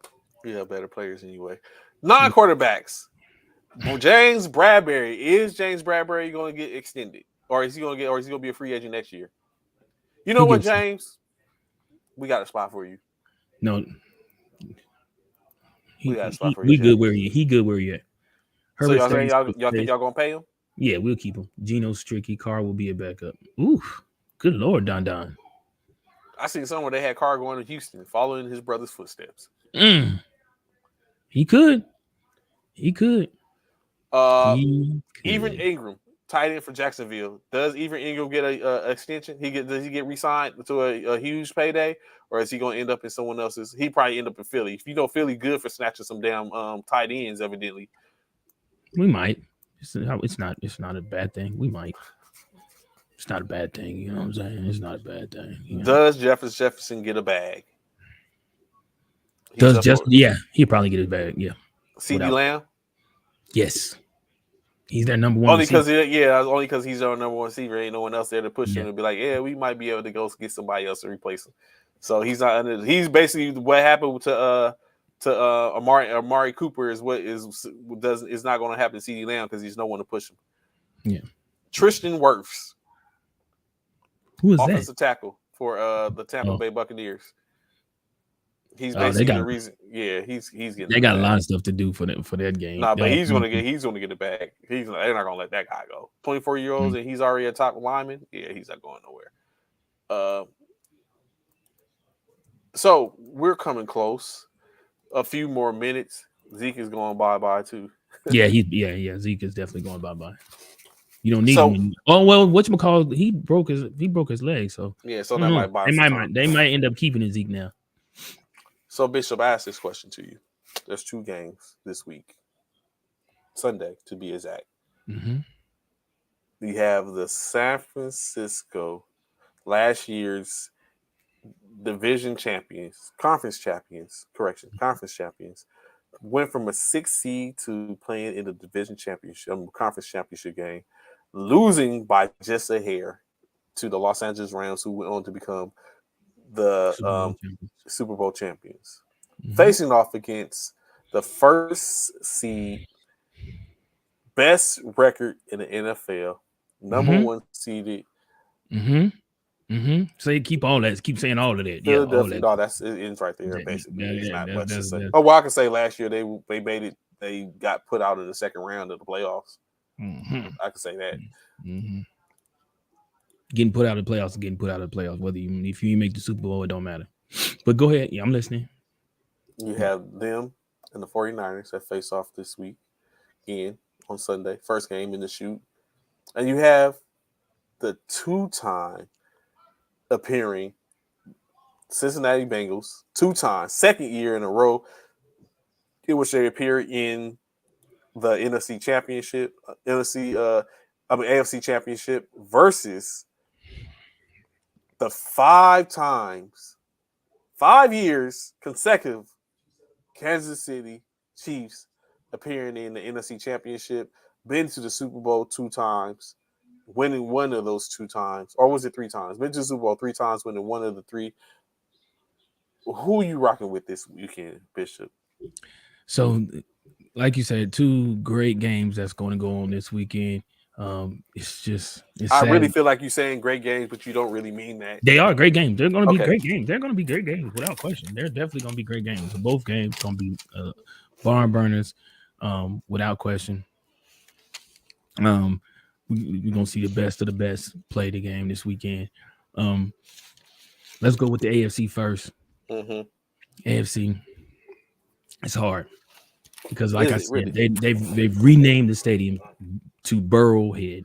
4. We have better players anyway. Non-quarterbacks. Well, James Bradbury. Is James Bradbury going to get extended? Or is he going to be a free agent next year? You know what, James? We got a spot for you. No. We got a spot for you. We good where he good where he at. So y'all think y'all gonna pay him? Yeah, we'll keep him. Geno's tricky. Carr will be a backup. Oof. Good Lord, Don. I seen somewhere they had Carr going to Houston, following his brother's footsteps. He could. Even Ingram, tight end for Jacksonville. Does Even Ingram get a extension? Does he get re-signed to a huge payday, or is he going to end up in someone else's? He probably end up in Philly. If you know Philly, good for snatching some damn tight ends, evidently. We might. It's not a bad thing. We might. It's not a bad thing. You know what I'm saying? It's not a bad thing. You know? Does Jefferson get a bag? Yeah, he'll probably get his bag. Yeah. CeeDee Lamb? Yes. He's their number one. Only because he's our number one receiver. Ain't no one else there to push him and be like, yeah, we might be able to go get somebody else to replace him. So he's not. He's basically what happened to Amari Cooper is not going to happen to CeeDee Lamb because he's no one to push him. Yeah. Tristan Wirfs. Who is offensive tackle for the Tampa Bay Buccaneers. He's basically the reason. Yeah, he's getting. They got a lot of stuff to do for that game. Nah, but he's gonna get it back. They're not gonna let that guy go. 24-year-olds and he's already a top lineman. Yeah, he's not going nowhere. So we're coming close. A few more minutes. Zeke is going bye-bye too. Yeah, Zeke is definitely going bye-bye. You don't need So- him. Oh well, whatchamacallit, he broke his leg. So Yeah, so I that don't know. might buy some time. They might end up keeping his Zeke now. So Bishop, I asked this question to you. There's 2 games this week. Sunday, to be exact. Mm-hmm. We have the San Francisco last year's conference champions, went from a 6 seed to playing in the division championship, conference championship game, losing by just a hair to the Los Angeles Rams, who went on to become the Super Bowl champions. Mm-hmm. Facing off against the first seed, best record in the NFL, number Mm-hmm. 1 seeded. Mm-hmm. Mm-hmm. Say keep saying all of that. Yeah, all Philadelphia, that. no, that's it ends right there. Basically, it's not much to say. Oh, well, I can say last year they made it. They got put out in the second round of the playoffs. Mm-hmm. I can say that. Mm-hmm. Getting put out of the playoffs and getting put out of the playoffs. If you make the Super Bowl, it don't matter. But go ahead. Yeah, I'm listening. You have them and the 49ers that face off this week again on Sunday. First game in the shoot. And you have the 2-time appearing Cincinnati Bengals, 2 times, second year in a row, in which they appear in the NFC Championship, AFC Championship versus the 5 years consecutive Kansas City Chiefs appearing in the NFC Championship, been to the Super Bowl 2 times, winning one of those 2 times, or was it 3 times? Been to the Super Bowl 3 times, winning one of the 3. Who are you rocking with this weekend, Bishop? So, like you said, 2 great games that's going to go on this weekend. It's I sad. really feel like you're saying great games, but you don't really mean that. They are great games. They're going to be Okay. great games. They're going to be great games without question. They're definitely going to be great games. Both games going to be barn burners, without question. We're going to see the best of the best play the game this weekend. Let's go with the AFC first. Mm-hmm. AFC, it's hard because, like I said, really? they've renamed the stadium to Burrowhead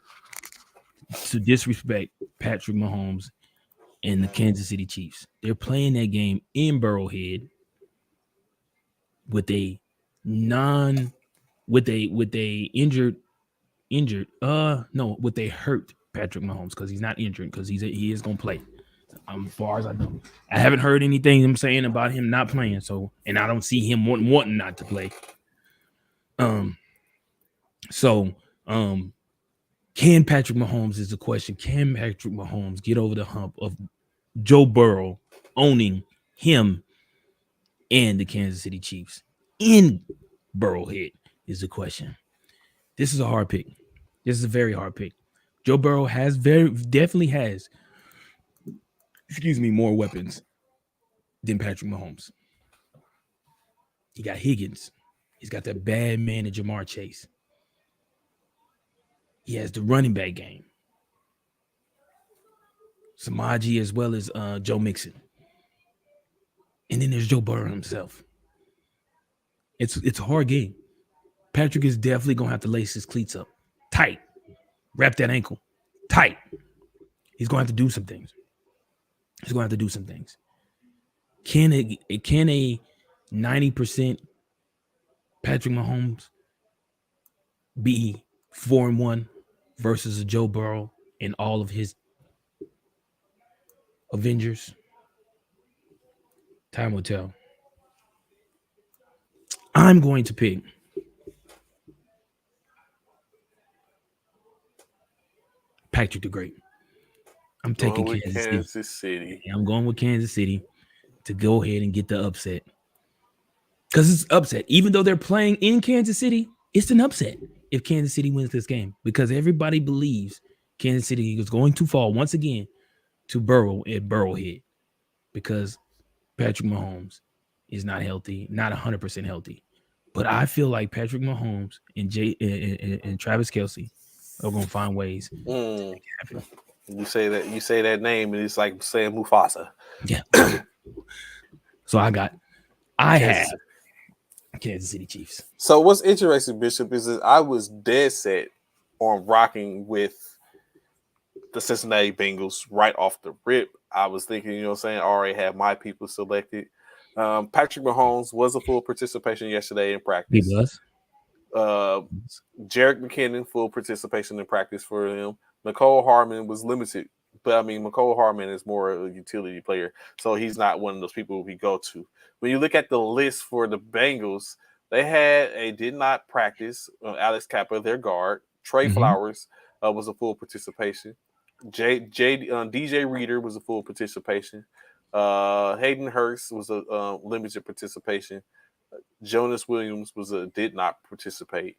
to disrespect Patrick Mahomes and the Kansas City Chiefs. They're playing that game in Burrowhead with a hurt Patrick Mahomes, because he's not injured, because he is gonna play. As far as I know, I haven't heard anything I'm saying about him not playing. So, and I don't see him wanting not to play. Can Patrick Mahomes is the question. Can Patrick Mahomes get over the hump of Joe Burrow owning him and the Kansas City Chiefs in Burrowhead is the question. This is a hard pick. This is a very hard pick. Joe Burrow definitely has more weapons than Patrick Mahomes. He got Higgins. He's got that bad man in Jamar Chase. He has the running back game. Samaji, as well as Joe Mixon. And then there's Joe Burrow himself. It's a hard game. Patrick is definitely going to have to lace his cleats up tight. Wrap that ankle tight. He's going to have to do some things. Can a 90% Patrick Mahomes be 4-1 versus a Joe Burrow and all of his Avengers? Time will tell. I'm going to pick Patrick the Great. I'm taking Kansas City. I'm going with Kansas City to go ahead and get the upset. Because it's upset. Even though they're playing in Kansas City, it's an upset if Kansas City wins this game. Because everybody believes Kansas City is going to fall once again to Burrow at Burrowhead. Because Patrick Mahomes is not healthy, not 100% healthy. But I feel like Patrick Mahomes and Travis Kelce are going to find ways to make it happen. You say that name, and it's like saying Mufasa. Yeah. So I have Kansas City Chiefs. So what's interesting, Bishop, is that I was dead set on rocking with the Cincinnati Bengals right off the rip. I was thinking, you know what I'm saying, I already had my people selected. Patrick Mahomes was a full participation yesterday in He practice. was. Jerick McKinnon, full participation in practice for him. Nicole Harmon was limited, but I mean, Nicole Harmon is more a utility player, so he's not one of those people we go to. When you look at the list for the Bengals, they did not practice Alex Kappa, their guard. Trey Flowers was a full participation. DJ Reader was a full participation. Hayden Hurst was a limited participation. Jonas Williams did not participate.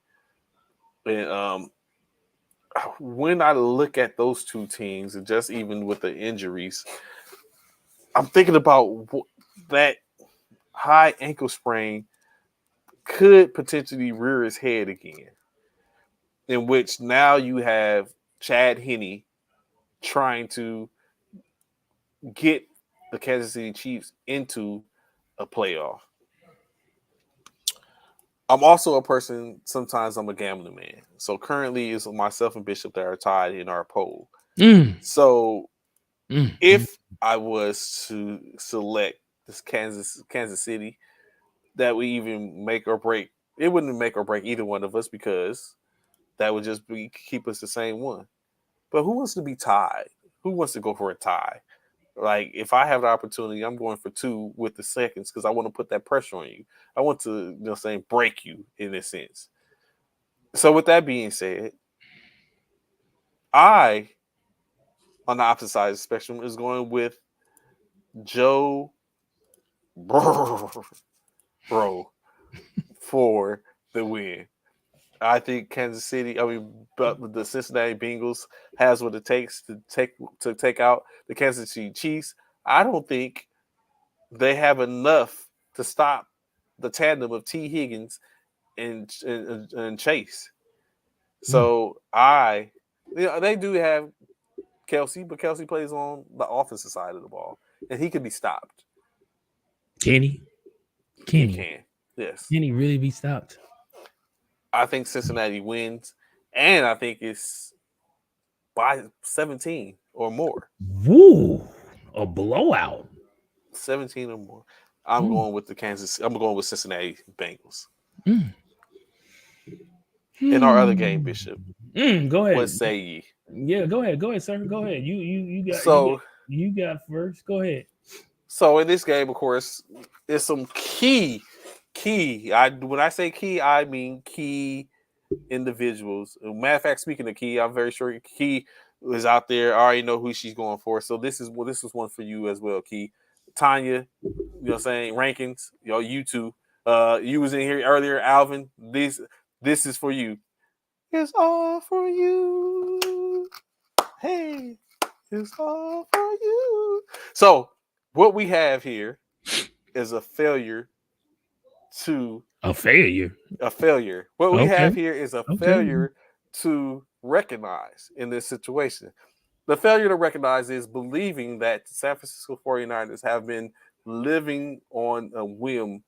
And when I look at those two teams, and just even with the injuries, I'm thinking about that high ankle sprain could potentially rear its head again. In which now you have Chad Henne trying to get the Kansas City Chiefs into a playoff. I'm also a person, sometimes I'm a gambling man. So currently it's myself and Bishop that are tied in our poll. So if I was to select this Kansas City, that we even make or break, it wouldn't make or break either one of us because that would just keep us the same one. But who wants to be tied? Who wants to go for a tie? Like, if I have the opportunity, I'm going for 2 with the seconds because I want to put that pressure on you. I want to, break you in a sense. So with that being said, I, on the opposite side of the spectrum, is going with Joe Bro for the win. I think Kansas City, but the Cincinnati Bengals has what it takes to take out the Kansas City Chiefs. I don't think they have enough to stop the tandem of T. Higgins and Chase. So they do have Kelsey, but Kelsey plays on the offensive side of the ball, and he could be stopped. Can he? He can. Yes. Can he really be stopped? I think Cincinnati wins, and I think it's by 17 or more. Woo! A blowout. 17 or more. I'm going with Cincinnati Bengals. In our other game, Bishop. Go ahead. What say ye? Yeah, go ahead. Go ahead, sir. Go ahead. You got first. Go ahead. So in this game, of course, there's some key. When I say key, I mean key individuals. Matter of fact, speaking of key, I'm very sure Key is out there. I already know who she's going for. So this is one for you as well, Key. Tanya, you know what I'm saying? Rankins, you two. You was in here earlier, Alvin. This is for you. It's all for you. Hey, it's all for you. So what we have here is a failure. A failure. What we have here is a failure to recognize in this situation. The failure to recognize is believing that the San Francisco 49ers have been living on a whim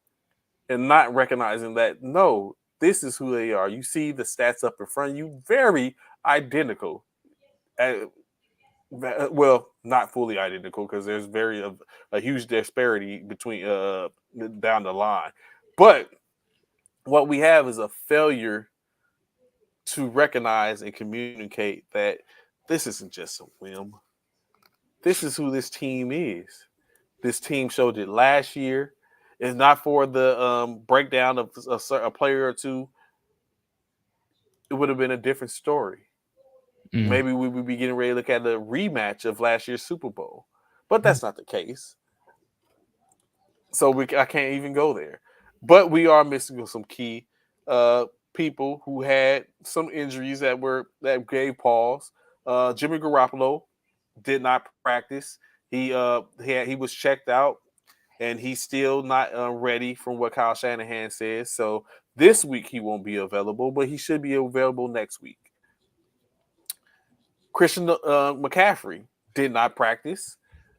and not recognizing that, no, this is who they are. You see the stats up in front of you, very identical. Well, not fully identical because there's a huge disparity between down the line. But what we have is a failure to recognize and communicate that this isn't just a whim. This is who this team is. This team showed it last year. It's not for the breakdown of a player or two. It would have been a different story. Maybe we would be getting ready to look at a rematch of last year's Super Bowl. But that's not the case. So I can't even go there. But we are missing some key people who had some injuries that gave pause. Jimmy Garoppolo did not practice. He was checked out, and he's still not ready from what Kyle Shanahan says. So this week he won't be available, but he should be available next week. Christian McCaffrey did not practice.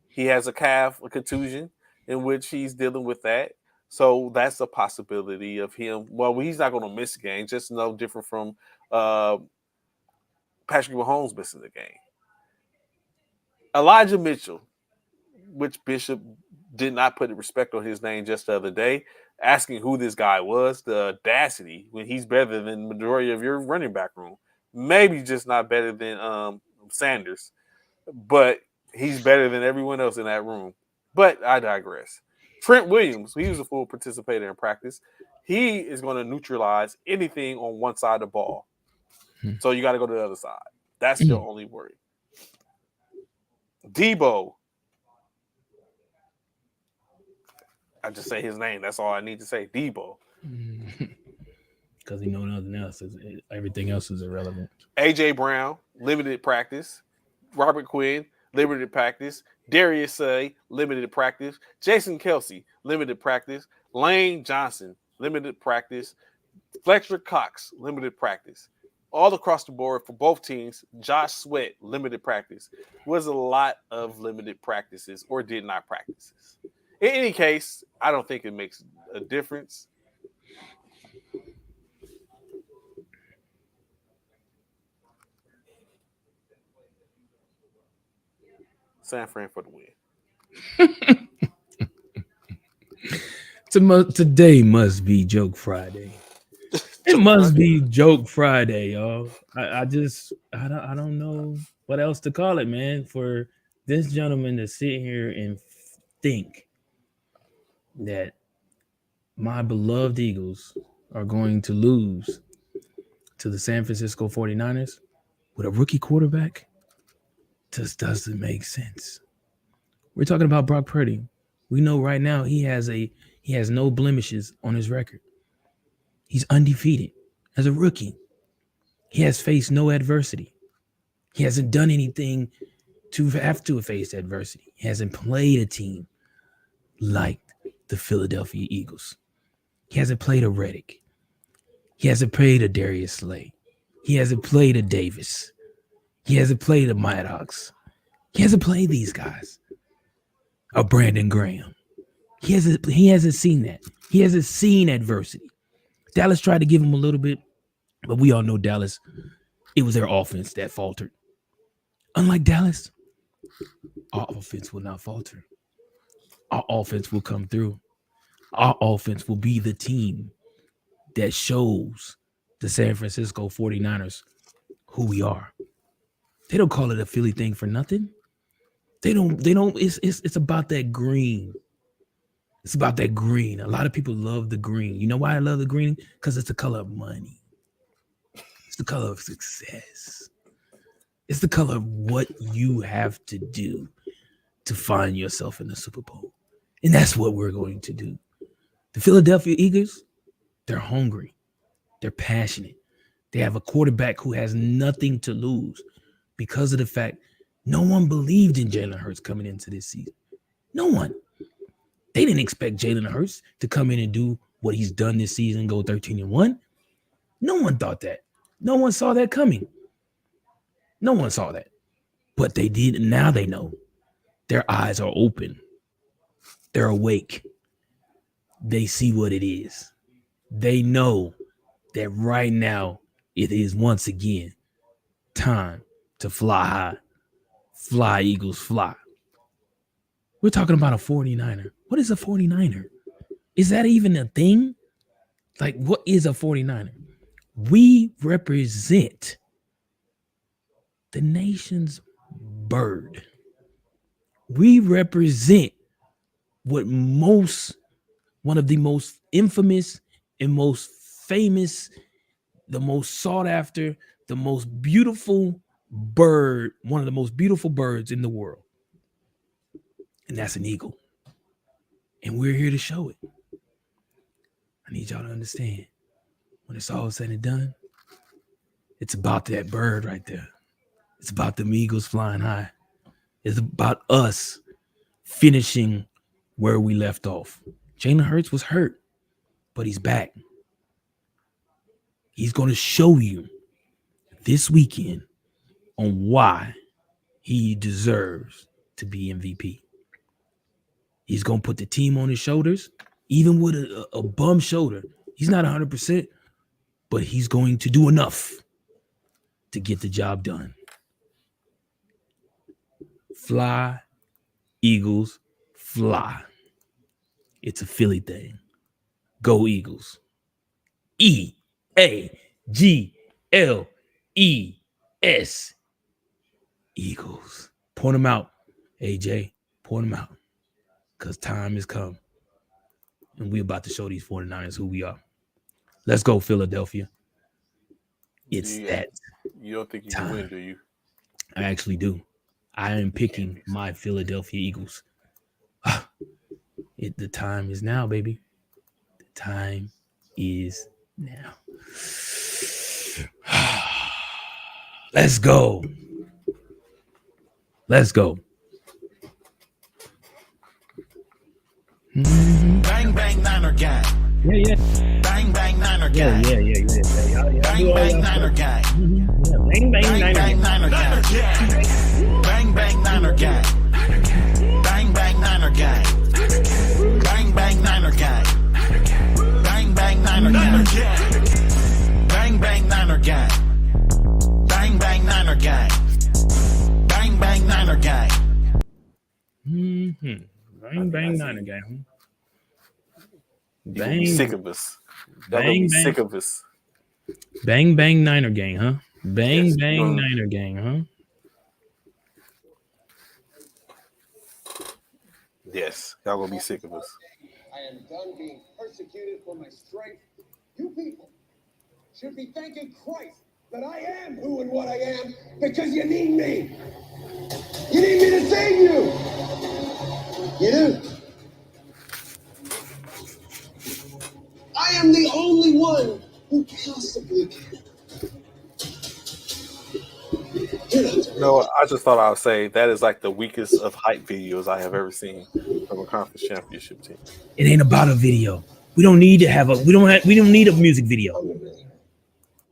He has a contusion, in which he's dealing with that. So that's a possibility of him. Well, he's not going to miss a game, just no different from Patrick Mahomes missing the game. Elijah Mitchell, which Bishop did not put respect on his name just the other day, asking who this guy was, the audacity when he's better than the majority of your running back room. Maybe just not better than Sanders, but he's better than everyone else in that room. But I digress. Trent Williams, he was a full participator in practice. He is going to neutralize anything on one side of the ball. So you got to go to the other side. That's your only worry. Debo. I just say his name. That's all I need to say. Debo. Because he knows nothing else. Everything else is irrelevant. A.J. Brown, limited practice. Robert Quinn, limited practice. Darius Slay, limited practice. Jason Kelsey, limited practice. Lane Johnson, limited practice. Fletcher Cox, limited practice. All across the board for both teams, Josh Sweat, limited practice. Was a lot of limited practices or did not practices. In any case, I don't think it makes a difference. San Fran for the win. Today must be Joke Friday. It must be Joke Friday, y'all. I don't know what else to call it, man. For this gentleman to sit here and think that my beloved Eagles are going to lose to the San Francisco 49ers with a rookie quarterback just doesn't make sense. We're talking about Brock Purdy. We know right now he has no blemishes on his record. He's undefeated as a rookie. He has faced no adversity. He hasn't done anything to have to face adversity. He hasn't played a team like the Philadelphia Eagles. He hasn't played a Reddick. He hasn't played a Darius Slay. He hasn't played a Davis. He hasn't played a Maddox. He hasn't played these guys. A Brandon Graham. He hasn't seen that. He hasn't seen adversity. Dallas tried to give him a little bit, but we all know Dallas, it was their offense that faltered. Unlike Dallas, our offense will not falter. Our offense will come through. Our offense will be the team that shows the San Francisco 49ers who we are. They don't call it a Philly thing for nothing. They don't, it's about that green. It's about that green. A lot of people love the green. You know why I love the green? Because it's the color of money. It's the color of success. It's the color of what you have to do to find yourself in the Super Bowl. And that's what we're going to do. The Philadelphia Eagles, they're hungry. They're passionate. They have a quarterback who has nothing to lose because of the fact no one believed in Jalen Hurts coming into this season. No one. They didn't expect Jalen Hurts to come in and do what he's done this season, go 13-1. No one thought that. No one saw that coming. No one saw that. But they did, and now they know. Their eyes are open. They're awake. They see what it is. They know that right now it is once again time to fly high. Fly, Eagles, fly. We're talking about a 49er. What is a 49er? Is that even a thing? Like, what is a 49er? We represent the nation's bird. We represent one of the most infamous and most famous, the most sought after, the most beautiful bird, one of the most beautiful birds in the world. And that's an eagle. And we're here to show it. I need y'all to understand, when it's all said and done, it's about that bird right there. It's about them eagles flying high. It's about us finishing where we left off. Jalen Hurts was hurt, but he's back. He's going to show you this weekend on why he deserves to be MVP. He's going to put the team on his shoulders, even with a bum shoulder. He's not 100%, but he's going to do enough to get the job done. Fly, Eagles, fly. It's a Philly thing. Go Eagles. E-A-G-L-E-S. Eagles. Point them out, AJ. Point them out. Because time has come. And we're about to show these 49ers who we are. Let's go, Philadelphia. It's that. You don't think you time. can win, do you? I actually do. I am picking my Philadelphia Eagles. The time is now, baby. The time is now. Let's go. Let's go. Bang bang Niner gang. Yeah. Bang bang Niner gang. Yeah. Bang bang Niner gang. Bang Bang bang Niner gang. Bang bang Niner gang. Bang bang Niner gang. Bang bang Niner gang. Bang bang Niner gang. Bang bang Niner gang. Bang bang Niner gang. Bang bang Niner gang. Bang bang Niner gang. You're gonna be sick of us. Y'all gonna be sick of us. Bang bang Niner gang, huh? Bang bang Niner gang, huh? Yes, y'all gonna be sick of us. I am done being persecuted for my strength. You people should be thanking Christ that I am who and what I am because you need me. You need me to save you. You do. I am the only one who possibly can. No, I just thought I would say that is like the weakest of hype videos I have ever seen from a conference championship team. It ain't about a video. We don't need to have we don't need a music video.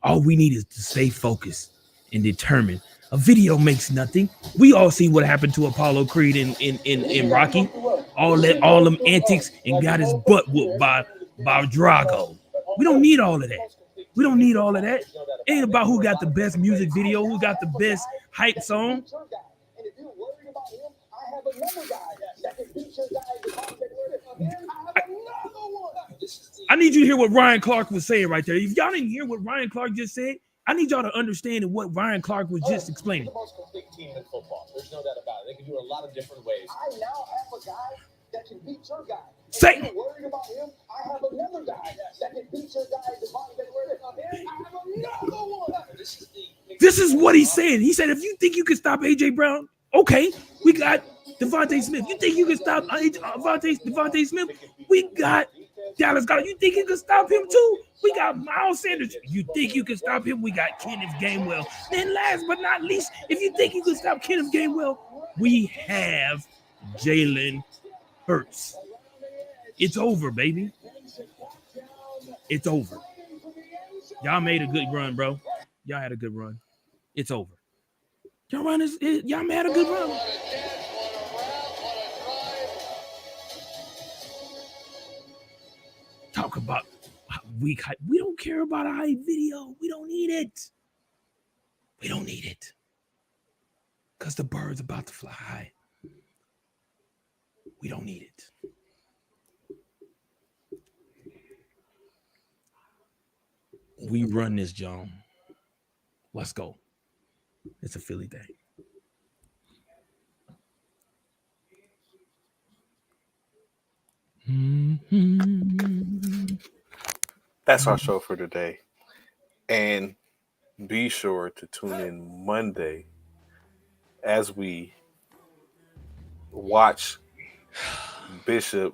All we need is to stay focused and determined. A video makes nothing. We all see what happened to Apollo Creed in Rocky. All them antics and got his butt whooped by Drago. We don't need all of that. We don't need all of that. It ain't about who got the best music video, who got the best hype song. I need you to hear what Ryan Clark was saying right there. If y'all didn't hear what Ryan Clark just said, I need y'all to understand what Ryan Clark was just explaining. The most complete team in football. There's no doubt about it. They can do it a lot of different ways. I now have a guy that can beat your guy. Say, If you're worried about him, I have another guy that can beat your guy. I have another one. this is what he said. He said, if you think you can stop AJ Brown, okay, we got Devontae Smith. You think you can stop Devontae Smith? We got Dallas Goedert. You think you can stop him too? We got Miles Sanders. You think you can stop him? We got Kenneth Gainwell. Then last but not least, if you think you can stop Kenneth Gainwell, we have Jalen Hurts. It's over, baby. It's over. Y'all made a good run, bro. Y'all had a good run. It's over. Y'all made a good run. Talk about weak hype. We don't care about a hype video. We don't need it. We don't need it. Because the bird's about to fly high. We don't need it. We run this, John. Let's go. It's a Philly thing. That's our show for today. And be sure to tune in Monday as we watch Bishop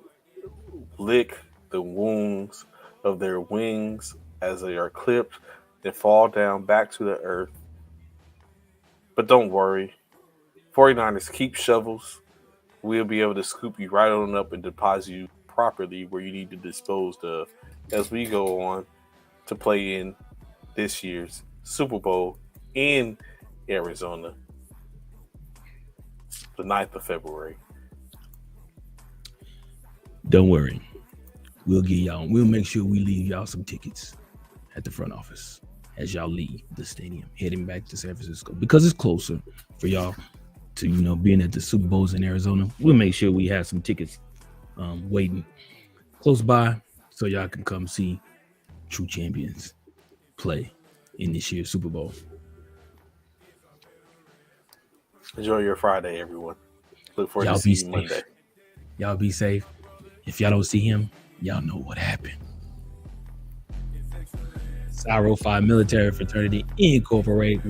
lick the wounds of their wings as they are clipped, then fall down back to the earth. But don't worry. 49ers keep shovels. We'll be able to scoop you right on up and deposit you properly where you need to dispose of as we go on to play in this year's Super Bowl in Arizona, the 9th of February. Don't worry. We'll make sure we leave y'all some tickets at the front office. as y'all leave the stadium, heading back to San Francisco, because it's closer for y'all to, being at the Super Bowls in Arizona. We'll make sure we have some tickets waiting close by so y'all can come see true champions play in this year's Super Bowl. Enjoy your Friday, everyone. Look forward Y'all to be seeing you safe. Monday. Y'all be safe. If y'all don't see him, y'all know what happened. Syro Phi Military Fraternity Incorporated.